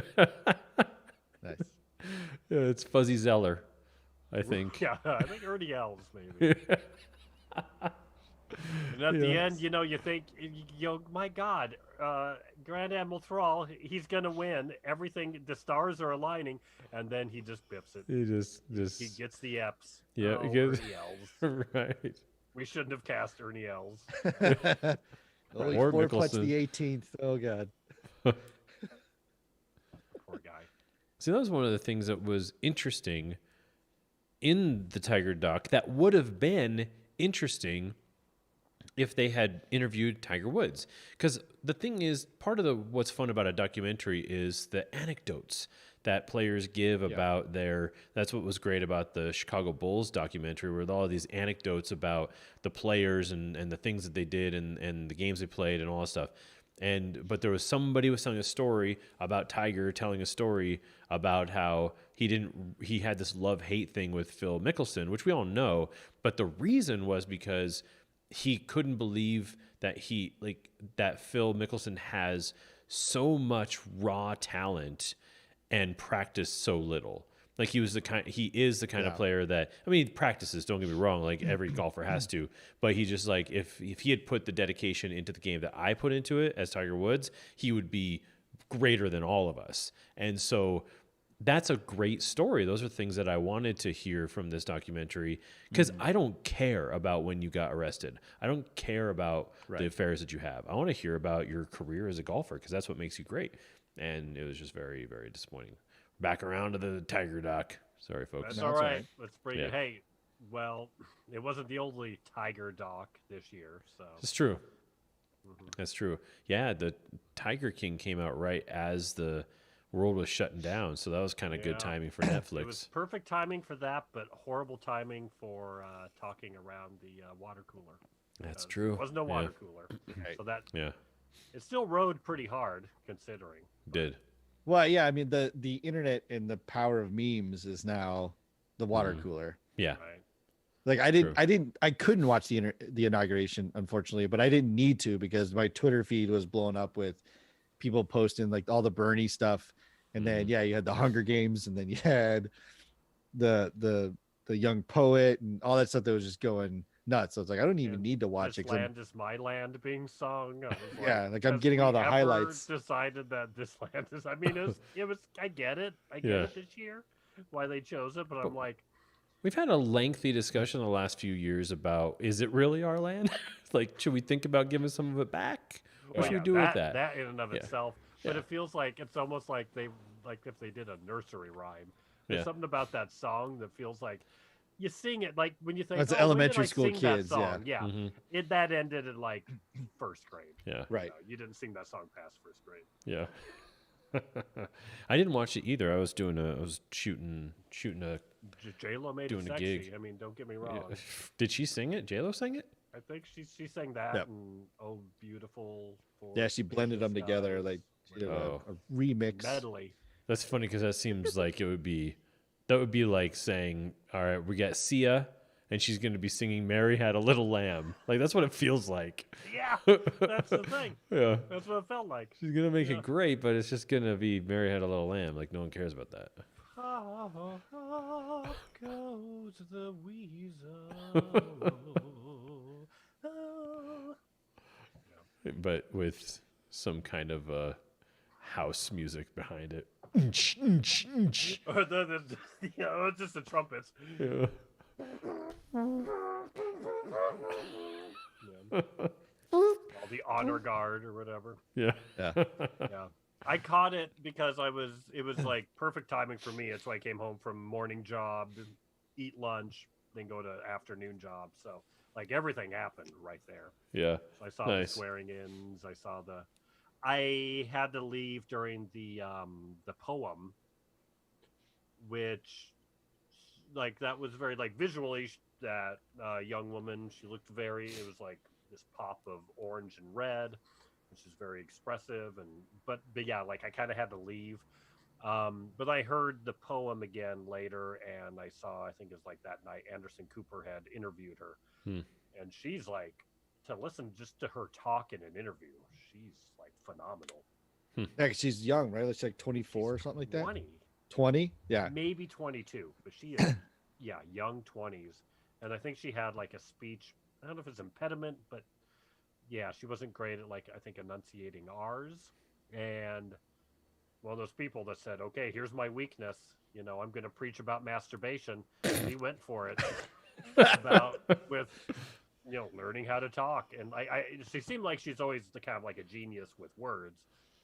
Nice. it's Fuzzy Zeller, I think. Yeah, I think Ernie Els maybe. And at the end, you think, my God, Grand Admiral Thrall, he's gonna win. Everything, the stars are aligning, and then he just bips it. He just He gets the Eps. Yeah, oh, he gets- Ernie Els. right. We shouldn't have cast Ernie Els. Only Or 4 plus Mickelson. the 18th. Oh God. Poor guy. See, that was one of the things that was interesting in the Tiger doc. That would have been interesting if they had interviewed Tiger Woods. Because the thing is, part of what's fun about a documentary is the anecdotes that players give about that's what was great about the Chicago Bulls documentary, where all of these anecdotes about the players and the things that they did and the games they played and all that stuff. But there was somebody was telling a story about Tiger telling a story about how he had this love-hate thing with Phil Mickelson, which we all know. But the reason was because he couldn't believe that that Phil Mickelson has so much raw talent and practiced so little. Like he is the kind of player that, I mean, he practices, don't get me wrong, like every golfer has to, but he just like, if he had put the dedication into the game that I put into it as Tiger Woods, he would be greater than all of us. And so that's a great story. Those are things that I wanted to hear from this documentary, because I don't care about when you got arrested. I don't care about the affairs that you have. I want to hear about your career as a golfer, because that's what makes you great. And it was just very, very disappointing. Back around to the Tiger doc. Sorry, folks. That's all right. Let's bring Yeah. it. Hey, well, it wasn't the only Tiger doc this year, so. It's true. That's true. Yeah, the Tiger King came out right as the world was shutting down, so that was kind of good timing for Netflix. It was perfect timing for that, but horrible timing for talking around the water cooler. That's true. There was no water cooler. So that it still rode pretty hard, considering. Did. Well, yeah. I mean, the internet and the power of memes is now the water cooler. Yeah. Right. Like True. I couldn't watch the inauguration, unfortunately, but I didn't need to because my Twitter feed was blown up with people posting like all the Bernie stuff, and then you had the Hunger Games, and then you had the young poet and all that stuff that was just going nuts. So it's like I don't even And need to watch This it. 'Cause Land Is My Land being sung. I was Yeah, like I'm has getting all we the ever highlights. Decided that This Land Is. I mean, it was. I get it. I get it this year why they chose it, but I'm like, We've had a lengthy discussion the last few years about, is it really our land? Like, should we think about giving some of it back? What should we do with that? That in and of Yeah. itself. But Yeah. it feels like it's almost like like if they did a nursery rhyme. There's Yeah. something about that song that feels like you sing it like when you think That's when did elementary I school sing that kids, song? yeah. Yeah. That ended in like first grade. Yeah. Right. You didn't sing that song past first grade. Yeah. I didn't watch it either. I was shooting a J-Lo made Doing it a sexy. gig. I mean, don't get me wrong. yeah. Did she sing it? J-Lo sang it? I think she sang that Yep. and Oh Beautiful. Yeah, she blended them together, like she did Oh. a remix. medley. That's funny because that seems like that would be like saying, all right, we got Sia and she's going to be singing Mary Had a Little Lamb. Like that's what it feels like. Yeah, that's the thing. Yeah. That's what it felt like. She's going to make it great, but it's just going to be Mary Had a Little Lamb. Like no one cares about that. Up goes the weasel. But with some kind of house music behind it. Or it's just the trumpets. Yeah. All the honor guard or whatever. Yeah. Yeah. Yeah. I caught it because it was like perfect timing for me. It's why I came home from morning job, eat lunch, then go to afternoon job. So like everything happened right there. Yeah. So I saw Nice. the swearing ins. I had to leave during the poem, which like that was very like visually that young woman. She looked it was like this pop of orange and red, which is very expressive. But yeah, like I kind of had to leave. But I heard the poem again later, and I saw, I think it was like that night, Anderson Cooper had interviewed her. And she's like, to listen just to her talk in an interview, she's like phenomenal. Yeah, 'cause she's young, right? She's like 24 or something like that. 20, 20? Yeah. maybe 22, but she is, yeah, young 20s. And I think she had like a speech, I don't know if it's impediment, but yeah, she wasn't great at like, I think enunciating R's. And one of those people that said, okay, here's my weakness. You know, I'm going to preach about masturbation. And he went for it with, you know, learning how to talk. And she seemed like she's always the kind of like a genius with words.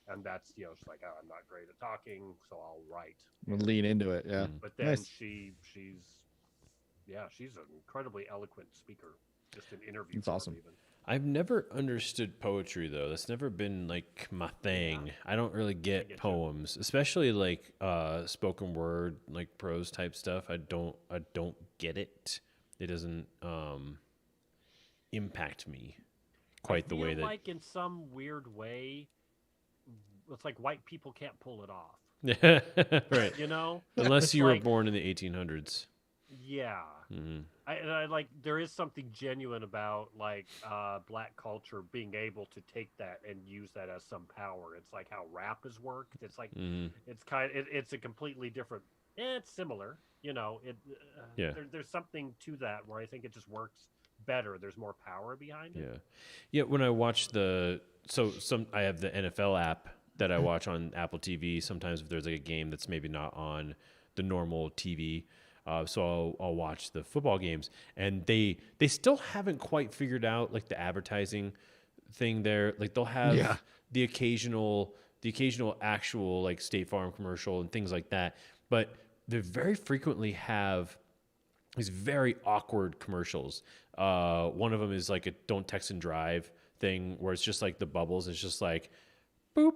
And that's, you know, she's like, oh, I'm not great at talking, so I'll write. We'll lean into it. Yeah. But then Nice. she's an incredibly eloquent speaker. Just an interview. That's awesome. Even. I've never understood poetry though. That's never been like my thing. I don't really get poems, especially like spoken word, like prose type stuff. I don't get it. It doesn't impact me quite the way that like in some weird way, it's like white people can't pull it off. right. You know, Unless you were like, born in the 1800s. Yeah. Mm-hmm. I like there is something genuine about like black culture being able to take that and use that as some power. It's like how rap is worked. It's like it's a completely different. It's similar, you know. There's something to that where I think it just works better. There's more power behind it. Yeah. When I watch I have the NFL app that I watch on Apple TV. Sometimes if there's like a game that's maybe not on the normal TV. So I'll watch the football games, and they still haven't quite figured out like the advertising thing there. Like they'll have the occasional actual like State Farm commercial and things like that, but they very frequently have these very awkward commercials. One of them is like a "Don't Text and Drive" thing where it's just like the bubbles. It's just like, boop,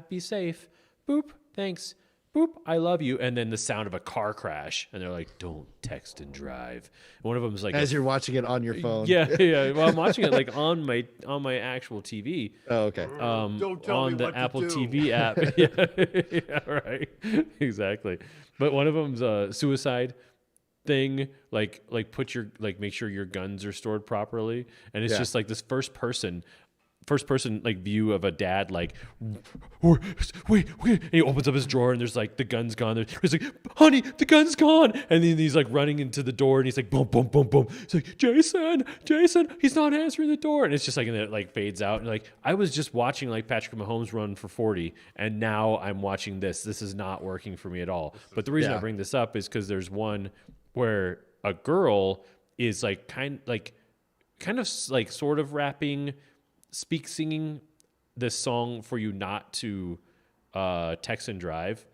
be safe, boop, thanks. Boop, I love you, and then the sound of a car crash, and they're like, "Don't text and drive." One of them is like as you're watching it on your phone. Yeah. Well, I'm watching it like on my actual TV. Oh, okay. Don't tell on me the what to Apple do. TV app. Yeah, right, exactly. But one of them's suicide, thing, like put your make sure your guns are stored properly, and it's just like this first person like view of a dad like wait, and he opens up his drawer and there's like the gun's gone. He's like, honey, the gun's gone, and then he's like running into the door and he's like boom boom boom boom. He's like, Jason, he's not answering the door, and it's just like, and then it like fades out, and like I was just watching like Patrick Mahomes run for 40, and now I'm watching this is not working for me at all. But the reason I bring this up is because there's one where a girl is like kind of like sort of rapping, singing this song for you not to text and drive,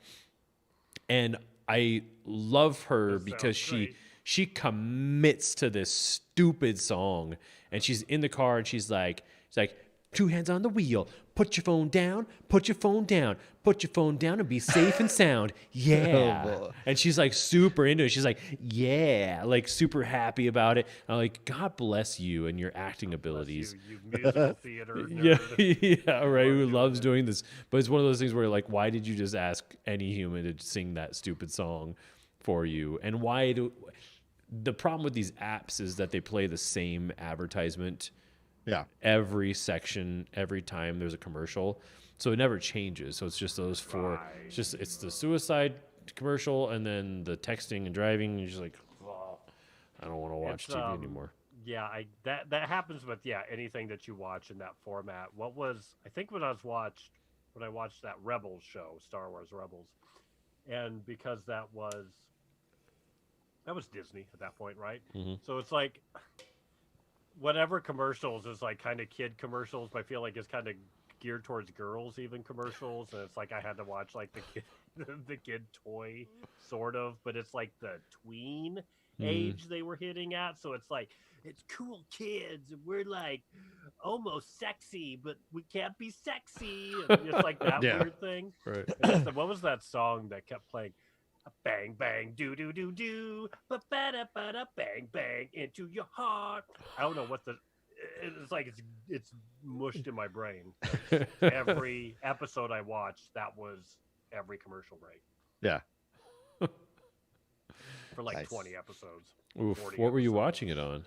and I love her because she commits to this stupid song, and she's in the car and she's like 2 hands on the wheel, put your phone down, put your phone down, put your phone down, and be safe and sound. Yeah. And she's like super into it. She's like, yeah, like super happy about it. I'm like, God bless you and your acting abilities. You musical theater nerd. Yeah, right. Who loves doing this? But it's one of those things where like, why did you just ask any human to sing that stupid song for you? And the problem with these apps is that they play the same advertisement. Yeah. Every section, every time there's a commercial. So it never changes. So it's just those four. Right. It's the suicide commercial and then the texting and driving. And you're just like, oh, I don't want to watch TV anymore. Yeah, that happens with anything that you watch in that format. I think when I watched that Rebels show, Star Wars Rebels, and because that was Disney at that point, right? Mm-hmm. So it's like whatever commercials is like kind of kid commercials, but I feel like it's kind of geared towards girls, even commercials. And it's like I had to watch like the kid toy sort of, but it's like the tween age they were hitting at. So it's like, it's cool kids and we're like almost sexy, but we can't be sexy. And it's like that weird thing. Right. What was that song that kept playing? Bang, bang, do, do, do, do, ba-ba-da-ba-da, bang, bang, into your heart. I don't know what it's like, it's mushed in my brain. Every episode I watched, that was every commercial break. Yeah. For like 20 episodes. Oof, what were you watching it on?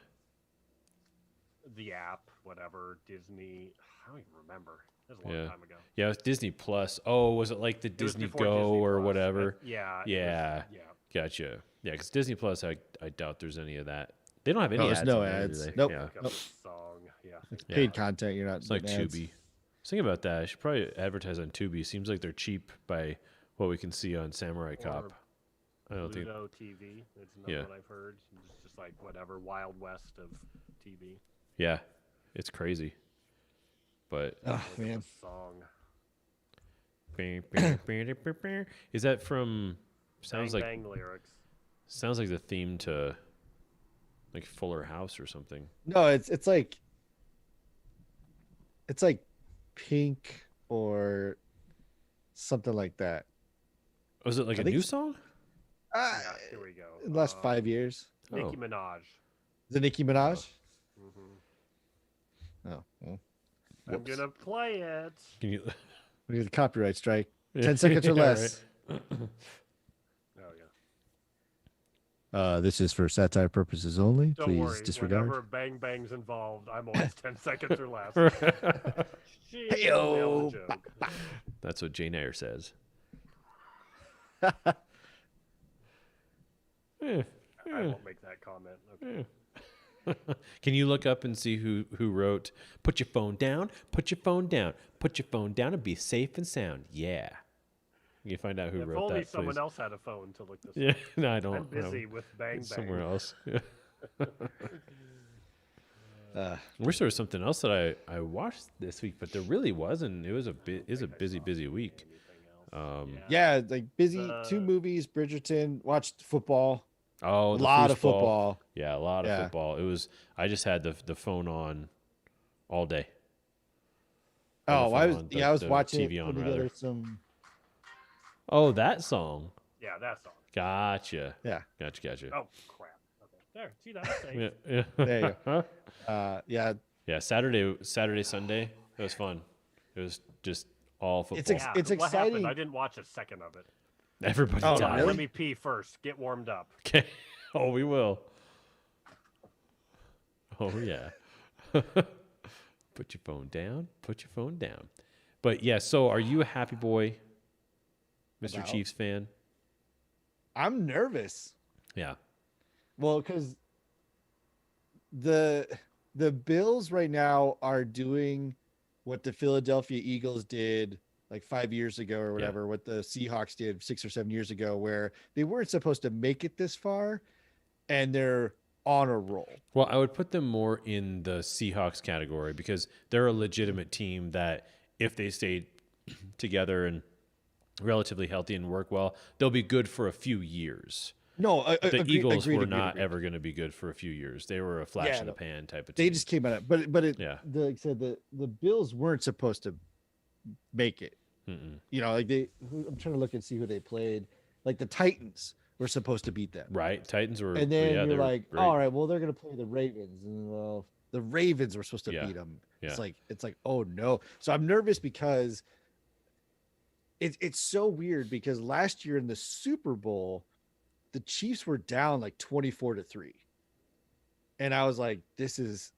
The app, whatever, Disney. I don't even remember. That was a long time ago. Yeah, it was Disney Plus. Oh, was it like the Disney Go Disney or Plus. whatever? Yeah. Gotcha. Yeah, because Disney Plus, I doubt there's any of that. They don't have any ads. No in there, ads. do they? Nope. Yeah. Nope. Song. Yeah. It's paid content. You're not. It's like ads. Tubi. I was thinking about that. I should probably advertise on Tubi. Seems like they're cheap by what we can see on Samurai Cop. I don't think. Pluto TV. It's not what I've heard. It's just like whatever Wild West of TV. Yeah, it's crazy. But man, song. Is that from? Sounds bang, like bang lyrics. Sounds like the theme to like Fuller House or something. No, it's like Pink or something like that. Was it like a new song? Here we go. In the last 5 years. Nicki Minaj. Is it Nicki Minaj? Mm-hmm. Oh. Well. I'm gonna play it. Can you? We get a copyright strike. 10 seconds or less. Right. This is for satire purposes only. Don't Please worry. disregard. Whenever bang bang's involved, I'm always 10 seconds or less. Hey-o. That's what Jane Eyre says. I won't make that comment. Okay. Can you look up and see who wrote "Put your phone down, put your phone down, put your phone down, and be safe and sound"? Yeah. You can find out who if wrote that. If only please. someone else had a phone to look this Yeah, up. no, I don't. I'm busy with bang bang. Somewhere else. I wish there was something else that I watched this week, but there really wasn't. It was a busy week. Yeah, like busy. 2 movies. Bridgerton. Watched football. Oh, a lot of football. Yeah, a lot of football. It was. I just had the phone on all day. Oh, I was watching TV on together rather. some. Oh, that song. Yeah, that song. Gotcha. Yeah. Gotcha. Oh crap. Okay. There. See that? Safe. Yeah. There you go. Yeah. Yeah. Saturday, Sunday. It was fun. It was just all football. It's What exciting. happened? I didn't watch a second of it. Everybody Oh, died. really? Let me pee first. Get warmed up. Okay. Oh, we will. Oh yeah. Put your phone down. Put your phone down. But yeah, so are you a happy boy, Mr. About? Chiefs fan? I'm nervous. Yeah. Well, because the Bills right now are doing what the Philadelphia Eagles did like 5 years ago or whatever, what the Seahawks did 6 or 7 years ago, where they weren't supposed to make it this far, and they're on a roll. Well, I would put them more in the Seahawks category because they're a legitimate team that if they stayed together and relatively healthy and work well, they'll be good for a few years. No, The Eagles were not ever going to be good for a few years. They were a flash in the pan type of team. They just came out, but like I said, the Bills weren't supposed to make it. You know, like I'm trying to look and see who they played. Like the Titans were supposed to beat them, right? Titans were, and then you're like, great. all right, well they're going to play the Ravens, and well, the Ravens were supposed to beat them. Yeah. It's like, oh no. So I'm nervous because it's so weird because last year in the Super Bowl, the Chiefs were down like 24-3. And I was like, this is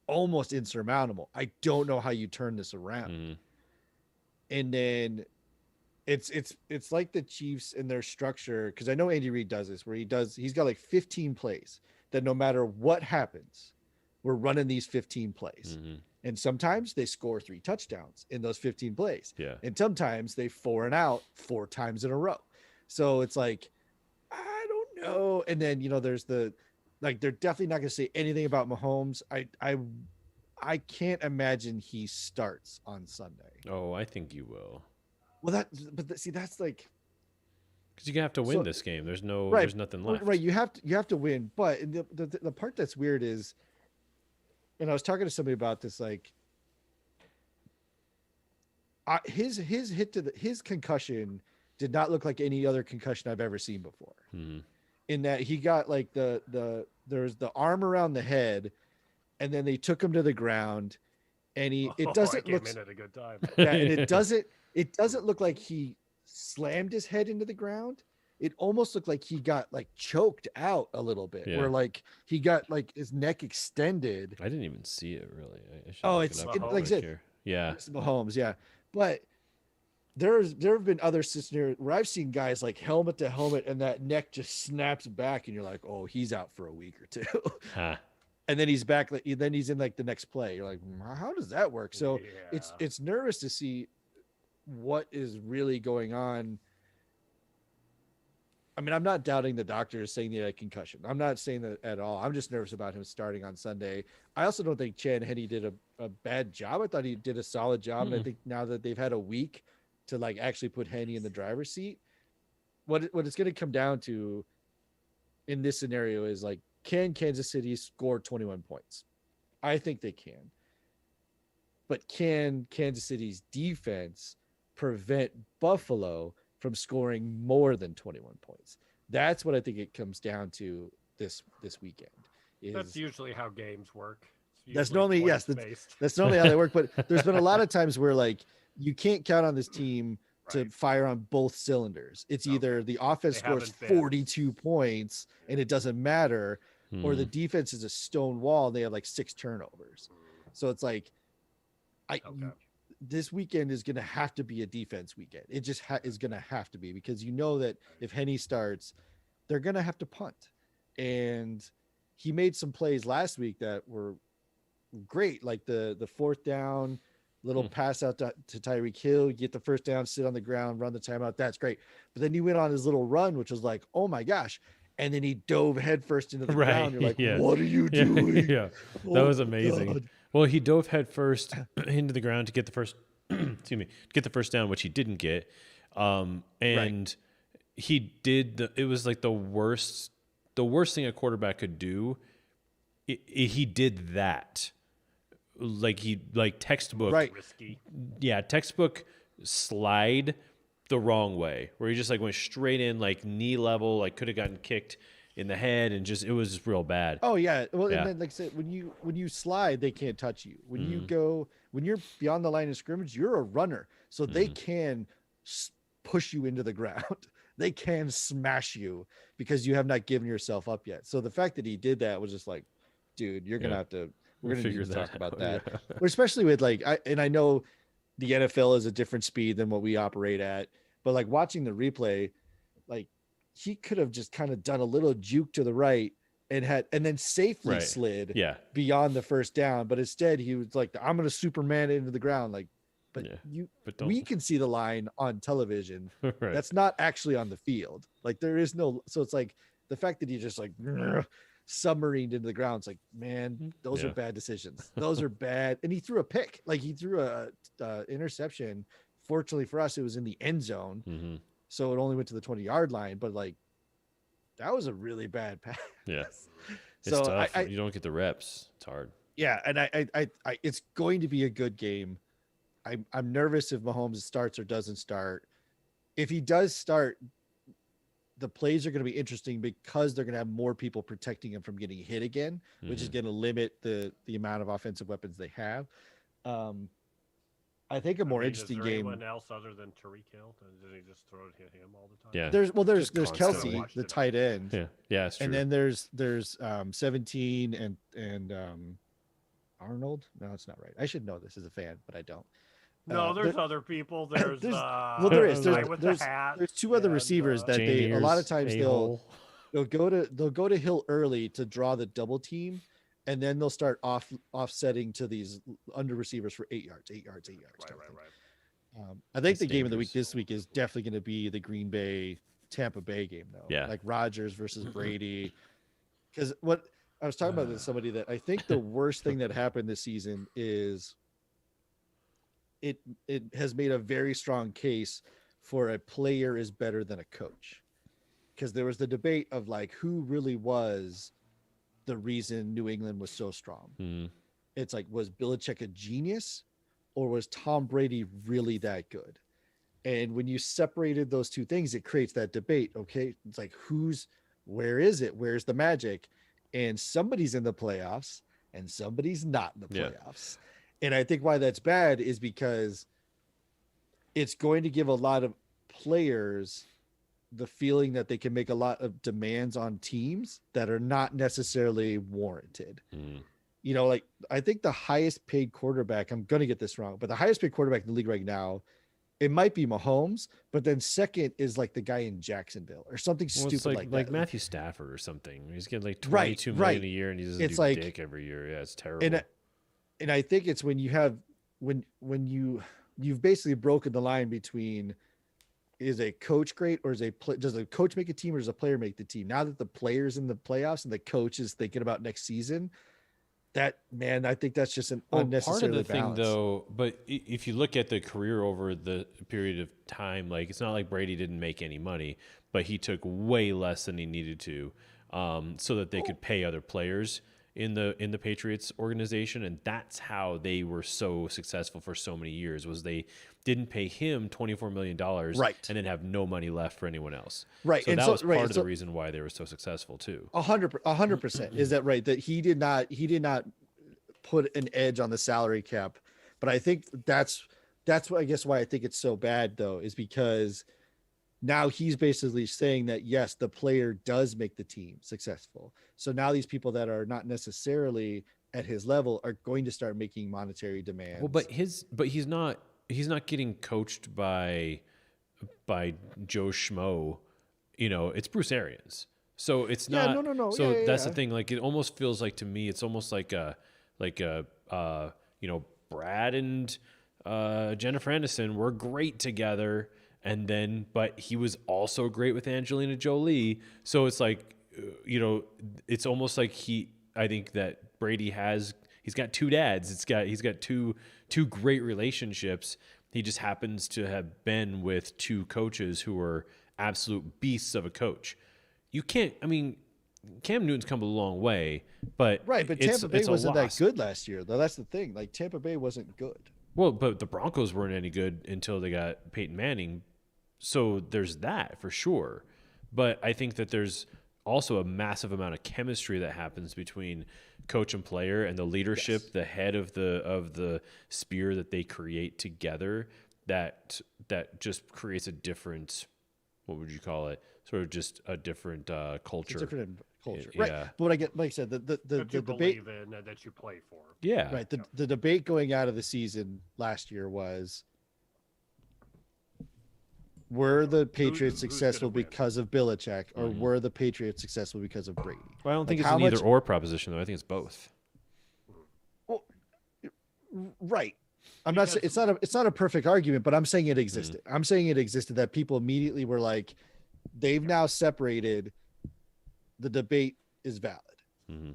almost insurmountable. I don't know how you turn this around. And then it's like the Chiefs in their structure, because I know Andy Reid does this, where he's got like 15 plays that no matter what happens, we're running these 15 plays. And sometimes they score 3 touchdowns in those 15 plays. Yeah. And sometimes they 4 and out 4 times in a row. So it's like, I don't know. And then, you know, there's they're definitely not going to say anything about Mahomes. I can't imagine he starts on Sunday. Oh, I think you will. Well, that's like, because you have to win this game. There's nothing left. Right. You have to win. But the part that's weird is, and I was talking to somebody about this, like, his hit to his concussion did not look like any other concussion I've ever seen before. In that he got like there's the arm around the head, and then they took him to the ground, and it doesn't look in at a good time. Yeah, and it doesn't look like he slammed his head into the ground. It almost looked like he got like choked out a little bit, where like he got like his neck extended. I didn't even see it really. Like I said, yeah, it's Mahomes, yeah. But there have been other scenarios where I've seen guys like helmet to helmet, and that neck just snaps back, and you're like, oh, he's out for a week or two. And then he's back. Then he's in like the next play. You're like, how does that work? So it's nervous to see what is really going on. I mean, I'm not doubting the doctors saying he had a concussion. I'm not saying that at all. I'm just nervous about him starting on Sunday. I also don't think Chad Henne did a bad job. I thought he did a solid job. And I think now that they've had a week to like actually put Henne in the driver's seat, what it's going to come down to in this scenario is like, can Kansas City score 21 points? I think they can. But can Kansas City's defense prevent Buffalo from scoring more than 21 points? That's what I think it comes down to this weekend. That's usually how games work. That's normally that's normally how they work. But there's been a lot of times where like you can't count on this team to fire on both cylinders. It's either the offense scores 42 points and it doesn't matter, or the defense is a stone wall and they have like 6 turnovers. So it's like, this weekend is going to have to be a defense weekend. It just is going to have to be, because you know that if Henne starts, they're going to have to punt. And he made some plays last week that were great, like the 4th down little pass out to Tyreek Hill, get the first down, sit on the ground, run the timeout. That's great. But then he went on his little run, which was like, oh my gosh. And then he dove headfirst into the ground. You're like, what are you doing? That was amazing. God. Well, he dove headfirst into the ground to get the first, get the first down, which he didn't get. And he did it was like the worst thing a quarterback could do. He did that. Like textbook, risky. Yeah, textbook slide the wrong way, where he just like went straight in, like knee level, like could have gotten kicked in the head, and it was just real bad. Oh yeah, well, and then like I said, when you slide, they can't touch you. When you're beyond the line of scrimmage, you're a runner, so they can push you into the ground. they can smash you because you have not given yourself up yet. So the fact that he did that was just like, dude, you're gonna have to. We're gonna need to talk about that, especially with like I know the NFL is a different speed than what we operate at, but like watching the replay, like he could have just kind of done a little juke to the right and then safely slid beyond the first down, but instead he was like, I'm gonna Superman into the ground, like, but we can see the line on television. That's not actually on the field. Like there is no, so it's like the fact that he just like submarined into the ground. It's like, man, those are bad decisions. Those are bad. And he threw a pick, like he threw a interception. Fortunately for us, it was in the end zone. So it only went to the 20-yard line, but like that was a really bad pass. Yeah. It's so tough. You don't get the reps. It's hard. Yeah. And I it's going to be a good game. I'm nervous if Mahomes starts or doesn't start. If he does start, the plays are going to be interesting because they're going to have more people protecting him from getting hit again, which is going to limit the amount of offensive weapons they have. I think a more interesting game. Anyone else other than Tariq Hill? Does he just throw it at him all the time? Yeah. There's Kelsey, the tight end. Yeah, that's true. And then there's 17 and Arnold. No, that's not right. I should know this as a fan, but I don't. No, there's other people. There's there's two other receivers that they a lot of times they'll go to Hill early to draw the double team, and then they'll start offsetting to these under receivers for 8 yards. Right. I think the game of the week this week is definitely going to be the Green Bay Tampa Bay game though. Yeah, like Rodgers versus Brady. Because what I was talking about with somebody that I think the worst thing that happened this season is it has made a very strong case for a player is better than a coach, because there was the debate of like who really was the reason New England was so strong. It's like, was Belichick a genius or was Tom Brady really that good? And when you separated those two things, it creates that debate. Okay, it's like where is it? Where's the magic? And somebody's in the playoffs and somebody's not in the playoffs. And I think why that's bad is because it's going to give a lot of players the feeling that they can make a lot of demands on teams that are not necessarily warranted. You know, like I think the highest paid quarterback, I'm going to get this wrong, but the highest paid quarterback in the league right now, it might be Mahomes, but then second is like the guy in Jacksonville or something stupid like that. Like Matthew Stafford or something. He's getting like $22 million a year and he doesn't do dick every year. Yeah, it's terrible. And I think it's when you have when you've basically broken the line between is a coach great or does a coach make a team or does a player make the team? Now that the player's in the playoffs and the coach is thinking about next season, I think that's just an unnecessary part of the balance. thing though. But if you look at the career over the period of time, like it's not like Brady didn't make any money, but he took way less than he needed to, so that they could pay other players in the Patriots organization, and that's how they were so successful for so many years. Was they didn't pay him $24 million, and then have no money left for anyone else. Right, so that was part of the reason why they were so successful too. 100%. Is that right? That he did not put an edge on the salary cap, but I think that's what I guess why I think it's so bad though is because now he's basically saying that yes, the player does make the team successful. So now these people that are not necessarily at his level are going to start making monetary demands. Well, but he's not getting coached by Joe Schmo. You know, it's Bruce Arians. So it's not. No. So that's the thing. Like it almost feels like to me, it's almost like Brad and Jennifer Aniston were great together. And then, but he was also great with Angelina Jolie. So it's like, it's almost like I think that Brady he's got two dads. He's got two great relationships. He just happens to have been with two coaches who are absolute beasts of a coach. Cam Newton's come a long way, but Tampa Bay wasn't that good last year, though. That's the thing. Like Tampa Bay wasn't good. Well, but the Broncos weren't any good until they got Peyton Manning. So there's that for sure. But I think that there's also a massive amount of chemistry that happens between coach and player, and the leadership, the head of the spear that they create together, that just creates a different what would you call it? Sort of just a different culture. It's a different culture, Yeah. right? But what I get, like I said, the That you debate, believe in and that you play for. Yeah. right? The debate going out of the season last year was, were the Patriots who's successful gonna win? because of Belichick, or were the Patriots successful because of Brady? Well, I don't think Like, it's how an much- either or proposition though. I think it's both. Well, right. I'm not saying it's not a perfect argument, but I'm saying it existed. I'm saying it existed, that people immediately were like, they've now separated. The debate is valid. Mm-hmm.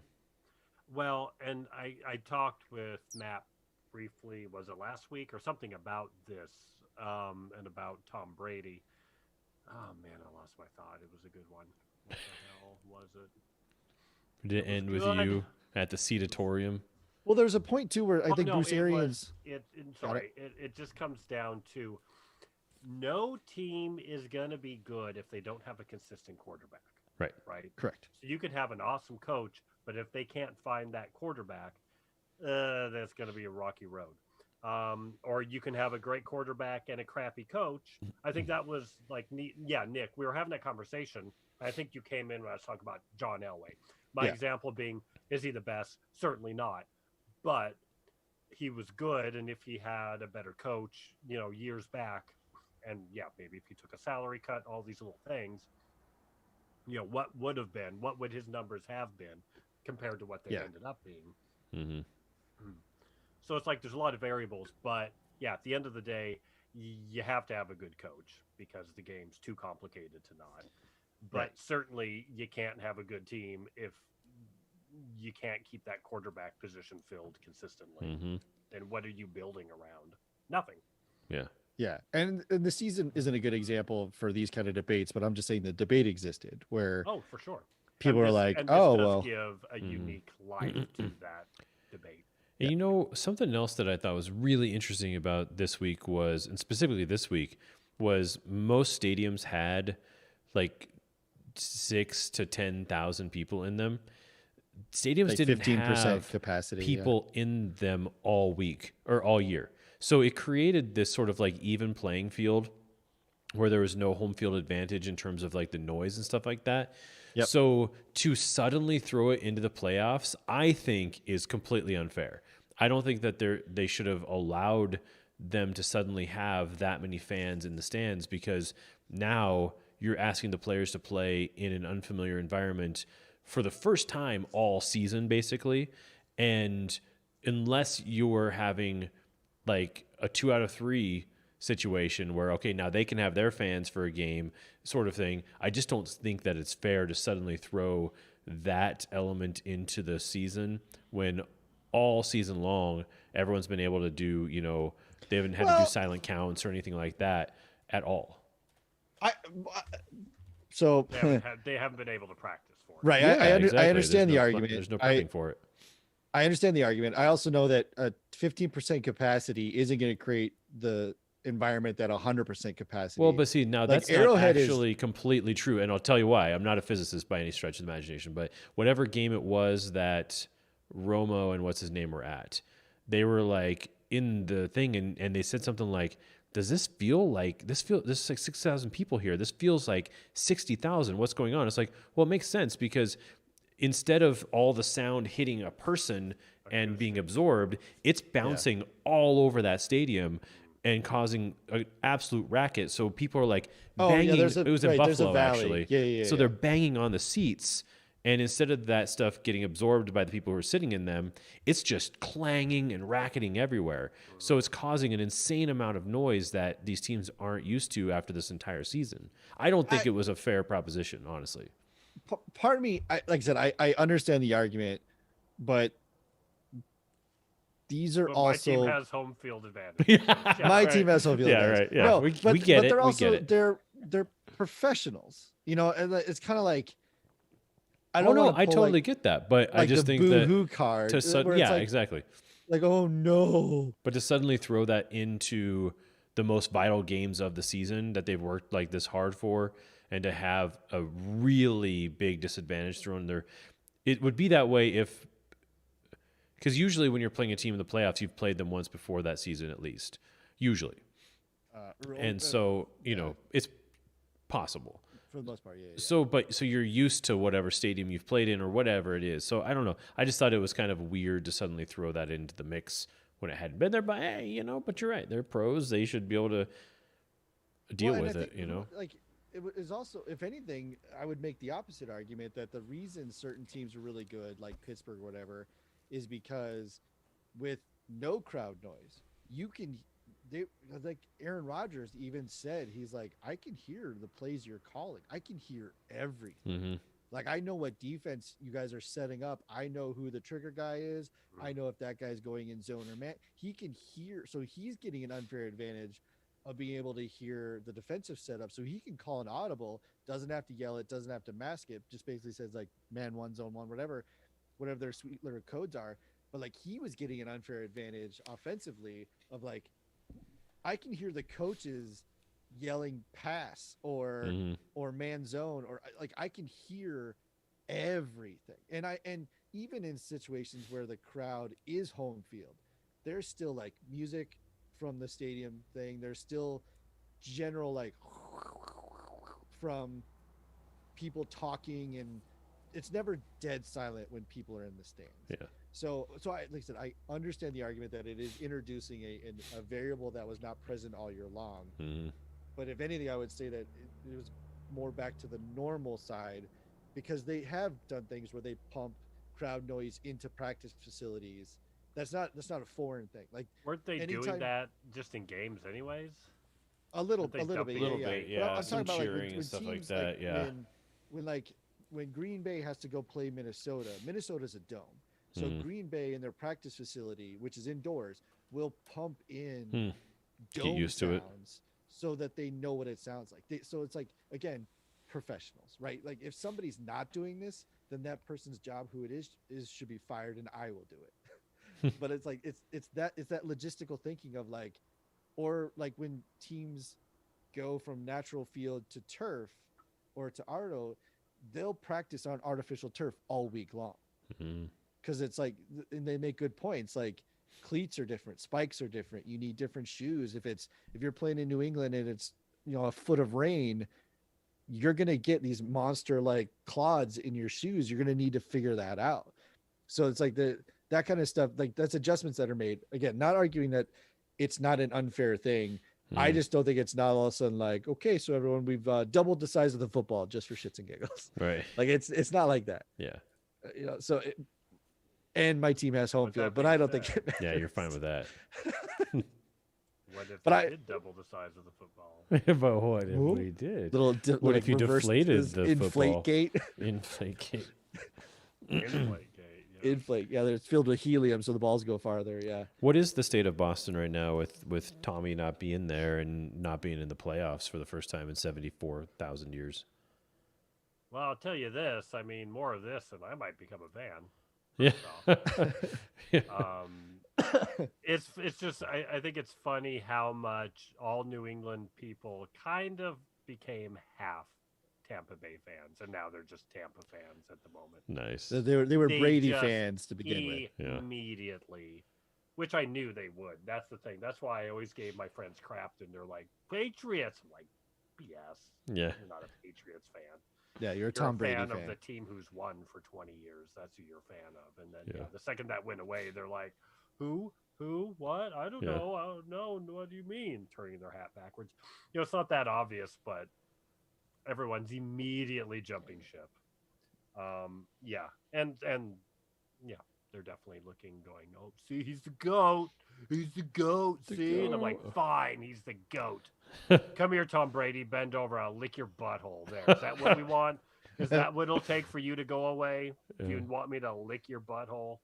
Well, and I talked with Matt briefly, was it last week or something about this, and about Tom Brady. Oh man, I lost my thought. It was a good one. What the hell was it? Did it end with good. you at the sedatorium? Well, there's a point too where I Oh, think no, Bruce it Arians. It just comes down to no team is going to be good if they don't have a consistent quarterback. Right. Right. Correct. So you could have an awesome coach, but if they can't find that quarterback, that's going to be a rocky road. Or you can have a great quarterback and a crappy coach. I think that was like neat. Yeah, Nick, we were having that conversation. I think you came in when I was talking about John Elway. My example being, is he the best? Certainly not. But he was good, and if he had a better coach, years back, and maybe if he took a salary cut, all these little things, what would his numbers have been compared to what they ended up being? Mm-hmm. So it's like there's a lot of variables, but at the end of the day, you have to have a good coach because the game's too complicated to not. But certainly you can't have a good team if you can't keep that quarterback position filled consistently. Mm-hmm. Then what are you building around? Nothing. Yeah. Yeah, and the season isn't a good example for these kind of debates, but I'm just saying the debate existed where For sure. people And are this- like, and this "Oh, does well." give a unique life to that debate. And something else that I thought was really interesting about this week was, and specifically this week, was most stadiums had like 6,000 to 10,000 people in them. Stadiums Like didn't 15% have capacity, people in them all week or all year. So it created this sort of like even playing field where there was no home field advantage in terms of like the noise and stuff like that. Yep. So to suddenly throw it into the playoffs, I think is completely unfair. I don't think that they should have allowed them to suddenly have that many fans in the stands, because now you're asking the players to play in an unfamiliar environment for the first time all season, basically. And unless you're having like a 2 out of 3 situation where, okay, now they can have their fans for a game sort of thing, I just don't think that it's fair to suddenly throw that element into the season when all season long everyone's been able to do, they haven't had to do silent counts or anything like that at all. So They haven't been able to practice for it. right, Yeah, I exactly. understand the argument. There's no prepping for it. I understand the argument. I also know that a 15% capacity isn't going to create the environment that 100% capacity. Well, but see, now Like, that's not Arrowhead is- actually completely true. And I'll tell you why. I'm not a physicist by any stretch of the imagination, but whatever game it was that Romo and what's his name were at, they were like in the thing and they said something like, does this feel like this is like 6,000 people here? This feels like 60,000. What's going on? It's like, well, it makes sense because instead of all the sound hitting a person and being absorbed, it's bouncing all over that stadium and causing an absolute racket. So people are like banging. there's It was in there's a Buffalo, valley. actually. Yeah. So they're banging on the seats. And instead of that stuff getting absorbed by the people who are sitting in them, it's just clanging and racketing everywhere. So it's causing an insane amount of noise that these teams aren't used to after this entire season. I don't think it was a fair proposition, honestly. Part of me, like I said, I understand the argument, but these are But also my team has home field advantage. my team has home field Yeah, advantage. right. Yeah, No, we but get it. they're We also get it. they're professionals, and it's kind of like I Oh don't no, want I to totally get that, but I like just the think that boo-hoo card. where it's like, exactly. like, oh no. But to suddenly throw that into the most vital games of the season that they've worked like this hard for, and to have a really big disadvantage thrown there, it would be that way if, because usually when you're playing a team in the playoffs, you've played them once before that season at least, usually. And so, it's possible. For the most part, yeah. So you're used to whatever stadium you've played in or whatever it is. So I don't know. I just thought it was kind of weird to suddenly throw that into the mix when it hadn't been there. But hey, but you're right. They're pros. They should be able to deal Well, and with I it. think, like it is also, if anything, I would make the opposite argument that the reason certain teams are really good, like Pittsburgh or whatever, is because with no crowd noise, you can. They like Aaron Rodgers even said, he's like, I can hear the plays you're calling. I can hear everything. Mm-hmm. Like, I know what defense you guys are setting up. I know who the trigger guy is. I know if that guy's going in zone or man. He can hear, so he's getting an unfair advantage of being able to hear the defensive setup. So he can call an audible, doesn't have to yell it, doesn't have to mask it, just basically says like man one, zone one, whatever their sweet little codes are. But like, he was getting an unfair advantage offensively of like, I can hear the coaches yelling pass or man zone, or like I can hear everything. And even in situations where the crowd is home field, there's still like music from the stadium thing. There's still general like from people talking, and it's never dead silent when people are in the stands. Yeah. So like I said, I understand the argument that it is introducing a variable that was not present all year long. Mm-hmm. But if anything, I would say that it was more back to the normal side, because they have done things where they pump crowd noise into practice facilities. That's not a foreign thing. Like, weren't they doing that just in games anyways? A little bit, yeah. But I'm Some talking about cheering like and stuff like that. when Green Bay has to go play Minnesota's a dome. So Green Bay in their practice facility, which is indoors, will pump in dome used to it. sounds so that they know what it sounds like. So it's like, again, professionals, right? Like, if somebody's not doing this, then that person's job, who it is should be fired, and I will do it. But it's like it's that logistical thinking of like, or like when teams go from natural field to turf or to Arto, they'll practice on artificial turf all week long. Because it's like, and they make good points, like cleats are different, spikes are different, you need different shoes. If you're playing in New England and it's a foot of rain, you're going to get these monster like clods in your shoes. You're going to need to figure that out. So it's like that kind of stuff, like that's adjustments that are made. Again, not arguing that it's not an unfair thing. I just don't think it's not all of a sudden like, okay, so everyone, we've doubled the size of the football just for shits and giggles. Right. Like it's not like that. Yeah. And my team has home field, but I don't think it matters. Yeah, you're fine with that. What if they did double the size of the football? But what if we did? What if you deflated the inflate football? Gate? Inflate gate. Inflate gate. Yeah. Inflate. Yeah, it's filled with helium, so the balls go farther. Yeah. What is the state of Boston right now with Tommy not being there and not being in the playoffs for the first time in 74,000 years? Well, I'll tell you this. I mean, more of this, and I might become a fan. Yeah. It's just I think it's funny how much all New England people kind of became half Tampa Bay fans, and now they're just Tampa fans at the moment. Nice. So they were Brady just fans to begin with. Yeah. Immediately, which I knew they would. That's the thing. That's why I always gave my friends crap, and they're like, Patriots. I'm like, BS. Yeah. You're not a Patriots fan. Yeah, you're a You're Tom Brady fan fan. of the team who's won for 20 years. That's who you're a fan of. And then the second that went away, they're like, who, what? I don't know. I don't know. What do you mean? Turning their hat backwards. It's not that obvious, but everyone's immediately jumping ship. Yeah. And yeah, they're definitely looking, going, oh, see, he's the GOAT. He's the GOAT. See? And I'm like, fine, he's the GOAT. Come here, Tom Brady. Bend over. I'll lick your butthole. There. Is that what we want? Is that what it'll take for you to go away? If you want me to lick your butthole?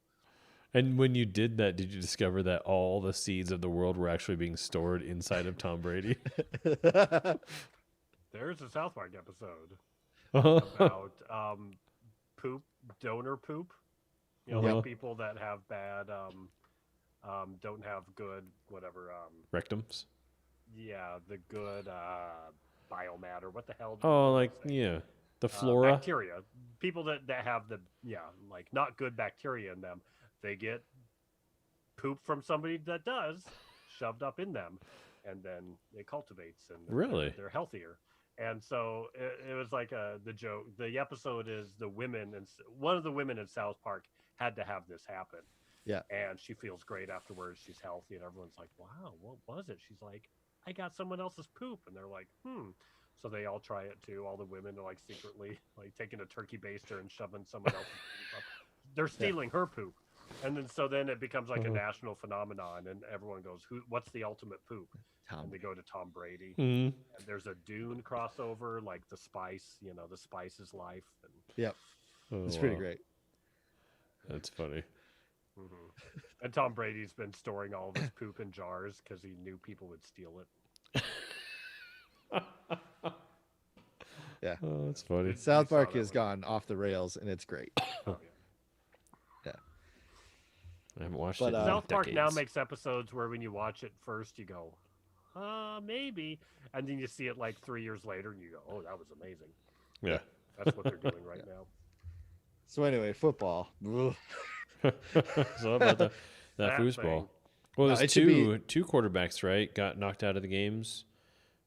And when you did that, did you discover that all the seeds of the world were actually being stored inside of Tom Brady? There's a South Park episode about poop, donor poop. Like people that have bad, don't have good, whatever. Rectums? Yeah, the good biomatter. What the hell? The flora. Bacteria. People that have the, like not good bacteria in them. They get poop from somebody that does shoved up in them, and then it cultivates, and really they're healthier. And so it was like the joke. The episode is the women, and one of the women in South Park had to have this happen. Yeah. And she feels great afterwards. She's healthy, and everyone's like, "Wow, what was it?" She's like, "I got someone else's poop," and they're like, "Hmm." So they all try it too. All the women are like secretly like taking a turkey baster and shoving someone else's poop up. They're stealing her poop, and then it becomes like a national phenomenon, and everyone goes, What's the ultimate poop?" And they go to Tom Brady. And there's a Dune crossover, like The Spice. The Spice is life. And Yep. It's pretty great. That's funny. And Tom Brady's been storing all of his poop in jars because he knew people would steal it. Yeah. Oh, that's funny. South Park has gone off the rails, and it's great. Oh, Yeah. I haven't watched But, it in South Park now decades. makes episodes where when you watch it first, you go, maybe. And then you see it like 3 years later, and you go, oh, that was amazing. Yeah. That's what they're doing right now. So anyway, football. Ugh. So about that That foosball. thing. Well, No, there's it should be- two quarterbacks, right? Got knocked out of the games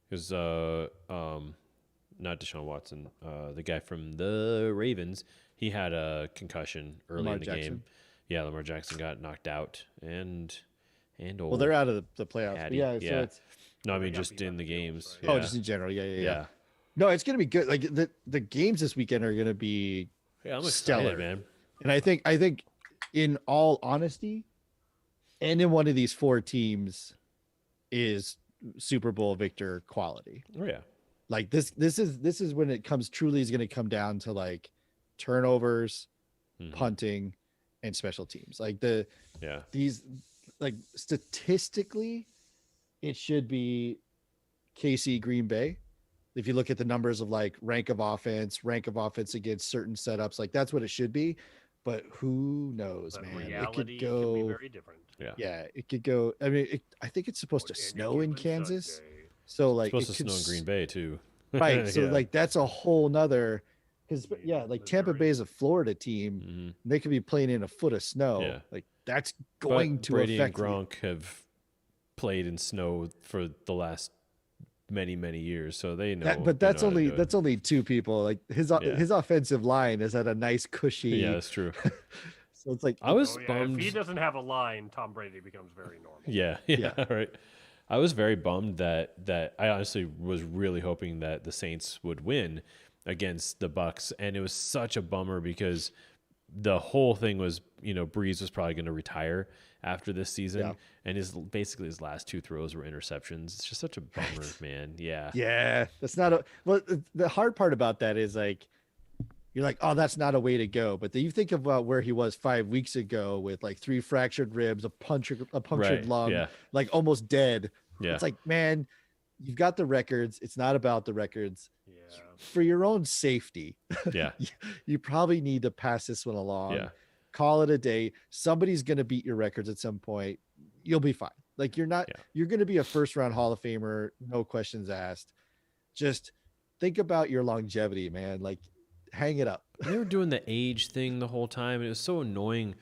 because not Deshaun Watson, the guy from the Ravens, he had a concussion early Lamar in the Jackson. game. Yeah, Lamar Jackson got knocked out, and Well, they're out of the playoffs. But Patty, yeah, yeah. so it's No, I mean got just beat by in the the Bills, games. right? oh, Yeah. just in general. Yeah. yeah. No, it's gonna be good. Like the games this weekend are gonna be Yeah, I'm stellar, excited, man. and I think, in all honesty, any one of these four teams is Super Bowl victor quality. Oh yeah, Like this is when it comes truly is going to come down to like turnovers, Mhm. punting, and special teams. Like yeah. these like statistically, it should be KC Green Bay. If you look at the numbers of like rank of offense against certain setups, like that's what it should be. But who knows, But man? reality It could can go. be very different. Yeah, it could go. I mean, I think it's supposed to Any snow in given Kansas, Sunday. so like Supposed it to could snow in Green Bay too. right? So Yeah. like that's a whole nother. Because Maybe yeah, like Tampa Missouri. Bay is a Florida team. Mhm. And they could be playing in a foot of snow. Yeah. Like that's But going to Brady affect. and Gronk have played in snow for the last many years, so they know. But they that's know how to only do it. that's only two people. Like his offensive line is at a nice cushy. Yeah, that's true. So it's like I was Oh, yeah. bummed. If he doesn't have a line, Tom Brady becomes very normal. Yeah, right. I was very bummed that I honestly was really hoping that the Saints would win against the Bucks, and it was such a bummer because the whole thing was, Breeze was probably going to retire after this season, Yeah. and basically his last two throws were interceptions. It's just such a bummer, man. Yeah, yeah, that's not a. Well, the hard part about that is like. You're like, oh, that's not a way to go. But then you think about where he was 5 weeks ago with like 3 fractured ribs, a punctured Right, lung, yeah. like almost dead. Yeah. It's like, man, you've got the records. It's not about the records. Yeah. For your own safety, yeah, you probably need to pass this one along. Yeah. Call it a day. Somebody's going to beat your records at some point. You'll be fine. Like you're going to be a first round Hall of Famer. No questions asked. Just think about your longevity, man. Like, hang it up. They were doing the age thing the whole time. And it was so annoying.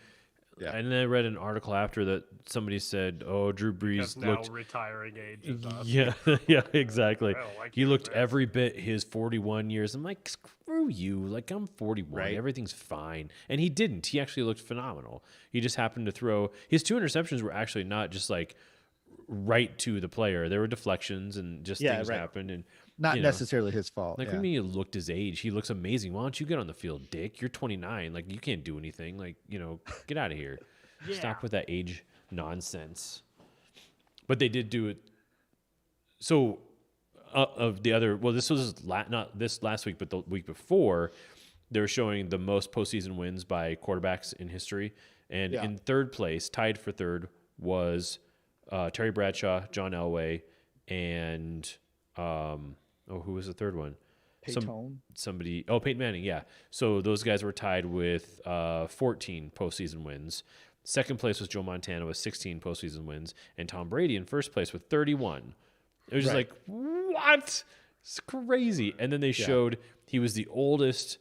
Yeah. And then I read an article after that somebody said, "Oh, Drew Because Brees now looked." retiring age is us. Yeah, yeah, exactly. Well, I He can't looked imagine. every bit his 41 years. I'm like, screw you. Like, I'm 41. Right. Everything's fine. And he didn't. He actually looked phenomenal. He just happened to throw. His 2 interceptions were actually not just like right to the player. There were deflections and just things right. happened. And Not you know, necessarily his fault. like, what do you mean he looked his age? He looks amazing. Why don't you get on the field, Dick? You're 29. Like, you can't do anything. Like, get out of here. Yeah. Stop with that age nonsense. But they did do it. So, of the other, well, this was not this last week, but the week before, they were showing the most postseason wins by quarterbacks in history. And in third place, tied for third, was Terry Bradshaw, John Elway, and who was the third one? Peyton. Peyton Manning, yeah. So those guys were tied with 14 postseason wins. Second place was Joe Montana with 16 postseason wins, and Tom Brady in first place with 31. It was just Right. like, what? It's crazy. And then they showed he was the oldest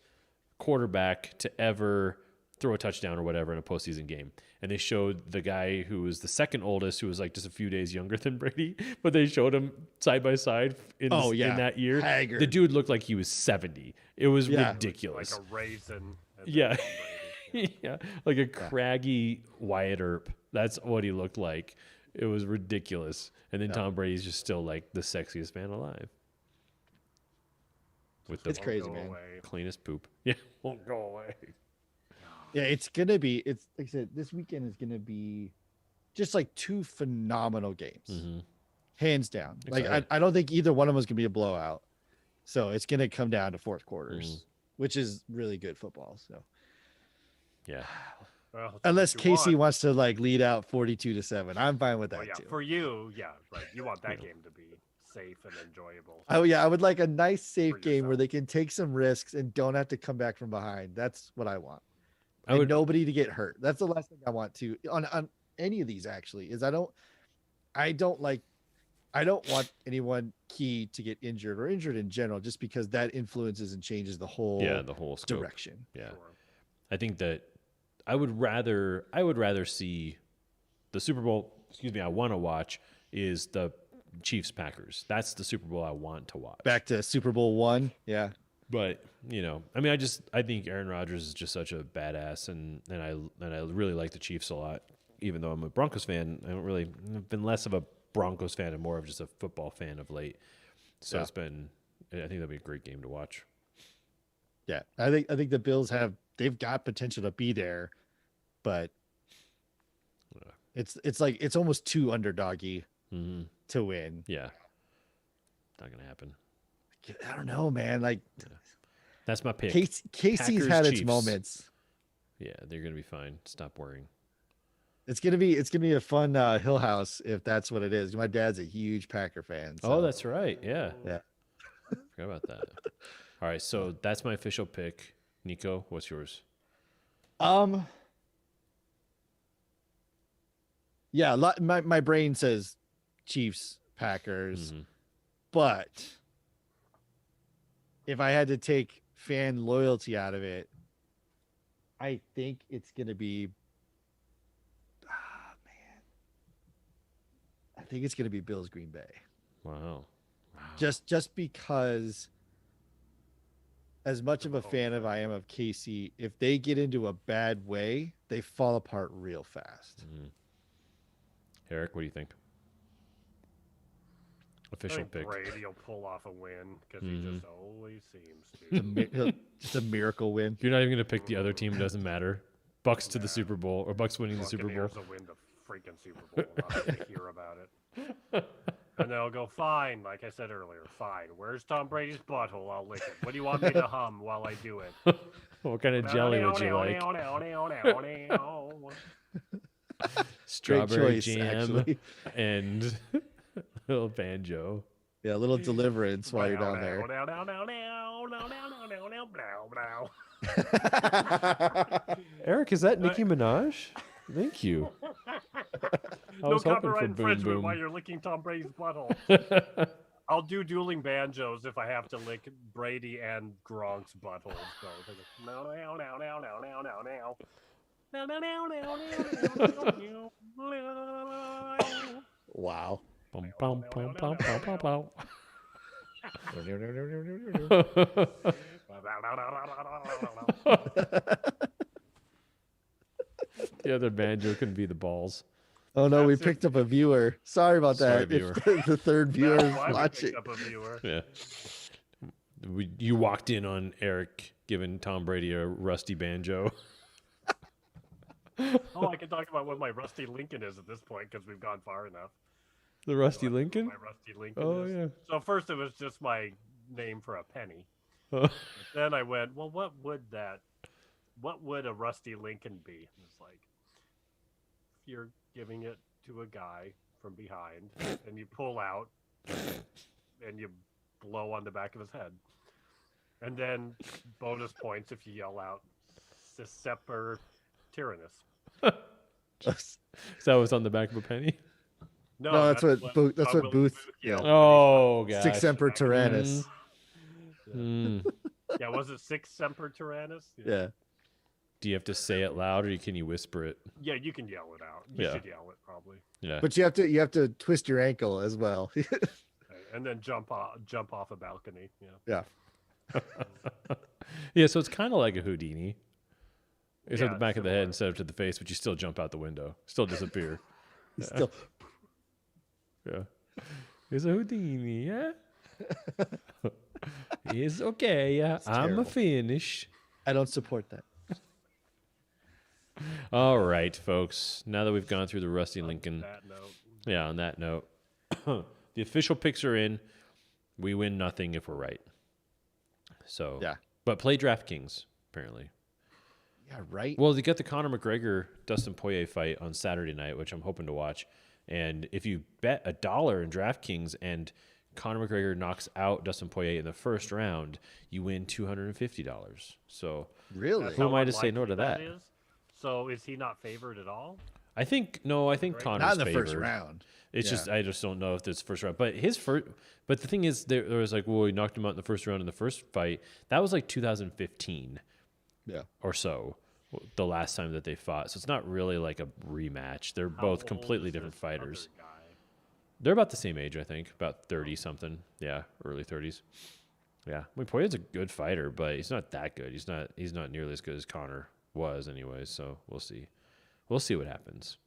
quarterback to ever throw a touchdown or whatever in a postseason game. And they showed the guy who was the second oldest, who was like just a few days younger than Brady, but they showed him side by side in that year. Haggard. The dude looked like he was 70. It was Yeah. ridiculous. Like a raisin. and Yeah. then Brady. Yeah, like a craggy Wyatt Earp. That's what he looked like. It was ridiculous. And then Tom Brady's just still like the sexiest man alive. With the It's crazy, Go man. away. cleanest poop. Yeah, won't go away. Yeah, it's gonna be. It's like I said, this weekend is gonna be just like two phenomenal games, Mhm. hands down. Like Excited. I don't think either one of them is gonna be a blowout. So it's gonna come down to fourth quarters, which is really good football. So Yeah. Well, that's unless what you Casey want. wants to like lead out 42-7, I'm fine with that Well, yeah, too. for you, yeah, right. You want that game to be safe and enjoyable. Oh yeah, I would like a nice safe For game where yourself. they can take some risks and don't have to come back from behind. That's what I want. I And would- nobody to get hurt. That's the last thing I want to on any of these actually is I don't want anyone key to get injured or injured in general just because that influences and changes the whole The whole scope. direction. Yeah. Sure. I think that I would rather see the Super Bowl, I want to watch is the Chiefs Packers. That's the Super Bowl I want to watch. Back to Super Bowl 1. Yeah. But, I think Aaron Rodgers is just such a badass and I really like the Chiefs a lot. Even though I'm a Broncos fan, I've been less of a Broncos fan and more of just a football fan of late. So I think that'd be a great game to watch. Yeah. I think the Bills they've got potential to be there, but it's almost too underdoggy Mm-hmm. to win. Yeah. Not going to happen. I don't know, man. Like That's my pick. Casey's Packers, had its Chiefs. moments. Yeah, they're going to be fine. Stop worrying. It's gonna be a fun Hill House if that's what it is. My dad's a huge Packer fan. Oh, so- that's right. Yeah. Yeah. Forgot about that. All right, so that's my official pick. Nico, what's yours? Yeah, my brain says Chiefs, Packers, Mhm. but if I had to take fan loyalty out of it, I think it's gonna be man. I think it's gonna be Bills Green Bay. Wow. Just because as much of a fan of I am of KC, if they get into a bad way, they fall apart real fast. Eric, what do you think? I Official think pick. Brady will pull off a win because Mhm. he just always seems It's to. just a miracle win. You're not even going to pick the other team. It doesn't matter. Bucks to the Super Bowl or Bucks winning the Super Bowl. Buccaneers will win the freaking Super Bowl. I'll have to hear about it. And they'll go, fine, like I said earlier, fine. Where's Tom Brady's butthole? I'll lick it. What do you want me to hum while I do it? What kind of jelly would you like? Strawberry choice, jam actually. and little banjo. Yeah, a little deliverance while you're down there. Eric, is that Nicki Minaj? Thank you. I No was hoping for copyright boom infringement boom. while you're licking Tom Brady's butthole. I'll do dueling banjos if I have to lick Brady and Gronk's buttholes both. No, no, no, no, no, no, no, no, no. No, no, no, no, no, no, no. Wow. Bum, bum, bum, bum, bum, bum, bum. The other banjo can be the balls. Oh no, we That's it. picked up a viewer. Sorry about Sorry, that. viewer. If the third viewer That's is why we watching. picked up a viewer. Yeah. You walked in on Eric giving Tom Brady a rusty banjo. Oh, I can talk about what my rusty Lincoln is at this point because we've gone far enough. The rusty Lincoln? My rusty Lincoln. Oh, is. yeah. So first it was just my name for a penny. Oh. Then I went, well, what would a rusty Lincoln be? And it's like, if you're giving it to a guy from behind and you pull out and you blow on the back of his head. And then bonus points if you yell out, Semper Tyrannus. Is that what's on the back of a penny? No, that's what Willie Booth yelled. Oh, gosh. Six Semper Tyrannus. Mm. Yeah, was it Six Semper Tyrannus? Yeah. Do you have to say it loud, or can you whisper it? Yeah, you can yell it out. You Yeah. should yell it probably, Yeah. But you have to twist your ankle as well. and then jump off a balcony. Yeah. Yeah, so it's kind of like a Houdini. It's at Yeah, the back of the head similar. instead of to the face, but you still jump out the window. Still disappear. Still, Yeah. It's a Houdini, yeah? It's okay, yeah. I'm terrible. a finish. I don't support that. All right, folks. Now that we've gone through the Rusty Lincoln. That note. Yeah, on that note. The official picks are in. We win nothing if we're right. So, Yeah. But play DraftKings, apparently. Yeah, right. Well, they got the Conor McGregor Dustin Poirier fight on Saturday night, which I'm hoping to watch. And if you bet $1 in DraftKings and Conor McGregor knocks out Dustin Poirier in the first round, you win $250. So Really? That's Who how am I to say no unlikely to that? is. So is he not favored at all? I think Conor's Not in the favored. first round. It's Yeah. I just don't know if it's first round. But but the thing is, there was like, well, he knocked him out in the first round in the first fight. That was like 2015 Yeah. or so, the last time that they fought. So it's not really like a rematch. They're How both old completely is different this fighters. other guy? They're about the same age, I think, about 30 something. Yeah, early 30s. Yeah, I mean, Poirier's a good fighter, but he's not that good. He's not nearly as good as Conor was, anyways. So we'll see. We'll see what happens.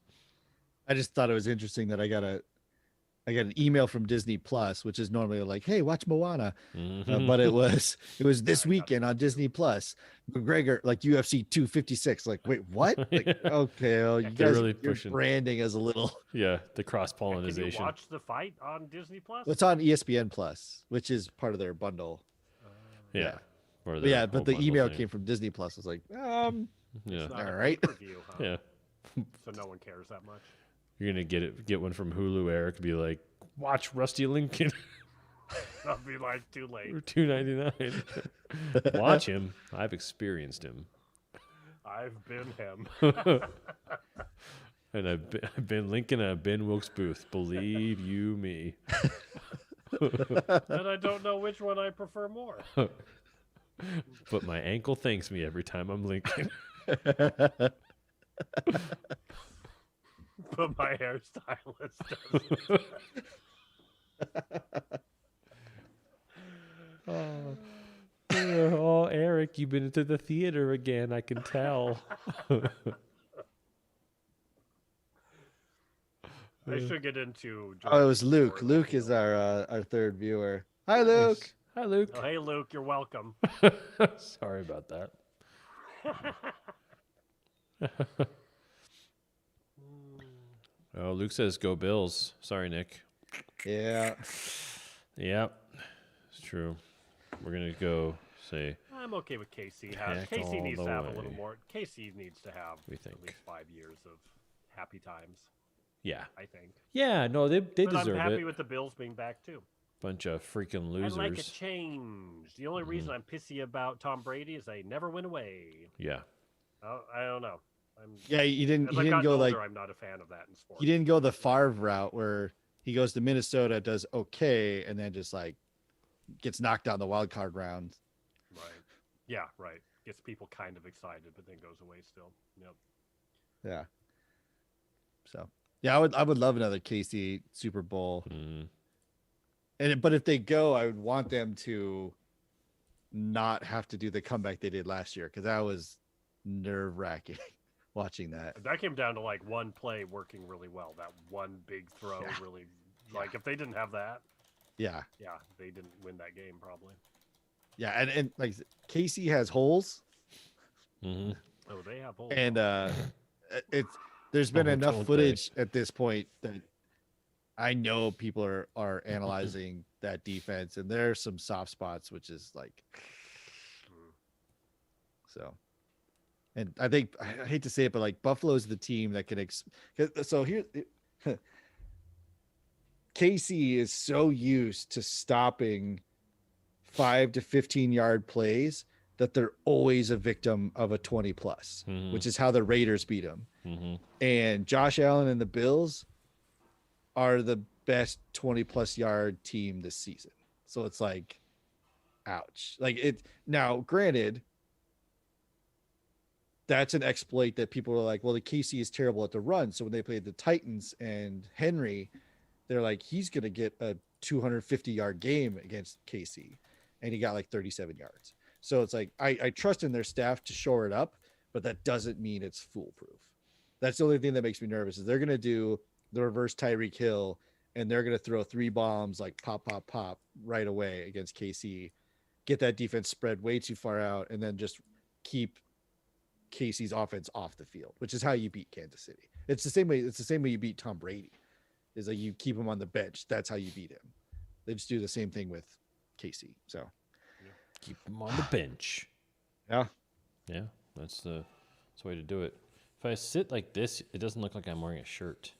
I just thought it was interesting that I got an email from Disney Plus, which is normally like, "Hey, watch Moana," but it was this weekend on Disney Plus. McGregor, like UFC 256. Like, wait, what? Like, okay, well, you They're guys, really your pushing. branding is a little. Yeah, the cross Can you pollination. watch the fight on Disney Plus? It's on ESPN Plus, which is part of their bundle. Yeah, or But their yeah, whole but the bundle email thing. came from Disney Plus. I was like, Yeah, It's not all a right. pay-per-view, huh? yeah. So no one cares that much. You're gonna get one from Hulu, Eric. Be like, watch Rusty Lincoln That'll be like too late. for $2.99. Watch him. I've experienced him, I've been him. and I've been Lincoln. I've been Wilkes Booth. Believe you me. And I don't know which one I prefer more. But my ankle thanks me every time I'm Lincoln. But my hairstylist doesn't. Oh, Eric, you've been into the theater again. I can tell. I should get into. oh, it was Luke. Jordan Luke is Peele. our third viewer. Hi, Luke. Hi, Luke. Oh, hey, Luke, you're welcome. Sorry about that. Oh, Luke says go Bills. Sorry, Nick. Yeah. Yep, it's true. We're gonna go say I'm okay with KC. Heck Casey all needs the to have a little way. more. Casey needs to have We at think. least 5 years of happy times. yeah, I think. yeah. No, they But deserve I'm happy it. with the Bills being back too. Bunch of freaking I like a losers. change. The only Mm-hmm. reason I'm pissy about Tom Brady is they never went away. Yeah, I don't know. Yeah, you didn't. As He I didn't got go older, like. I'm not a fan of that in sports. He didn't go the Favre route where he goes to Minnesota, does okay, and then just like gets knocked down the wild card round. Right. Yeah. Right. Gets people kind of excited, but then goes away still. Yep. Yeah. So yeah, I would love another KC Super Bowl. Mhm. But if they go, I would want them to not have to do the comeback they did last year, because that was nerve wracking watching that. That came down to like one play working really well. That one big throw Yeah. really, like if they didn't have that, Yeah. yeah, they didn't win that game probably. Yeah. And like KC has holes, Mhm. Oh, they have holes. and there's been Oh, enough don't they? footage at this point that I know people are analyzing that defense, and there's some soft spots, which is like so. And I think I hate to say it, but like Buffalo's the team that can. So here, KC is so used to stopping 5 to 15-yard plays that they're always a victim of a 20 plus, Mhm. which is how the Raiders beat them. Mhm. And Josh Allen and the Bills are the best 20 plus yard team this season. So it's like, ouch. Like it now, granted, that's an exploit that people are like, well, the KC is terrible at the run. So when they played the Titans and Henry, they're like, he's going to get a 250-yard game against KC. And he got like 37 yards. So it's like, I trust in their staff to shore it up, but that doesn't mean it's foolproof. That's the only thing that makes me nervous is they're going to do the reverse Tyreek Hill and they're going to throw 3 bombs like pop, pop, pop right away against KC, get that defense spread way too far out, and then just keep KC's offense off the field, which is how you beat Kansas City. It's the same way you beat Tom Brady, is like you keep him on the bench. That's how you beat him. They just do the same thing with KC. So Keep him on the bench. yeah. Yeah, that's the way to do it. If I sit like this, it doesn't look like I'm wearing a shirt.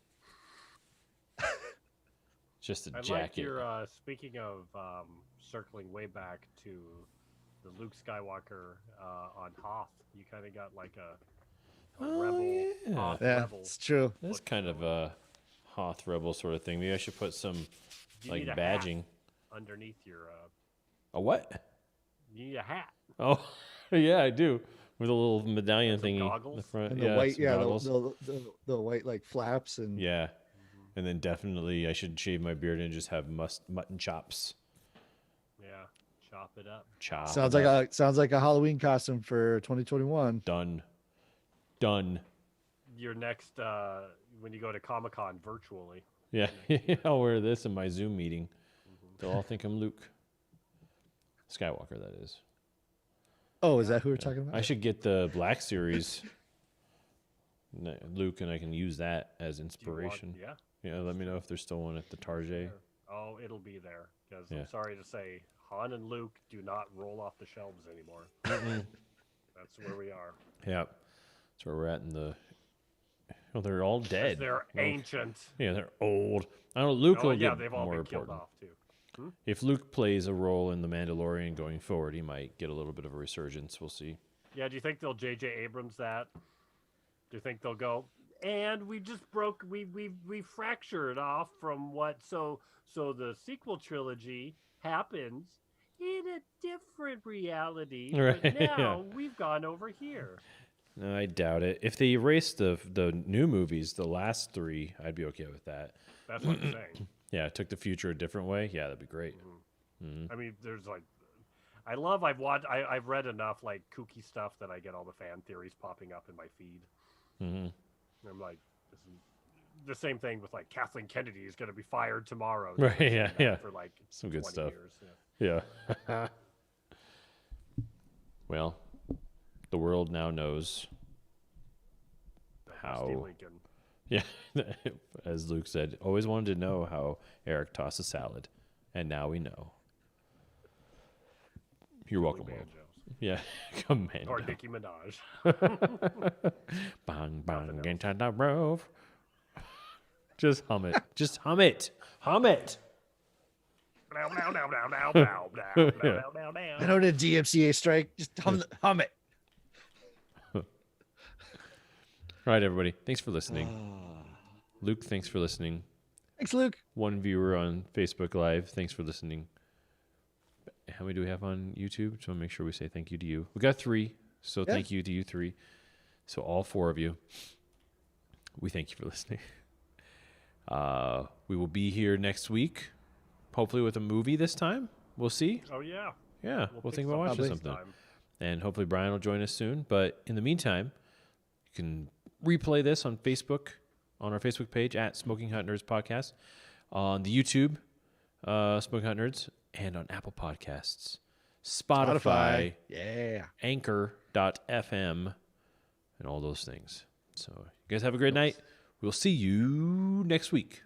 Just a I jacket. like your, speaking of circling way back to the Luke Skywalker on Hoth, you kind of got like a rebel. yeah. Hoth Yeah, rebel. it's true. That's kind of a Hoth rebel sort of thing. Maybe I should put some You like need a hat badging. underneath your. A what? You need a hat. Oh, yeah, I do. With a little medallion Some thingy in goggles? the front. And yeah, the white, some yeah, goggles. the white like flaps and Yeah. And then definitely I should shave my beard and just have mutton chops. Yeah, chop it up. Chop. sounds it like up. sounds like a Halloween costume for 2021. Done. Your next when you go to Comic-Con virtually. Yeah. I'll wear this in my Zoom meeting. They'll all think I'm Luke Skywalker, that is. Oh, is that who we're talking about? I should get the Black Series Luke, and I can use that as Do you want- inspiration. yeah. Yeah, let me know if there's still one at the Target. Oh, it'll be there because Yeah. I'm sorry to say, Han and Luke do not roll off the shelves anymore. That's where we are. Yeah. That's where we're at in the. Well, they're all dead. They're Well, ancient. Yeah, they're old. I don't know. Luke Oh will yeah, get they've all more been killed important. off too. If Luke plays a role in The Mandalorian going forward, he might get a little bit of a resurgence. We'll see. Yeah, do you think they'll J.J. Abrams that? Do you think they'll go? And we just broke. We fractured off from what? So the sequel trilogy happens in a different reality. Right, But yeah. now we've gone over here. No, I doubt it. If they erased the new movies, the last 3, I'd be okay with that. That's what I'm saying. Yeah, took the future a different way. Yeah, that'd be great. I mean, there's like, I've read enough like kooky stuff that I get all the fan theories popping up in my feed. Hmm. I'm like, this is the same thing with like Kathleen Kennedy is going to be fired tomorrow. Right, They've been yeah, saying that yeah. For like Some good 20 stuff. Years, yeah. Yeah. Well, the world now knows Rusty how. Lincoln. Yeah, as Luke said, always wanted to know how Eric tossed a salad, and now we know. You're welcome, world. Banjos. Yeah, commando. Or Nicki Minaj. Bang bang into the roof. Just hum it. Just hum it. Hum it. Now, now, now, now, now, now, now, now, now, now. I know the DMCA strike. Just hum it. All right, everybody. Thanks for listening. Luke, thanks for listening. Thanks, Luke. One viewer on Facebook Live. Thanks for listening. How many do we have on YouTube? Just want to make sure we say thank you to you. We got 3, so Yeah. thank you to you 3. So all 4 of you, we thank you for listening. We will be here next week, hopefully with a movie this time. We'll see. Oh, yeah. Yeah, we'll pick think about watching something something. this time. And hopefully Brian will join us soon. But in the meantime, you can replay this on Facebook, on our Facebook page at Smoking Hot Nerds Podcast, on the YouTube, Smoking Hot Nerds, and on Apple Podcasts, Spotify, Yeah. Anchor.fm, and all those things. So you guys have a great night. We'll see you next week.